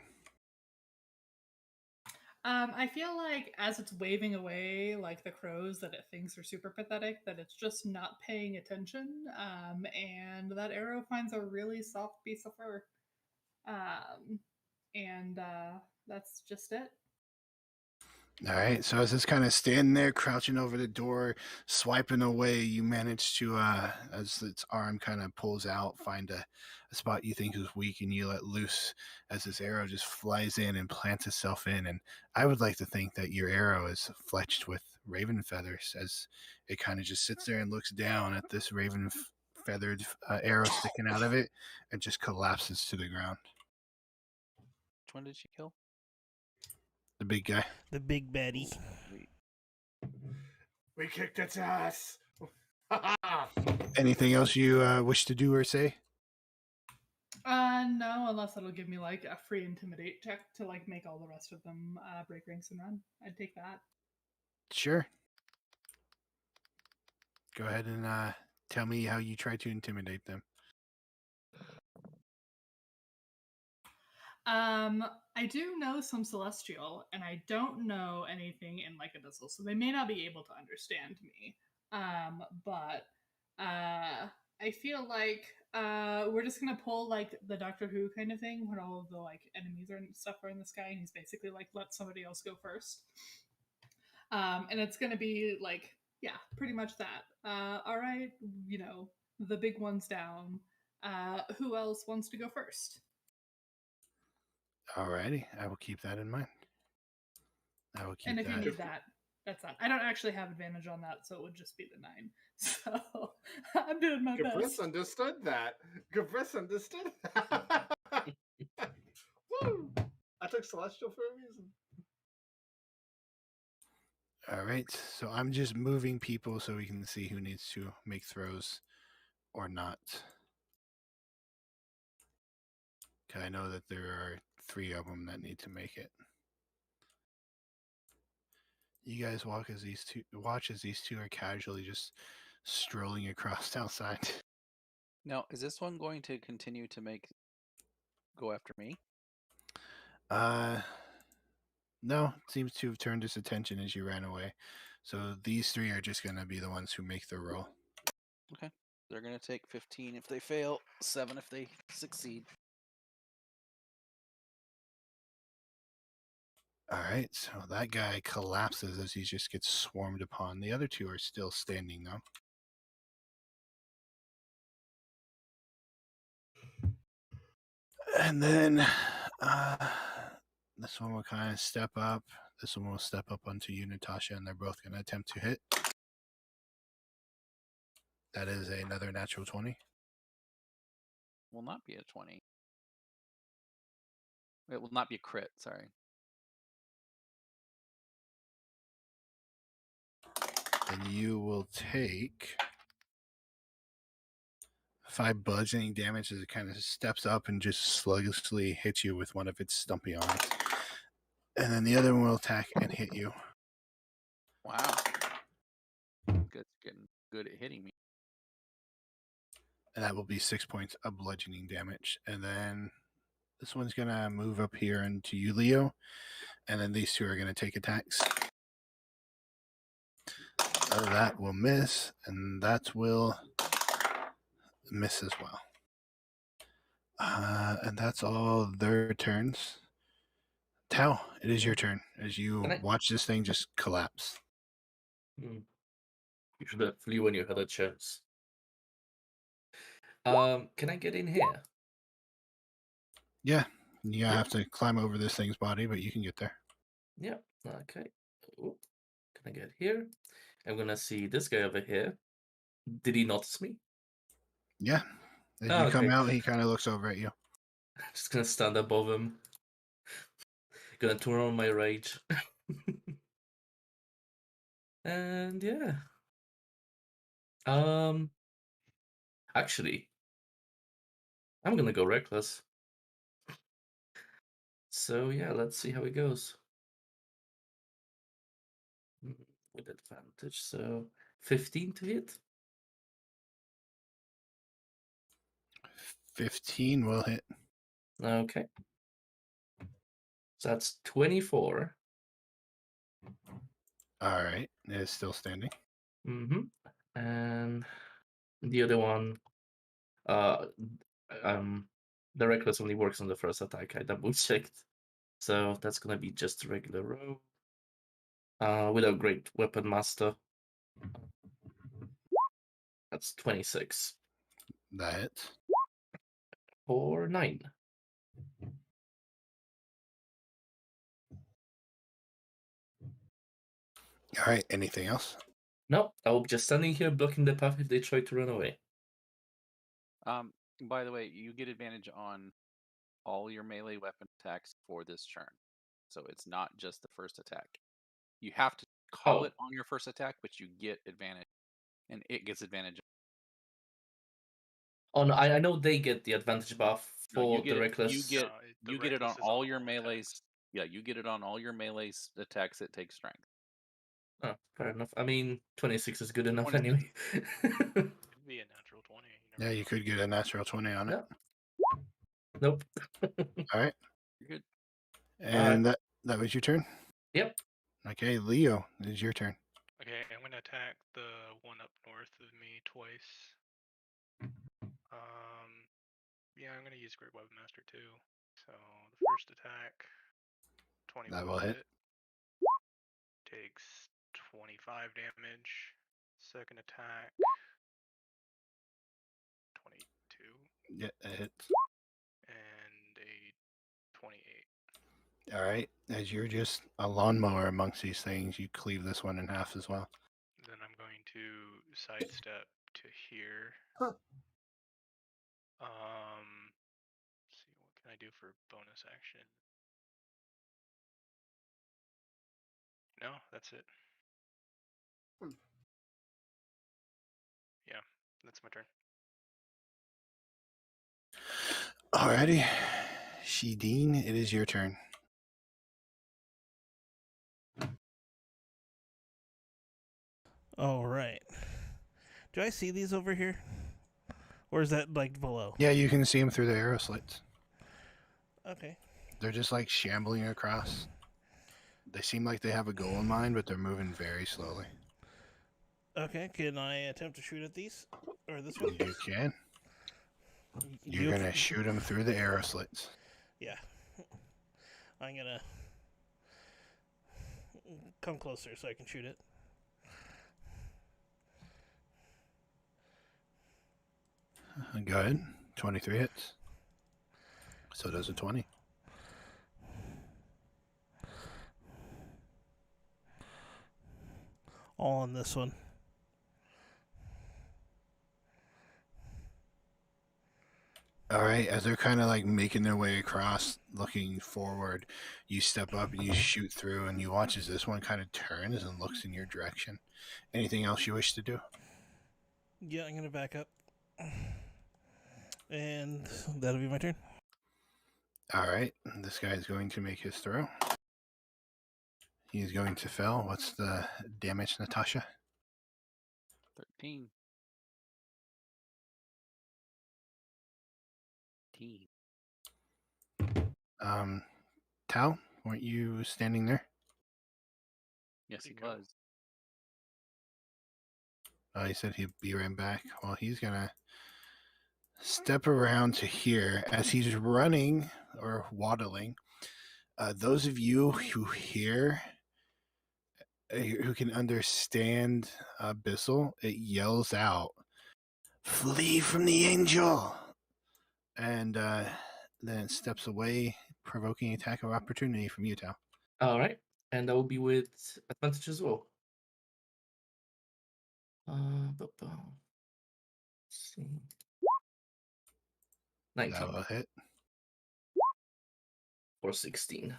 I feel like as it's waving away, like the crows that it thinks are super pathetic, that it's just not paying attention, and that arrow finds a really soft piece of fur. And that's just it. All right. So as it's kind of standing there, crouching over the door, swiping away, you manage to, as its arm kind of pulls out, find a spot you think is weak, and you let loose as this arrow just flies in and plants itself in. And I would like to think that your arrow is fletched with raven feathers, as it kind of just sits there and looks down at this raven feathered arrow sticking out of it, and just collapses to the ground. Which one did she kill? The big guy. The big baddie. Sweet. We kicked its ass. Anything else you wish to do or say? No, unless it'll give me like a free intimidate check to like make all the rest of them break ranks and run. I'd take that. Sure. Go ahead and tell me how you try to intimidate them. I do know some Celestial, and I don't know anything in like Abyssal, so they may not be able to understand me. But I feel like we're just gonna pull like the Doctor Who kind of thing, where all of the like enemies and stuff are in the sky, and he's basically like let somebody else go first. And it's gonna be like, yeah, pretty much that. All right, you know, the big one's down. Who else wants to go first? Alrighty, I will keep that in mind. I will keep And if you that. need that, that's that. I don't actually have advantage on that, so it would just be the 9. So I'm doing my Gabris best. understood that. Gabris understood that. Woo! I took Celestial for a reason. All right, so I'm just moving people so we can see who needs to make throws or not. I know that there are 3 of them that need to make it. You guys watch as these two are casually just strolling across outside. Now, is this one going to continue to go after me? No, it seems to have turned its attention as you ran away. So these 3 are just going to be the ones who make the roll. Okay. They're going to take 15 if they fail, 7 if they succeed. All right, so that guy collapses as he just gets swarmed upon. The other 2 are still standing though. And then this one will kind of step up. This one will step up onto you, Natasha, and they're both going to attempt to hit. That is another natural 20. Will not be a 20. It will not be a crit, sorry. And you will take 5 bludgeoning damage as it kind of steps up and just sluggishly hits you with one of its stumpy arms. And then the other one will attack and hit you. Wow. Good, getting good at hitting me. And that will be 6 points of bludgeoning damage. And then this one's going to move up here into you, Leo. And then these 2 are going to take attacks. So that will miss, and that will miss as well. And that's all their turns. Tau, it is your turn as you watch this thing just collapse. You should have flew when you had a chance. Can I get in here? Yeah, you have to climb over this thing's body, but you can get there. Yeah, okay. Ooh, can I get here? I'm gonna see this guy over here. Did he notice me? Yeah. As you come out, he kind of looks over at you. I'm just gonna stand above him. Gonna turn on my rage. And yeah. Actually, I'm gonna go reckless. So yeah, let's see how it goes. With advantage, so 15 to hit. 15 will hit. Okay. So that's 24. All right. It is still standing. And the other one, the reckless only works on the first attack. I double checked. So that's gonna be just a regular roll. Without Great Weapon Master. That's 26. That hits. For 9. All right. Anything else? No, I'll be just standing here blocking the path if they try to run away. By the way, you get advantage on all your melee weapon attacks for this turn. So it's not just the first attack. You have to call it on your first attack, but you get advantage. And it gets advantage. Oh no, I know they get the advantage buff for the reckless. You get it on all your melees. Yeah, you get it on all your melee attacks that take strength. Oh, fair enough. I mean, 26 is good enough anyway. Could be a natural 20. Yeah, you could get a natural 20 on it. Nope. All right. And that was your turn? Yep. Okay, Leo, it is your turn. Okay, I'm gonna attack the one up north of me twice. Yeah, I'm gonna use Great Weapon Master too. So the first attack, 21 That will hit. takes 25 damage. Second attack, 22, Yeah, it hits. and a 28. All right. As you're just a lawnmower amongst these things, you cleave this one in half as well. Then I'm going to sidestep to here. See, what can I do for bonus action? No, that's it. Yeah, that's my turn. Alrighty. Shideen, it is your turn. All right. Do I see these over here? Or is that like below? Yeah, you can see them through the arrow slits. Okay. They're just like shambling across. They seem like they have a goal in mind, but they're moving very slowly. Okay, can I attempt to shoot at these? Or this one? You can. You're going to shoot them through the arrow slits. Yeah. I'm going to come closer so I can shoot it. Go ahead. 23 hits. So does a 20. All on this one. All right, as they're kind of like making their way across, looking forward, you step up and you shoot through, and you watch as this one kind of turns and looks in your direction. Anything else you wish to do? Yeah, I'm going to back up. And that'll be my turn. All right, this guy is going to make his throw. He's going to fail. What's the damage, Natasha? 13. Tal, weren't you standing there? Yes, he Go. was. Oh, he said he'd be right back. Well, he's going to step around to here as he's running or waddling. Those of you who hear, who can understand Abyssal, it yells out, "Flee from the angel!" And then it steps away, provoking attack of opportunity from you, Tal. All right, and that will be with advantage as well. Let's see. 19 That will hit. or 16.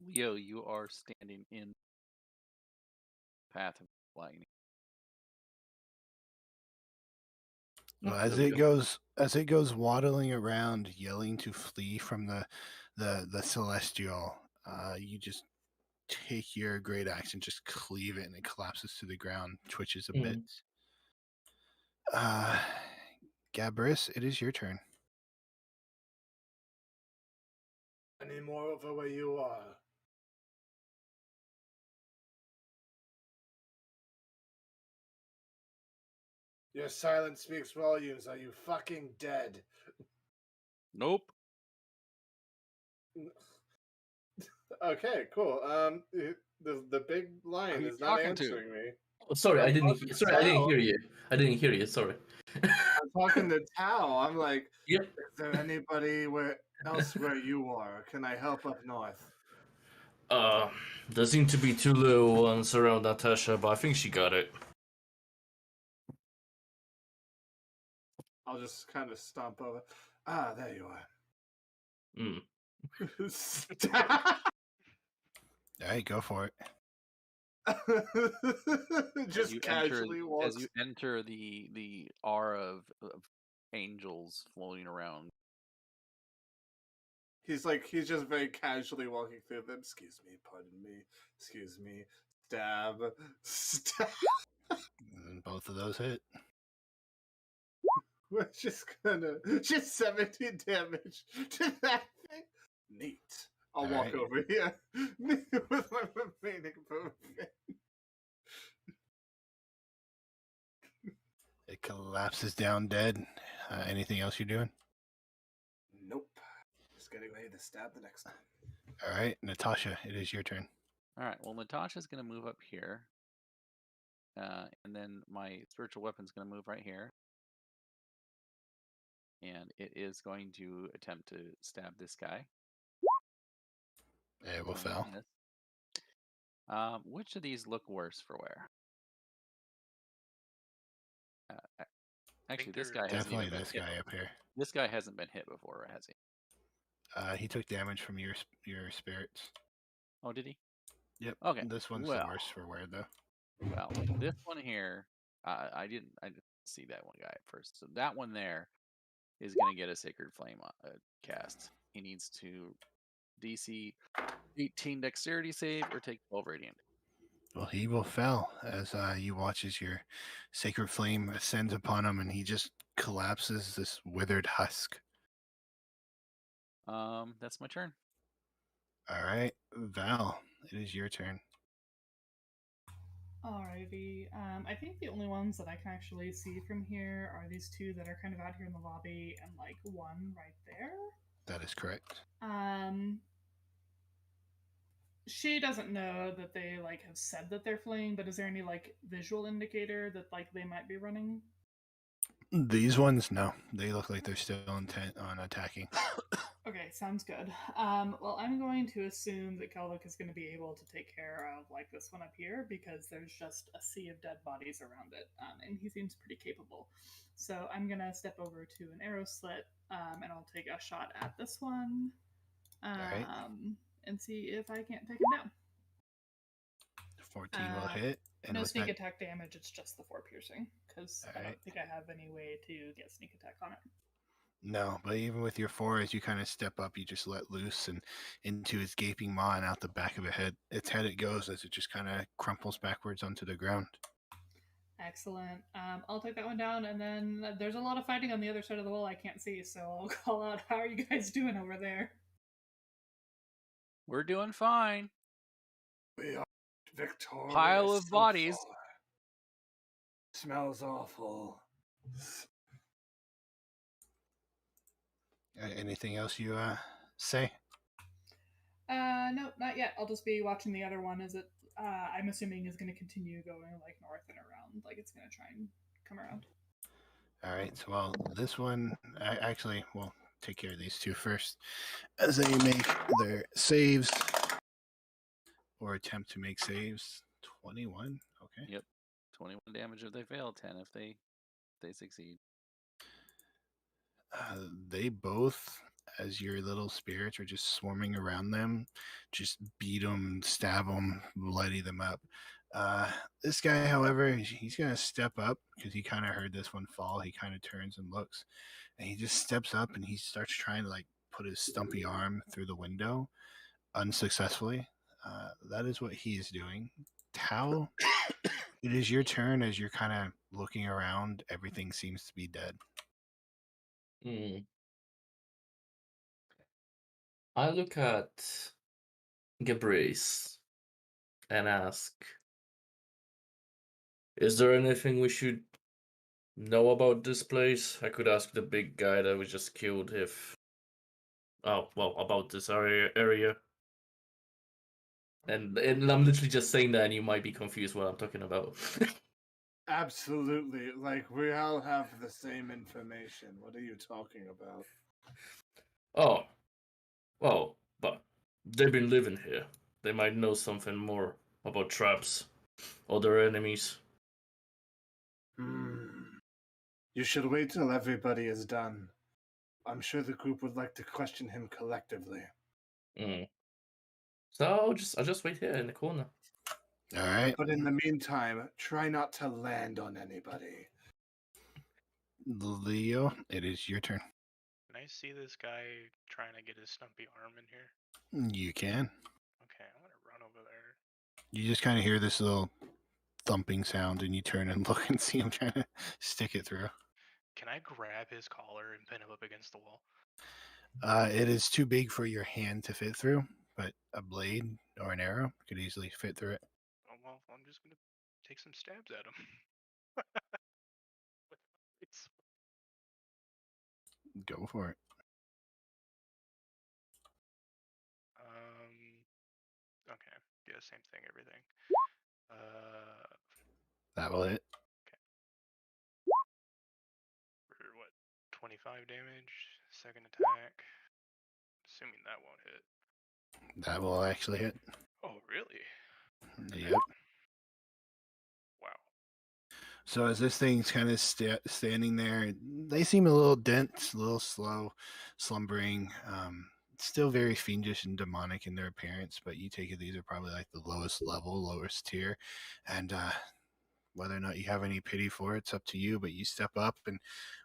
Leo, you are standing in the path of lightning. Well, Oh, as there it we go. goes waddling around, yelling to flee from the celestial, you just take your great axe and just cleave it, and it collapses to the ground, twitches a bit. Gabrus, it is your turn. Any more over where you are? Your silence speaks volumes. Are you fucking dead? Nope. Okay, cool. The big lion you is not talking to? answering me. Oh, sorry, I I'm didn't. talking to Sorry, I didn't Tal. hear you. I didn't hear you. Sorry. I'm talking to Tal. I'm like, Yep. is there anybody else where you are? Can I help up north? There seem to be two little ones around Natasha, but I think she got it. I'll just kind of stomp over. Ah, there you are. All right, go for it. Just casually walks. As you enter the aura of angels floating around. He's just very casually walking through them. Excuse me, pardon me. Excuse me. Stab. Stab. And both of those hit. We're just 17 damage to that thing. Neat. I'll All walk right. over here with my remaining movement. It collapses down dead. Anything else you're doing? Nope. Just getting ready to stab the next one. All right, Natasha, it is your turn. All right. Well, Natasha's going to move up here. And then my spiritual weapon's going to move right here. And it is going to attempt to stab this guy. It will It's going fail. to miss. Which of these look worse for wear? Actually, this they're guy hasn't Definitely even been this hit. guy up here. This guy hasn't been hit before, has he? He took damage from your spirits. Oh, did he? Yep. Okay. This one's Well. the worst for wear, though. Well, this one here, I didn't see that one guy at first. So that one there is going to get a Sacred Flame cast. He needs to DC 18 Dexterity save or take 12 Radiant. Well, he will fail as you watch as your sacred flame ascends upon him, and he just collapses this withered husk. That's my turn. All right, Val, it is your turn. Alrighty. I think the only ones that I can actually see from here are these two that are kind of out here in the lobby, and like one right there. That is correct. She doesn't know that they like have said that they're fleeing, but is there any like visual indicator that like they might be running? These ones, no. They look like they're still intent on attacking. Okay, sounds good. Well, I'm going to assume that Kelvik is going to be able to take care of like this one up here because there's just a sea of dead bodies around it, and he seems pretty capable. So I'm gonna step over to an arrow slit, and I'll take a shot at this one, right. and see if I can't take him down. 14 will hit. And no with sneak that, attack damage, it's just the 4 piercing, because I don't think I have any way to get sneak attack on it. no, but even with your 4, as you kind of step up, you just let loose and into its gaping maw and out the back of its head it goes as it just kind of crumples backwards onto the ground. Excellent. I'll take that one down, and then there's a lot of fighting on the other side of the wall I can't see, so I'll call out, how are you guys doing over there? We're doing fine. We are victorious. Pile of bodies. So smells awful. Anything else you say? No, not yet. I'll just be watching the other one as it, I'm assuming is going to continue going like north and around, like it's going to try and come around. All right, so well, this one, actually, we'll take care of these two first. As they make their saves, or attempt to make saves, 21, okay. Yep, 21 damage if they fail, 10 if they succeed. They both, as your little spirits are just swarming around them, just beat them, stab them, bloody them up. This guy, however, he's going to step up because he kind of heard this one fall. He kind of turns and looks, and he just steps up and he starts trying to like put his stumpy arm through the window unsuccessfully. That is what he is doing. Tao, it is your turn as you're kind of looking around. Everything seems to be dead. I look at Gabrice and ask, is there anything we should know about this place? I could ask the big guy that we just killed if... Oh, well, about this area. And I'm literally just saying that and you might be confused what I'm talking about. Absolutely. Like, we all have the same information. What are you talking about? Oh, well, but they've been living here. They might know something more about traps, other enemies. You should wait till everybody is done. I'm sure the group would like to question him collectively. So I'll just wait here in the corner. All right. But in the meantime, try not to land on anybody. Leo, it is your turn. Can I see this guy trying to get his stumpy arm in here? You can. Okay, I'm gonna run over there. You just kind of hear this little thumping sound, and you turn and look and see him trying to stick it through. Can I grab his collar and pin him up against the wall? It is too big for your hand to fit through, but a blade or an arrow could easily fit through it. Oh, well, I'm just gonna take some stabs at him. Go for it. Okay. Yeah, same thing, everything. That will hit. For what? 25 damage. Second attack. Assuming that won't hit. That will actually hit. Oh, really? Yep. Wow. So as this thing's kind of standing there, they seem a little dense, a little slow, slumbering. Still very fiendish and demonic in their appearance, but you take it these are probably like the lowest level, lowest tier. And whether or not you have any pity for it, it's up to you. But you step up and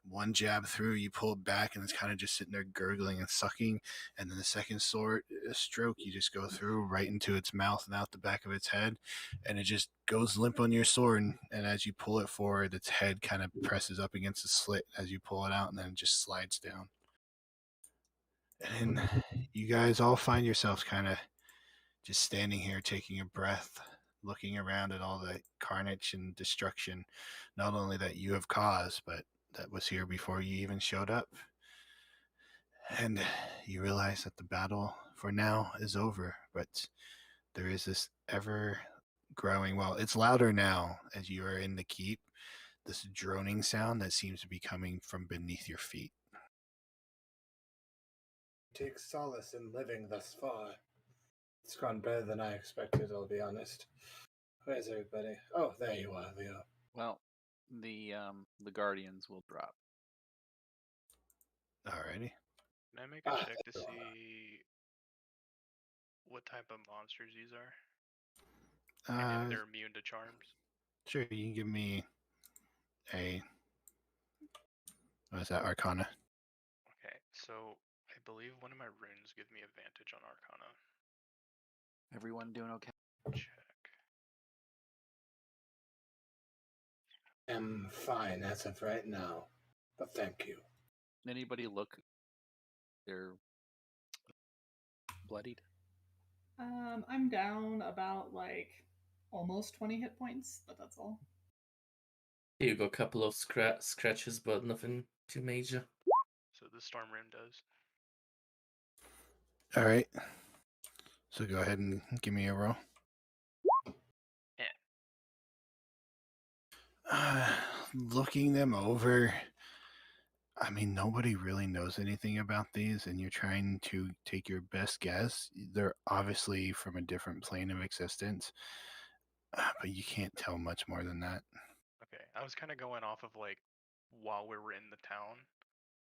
one jab through, you pull it back, and it's kind of just sitting there gurgling and sucking. And then the second stroke, you just go through right into its mouth and out the back of its head, and it just goes limp on your sword. And as you pull it forward, its head kind of presses up against the slit as you pull it out, and then it just slides down. And you guys all find yourselves kind of just standing here taking a breath, looking around at all the carnage and destruction, not only that you have caused, but that was here before you even showed up. And you realize that the battle for now is over, but there is this ever growing, well, it's louder now as you are in the keep, this droning sound that seems to be coming from beneath your feet. Take solace in living thus far. It's gone better than I expected, I'll be honest. Where's everybody? Oh, there you are, Leo. Well, the guardians will drop. Alrighty. Can I make a check to see what type of monsters these are? And if they're immune to charms? Sure, you can give me a, what is that, Arcana? Okay, so I believe one of my runes give me advantage on Arcana. Everyone doing okay? Check. I'm fine as of right now, but thank you. Anybody look? They're bloodied. I'm down about like almost 20 hit points, but that's all. You got a couple of scratches, but nothing too major. So the storm rune does. All right. So go ahead and give me a roll. Looking them over, I mean, nobody really knows anything about these, and you're trying to take your best guess. They're obviously from a different plane of existence, but you can't tell much more than that. Okay, I was kind of going off of like while we were in the town,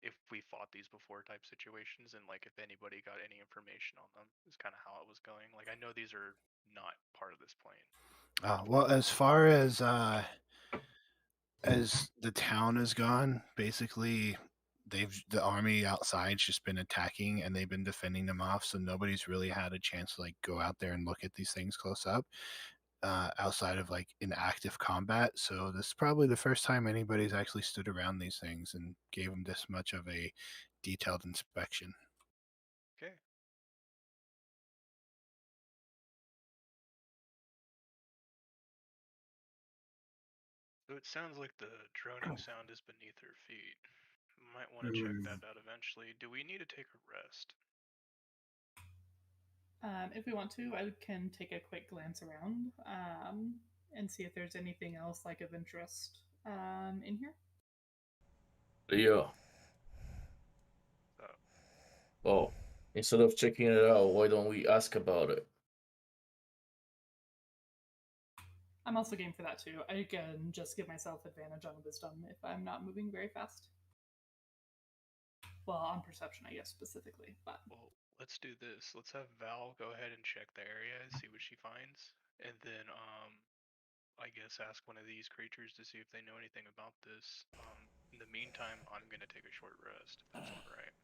if we fought these before type situations, and like if anybody got any information on them, is kind of how it was going. Like I know these are not part of this plane. Well, as far as the town is gone, basically the army outside's just been attacking and they've been defending them off, so nobody's really had a chance to like go out there and look at these things close up outside of like in active combat. So this is probably the first time anybody's actually stood around these things and gave them this much of a detailed inspection. Okay. So it sounds like the droning sound is beneath her feet. Might want to check that out eventually. Do we need to take a rest? If we want to, I can take a quick glance around and see if there's anything else like of interest in here. Yeah. Well, instead of checking it out, why don't we ask about it? I'm also game for that too. I can just give myself advantage on wisdom if I'm not moving very fast. Well, on perception, I guess, specifically. But Well, let's do this. Let's have Val go ahead and check the area and see what she finds. And then, I guess ask one of these creatures to see if they know anything about this. In the meantime, I'm going to take a short rest, if that's alright.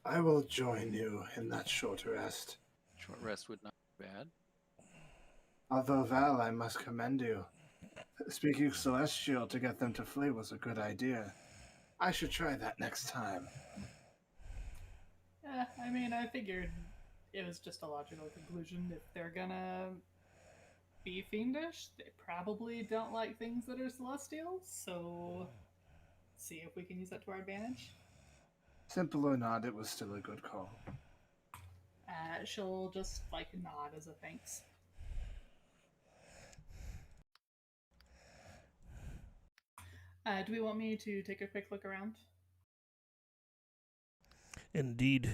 I will join you in that short rest. Short rest would not be bad. Although, Val, I must commend you. Speaking Celestial to get them to flee was a good idea. I should try that next time. I mean, I figured it was just a logical conclusion. If they're gonna be fiendish, they probably don't like things that are celestial, so see if we can use that to our advantage. Simple or not, it was still a good call. She'll just like nod as a thanks. Do we want me to take a quick look around? Indeed.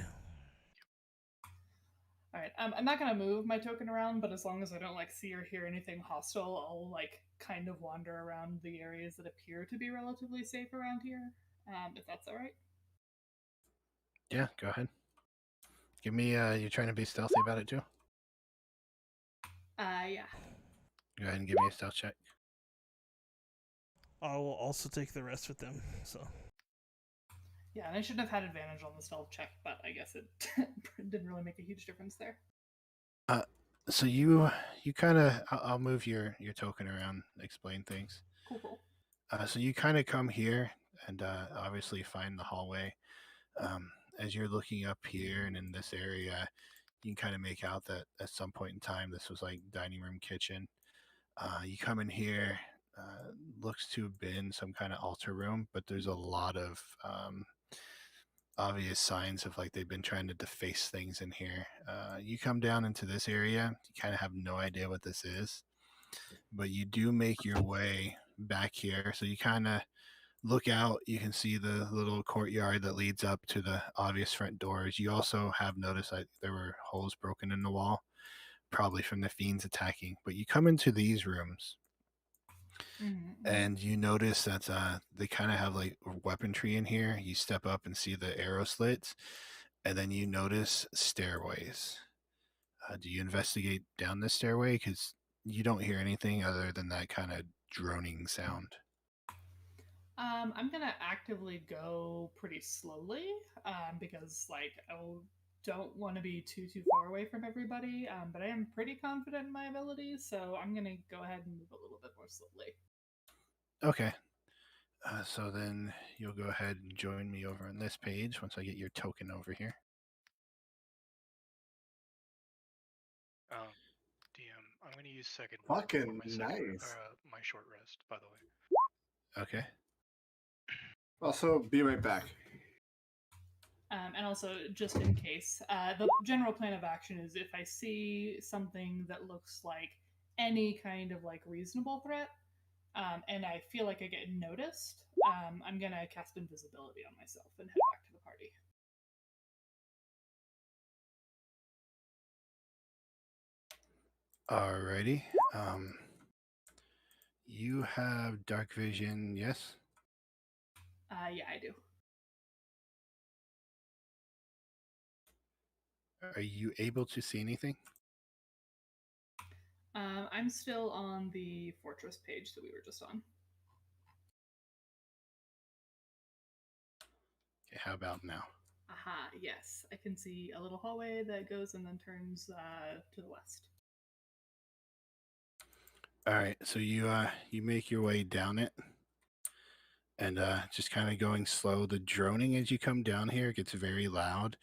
All right. I'm not gonna move my token around, but as long as I don't like see or hear anything hostile, I'll like kind of wander around the areas that appear to be relatively safe around here. If that's all right. Yeah, go ahead. Give me. You're trying to be stealthy about it too. Yeah. Go ahead and give me a stealth check. I will also take the rest with them. So Yeah, and I shouldn't have had advantage on the stealth check, but I guess it didn't really make a huge difference there. So you kind of. I'll move your token around. Explain things. Cool. So you kind of come here and obviously find the hallway. As you're looking up here and in this area, you can kind of make out that at some point in time this was like dining room, kitchen. You come in here, looks to have been some kind of altar room, but there's a lot of obvious signs of like they've been trying to deface things in here. You come down into this area, you kind of have no idea what this is, but you do make your way back here. So you kind of look out, you can see the little courtyard that leads up to the obvious front doors. You also have noticed that there were holes broken in the wall, probably from the fiends attacking. But you come into these rooms and you notice that they kind of have like weaponry in here. You step up and see the arrow slits, and then you notice stairways. Do you investigate down this stairway? Because you don't hear anything other than that kind of droning sound. I'm gonna actively go pretty slowly because like I don't want to be too far away from everybody, but I am pretty confident in my abilities, so I'm gonna go ahead and move a little bit more slowly. Okay. So then you'll go ahead and join me over on this page once I get your token over here. DM, I'm going to use second Fucking for my nice. my short rest, by the way. Okay. Also, be right back. And also, just in case, the general plan of action is if I see something that looks like any kind of like reasonable threat, and I feel like I get noticed, I'm gonna cast invisibility on myself and head back to the party. Alrighty. You have dark vision, yes? Yeah, I do. Are you able to see anything? I'm still on the fortress page that we were just on. Okay, how about now? Aha, yes. I can see a little hallway that goes and then turns to the west. All right, so you make your way down it, and just kind of going slow. The droning as you come down here gets very loud.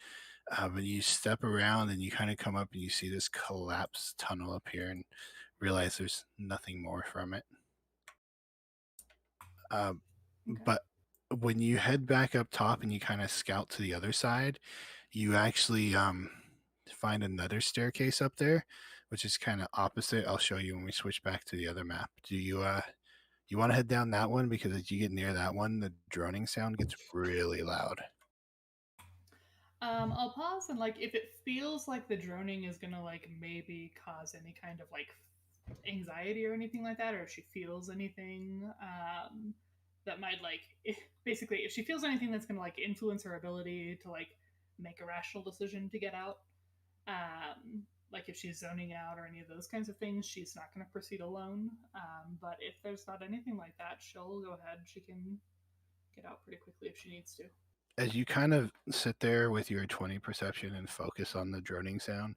When you step around and you kind of come up and you see this collapsed tunnel up here, and realize there's nothing more from it. Okay. But when you head back up top and you kind of scout to the other side, you actually find another staircase up there, which is kind of opposite. I'll show you when we switch back to the other map. Do you you want to head down that one? Because as you get near that one, the droning sound gets really loud. I'll pause and like if it feels like the droning is gonna like maybe cause any kind of like anxiety or anything like that, or if she feels anything that might like basically if she feels anything that's gonna like influence her ability to like make a rational decision to get out, like if she's zoning out or any of those kinds of things, she's not going to proceed alone. But if there's not anything like that, she'll go ahead. She can get out pretty quickly if she needs to. As you kind of sit there with your 20 perception and focus on the droning sound,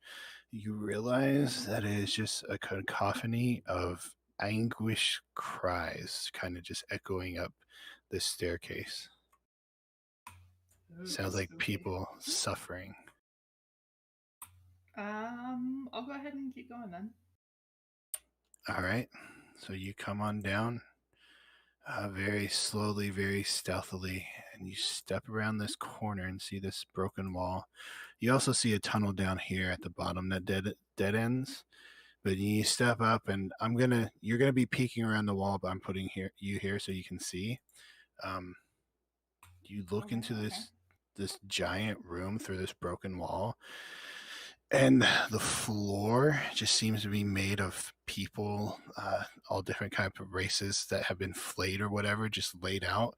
you realize that it is just a cacophony of anguish cries kind of just echoing up this staircase. Sounds like Spooky. people suffering. I'll go ahead and keep going then. All right. So you come on down very slowly, very stealthily, and you step around this corner and see this broken wall. You also see a tunnel down here at the bottom that dead ends. But you step up, and you're gonna be peeking around the wall, but I'm putting you here so you can see. You look into this giant room through this broken wall, and the floor just seems to be made of people, all different kinds of races that have been flayed or whatever, just laid out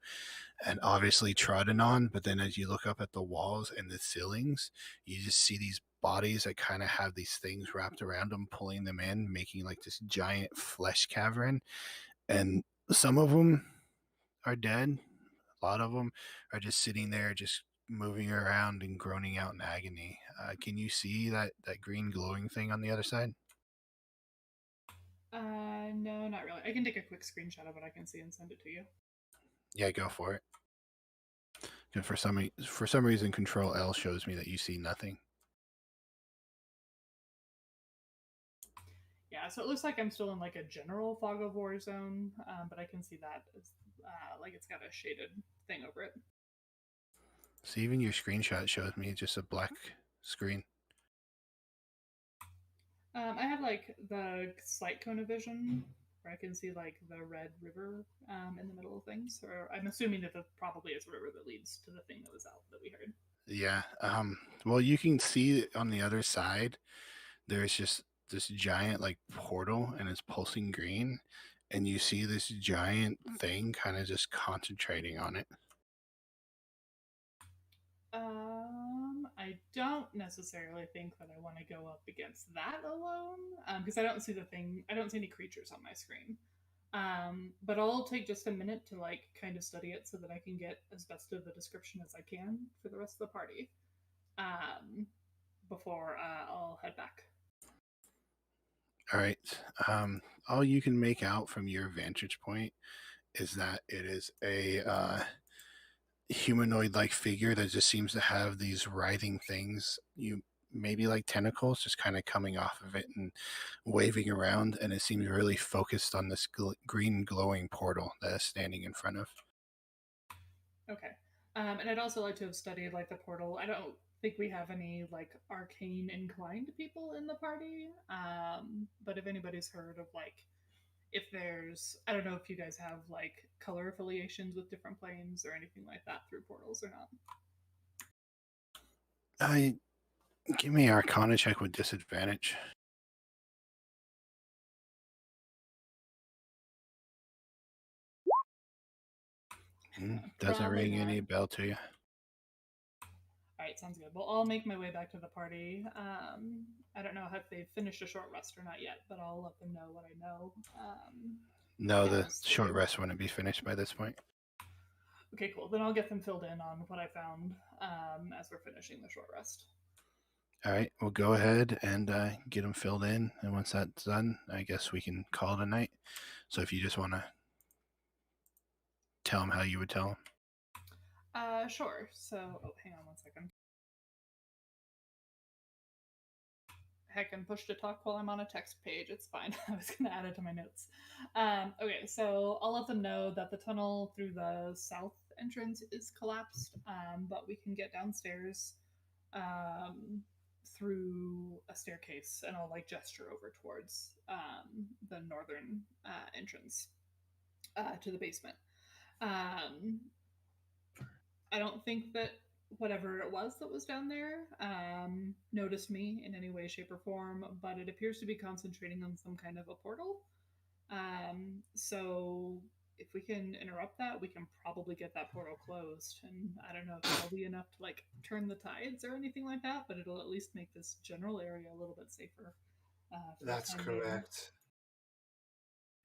and obviously trodden on. But then as you look up at the walls and the ceilings, you just see these bodies that kind of have these things wrapped around them, pulling them in, making like this giant flesh cavern. And some of them are dead. A lot of them are just sitting there, just moving around and groaning out in agony. Can you see that green glowing thing on the other side? No, not really. I can take a quick screenshot of what I can see and send it to you. Yeah, go for it. And for some reason, Control L shows me that you see nothing. Yeah, so it looks like I'm still in like a general fog of war zone, but I can see that as, like it's got a shaded thing over it. So even your screenshot shows me just a black screen. I have like the slight cone of vision where I can see like the red river in the middle of things. Or I'm assuming that there probably is a river that leads to the thing that was out that we heard. Yeah. Well, you can see on the other side, there's just this giant like portal, and it's pulsing green, and you see this giant thing kind of just concentrating on it. I don't necessarily think that I want to go up against that alone, because I don't see the thing. I don't see any creatures on my screen. But I'll take just a minute to like kind of study it so that I can get as best of the description as I can for the rest of the party. Before I'll head back. All right. All you can make out from your vantage point is that it is a humanoid-like figure that just seems to have these writhing things, maybe like tentacles, just kind of coming off of it and waving around, and it seems really focused on this green glowing portal that is standing in front of. Okay. And I'd also like to have studied like the portal. I don't think we have any like arcane inclined people in the party. But if anybody's heard of like if there's I don't know if you guys have like color affiliations with different planes or anything like that through portals or not. Give me Arcana check with disadvantage. Doesn't Probably ring not. any bell to you. All right, sounds good. Well, I'll make my way back to the party. I don't know if they've finished a short rest or not yet, but I'll let them know what I know. No, the short rest wouldn't be finished by this point. Okay, cool. Then I'll get them filled in on what I found as we're finishing the short rest. All right, well, go ahead and get them filled in. And once that's done, I guess we can call it a night. So if you just want to tell them how you would tell them. Sure. So, hang on one second. Heck, I'm pushed to talk while I'm on a text page. It's fine. I was going to add it to my notes. Okay, so I'll let them know that the tunnel through the south entrance is collapsed, but we can get downstairs through a staircase, and I'll like gesture over towards the northern entrance to the basement. I don't think that whatever it was that was down there noticed me in any way, shape, or form, but it appears to be concentrating on some kind of a portal. So if we can interrupt that, we can probably get that portal closed. And I don't know if it'll be enough to like turn the tides or anything like that, but it'll at least make this general area a little bit safer. That's correct.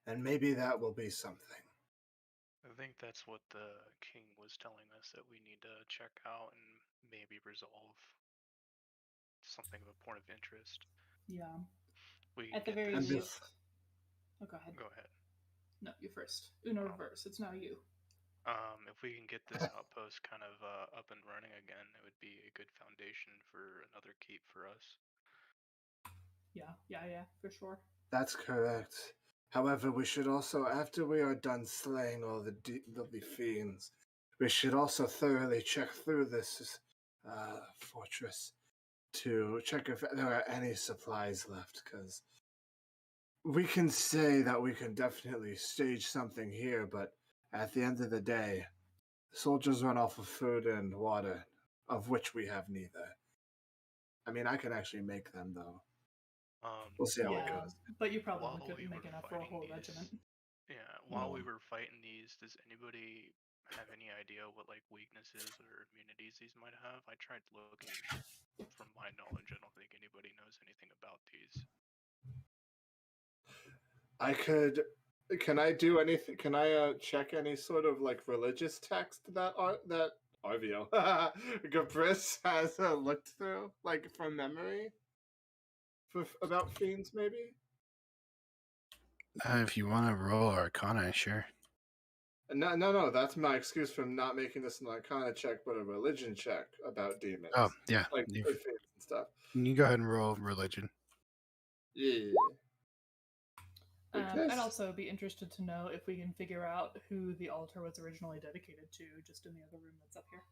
And maybe that will be something. I think that's what the king was telling us, that we need to check out and maybe resolve something of a point of interest. Yeah. We At the get very this. least. Oh, go ahead. Go ahead. No, you first. Uno reverse. It's now you. If we can get this outpost kind of up and running again, it would be a good foundation for another keep for us. Yeah, for sure. That's correct. However, we should also, after we are done slaying all the fiends, we should also thoroughly check through this fortress to check if there are any supplies left, because we can say that we can definitely stage something here, but at the end of the day, soldiers run off of food and water, of which we have neither. I mean, I can actually make them, though. We'll see how it Yeah, goes. but you probably While couldn't we make were enough for a fighting whole these, regiment. yeah, while we No. were fighting these, does anybody have any idea what like weaknesses or immunities these might have? I tried looking. From my knowledge, I don't think anybody knows anything about these. I could. Can I do anything? Can I check any sort of like religious text that RVO Gabris has looked through, like from memory, about fiends, maybe? If you want to roll Arcana, sure. No. That's my excuse for not making this an Arcana check, but a religion check about demons. Oh, yeah. like You fiends and stuff. go ahead and roll religion. Yeah. I'd also be interested to know if we can figure out who the altar was originally dedicated to, just in the other room that's up here.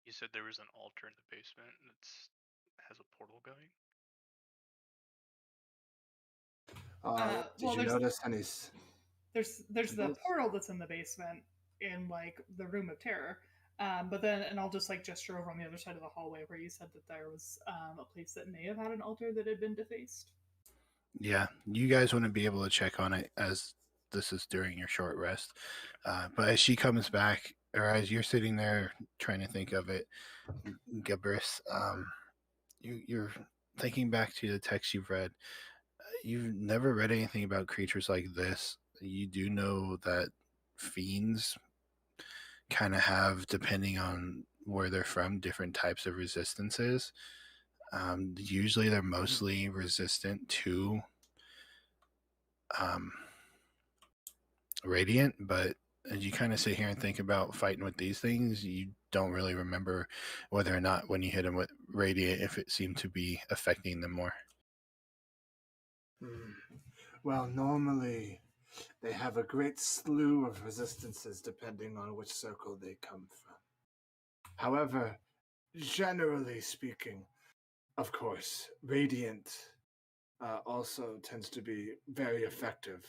You said there was an altar in the basement that has a portal going. Did you notice any? There's the portal that's in the basement in like the room of terror. But then, and I'll just like gesture over on the other side of the hallway where you said that there was a place that may have had an altar that had been defaced. Yeah, you guys wouldn't be able to check on it as this is during your short rest. But as she comes back, or as you're sitting there trying to think of it, Gabris, you're thinking back to the text you've read. You've never read anything about creatures like this. You do know that fiends kind of have, depending on where they're from, different types of resistances. Usually they're mostly resistant to radiant, but as you kind of sit here and think about fighting with these things, you don't really remember whether or not when you hit them with radiant, if it seemed to be affecting them more. Well, normally they have a great slew of resistances depending on which circle they come from. However, generally speaking, of course, radiant also tends to be very effective.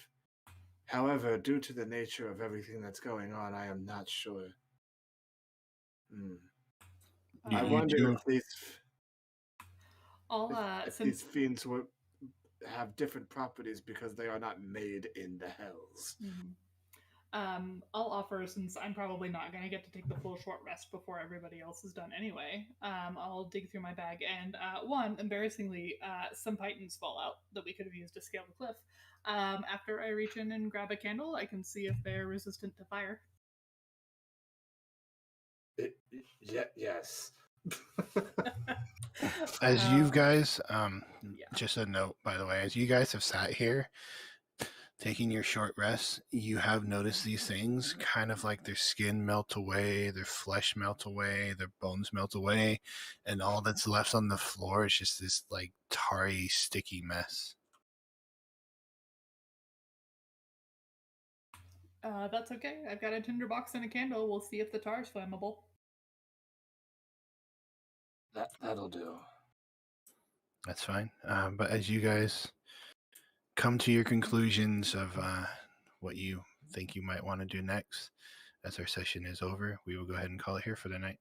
However, due to the nature of everything that's going on, I am not sure. I wonder if these fiends have different properties because they are not made in the hells. I'll offer, since I'm probably not going to get to take the full short rest before everybody else is done anyway, I'll dig through my bag, and one, embarrassingly, some pythons fall out that we could have used to scale the cliff. After I reach in and grab a candle, I can see if they're resistant to fire. Yes. As you guys, just a note, by the way, as you guys have sat here taking your short rest, you have noticed these things kind of like their skin melt away, their flesh melt away, their bones melt away, and all that's left on the floor is just this like tarry, sticky mess. That's okay. I've got a tinderbox and a candle. We'll see if the tar's flammable. That'll do. That's fine. But as you guys come to your conclusions of what you think you might want to do next, as our session is over, we will go ahead and call it here for the night.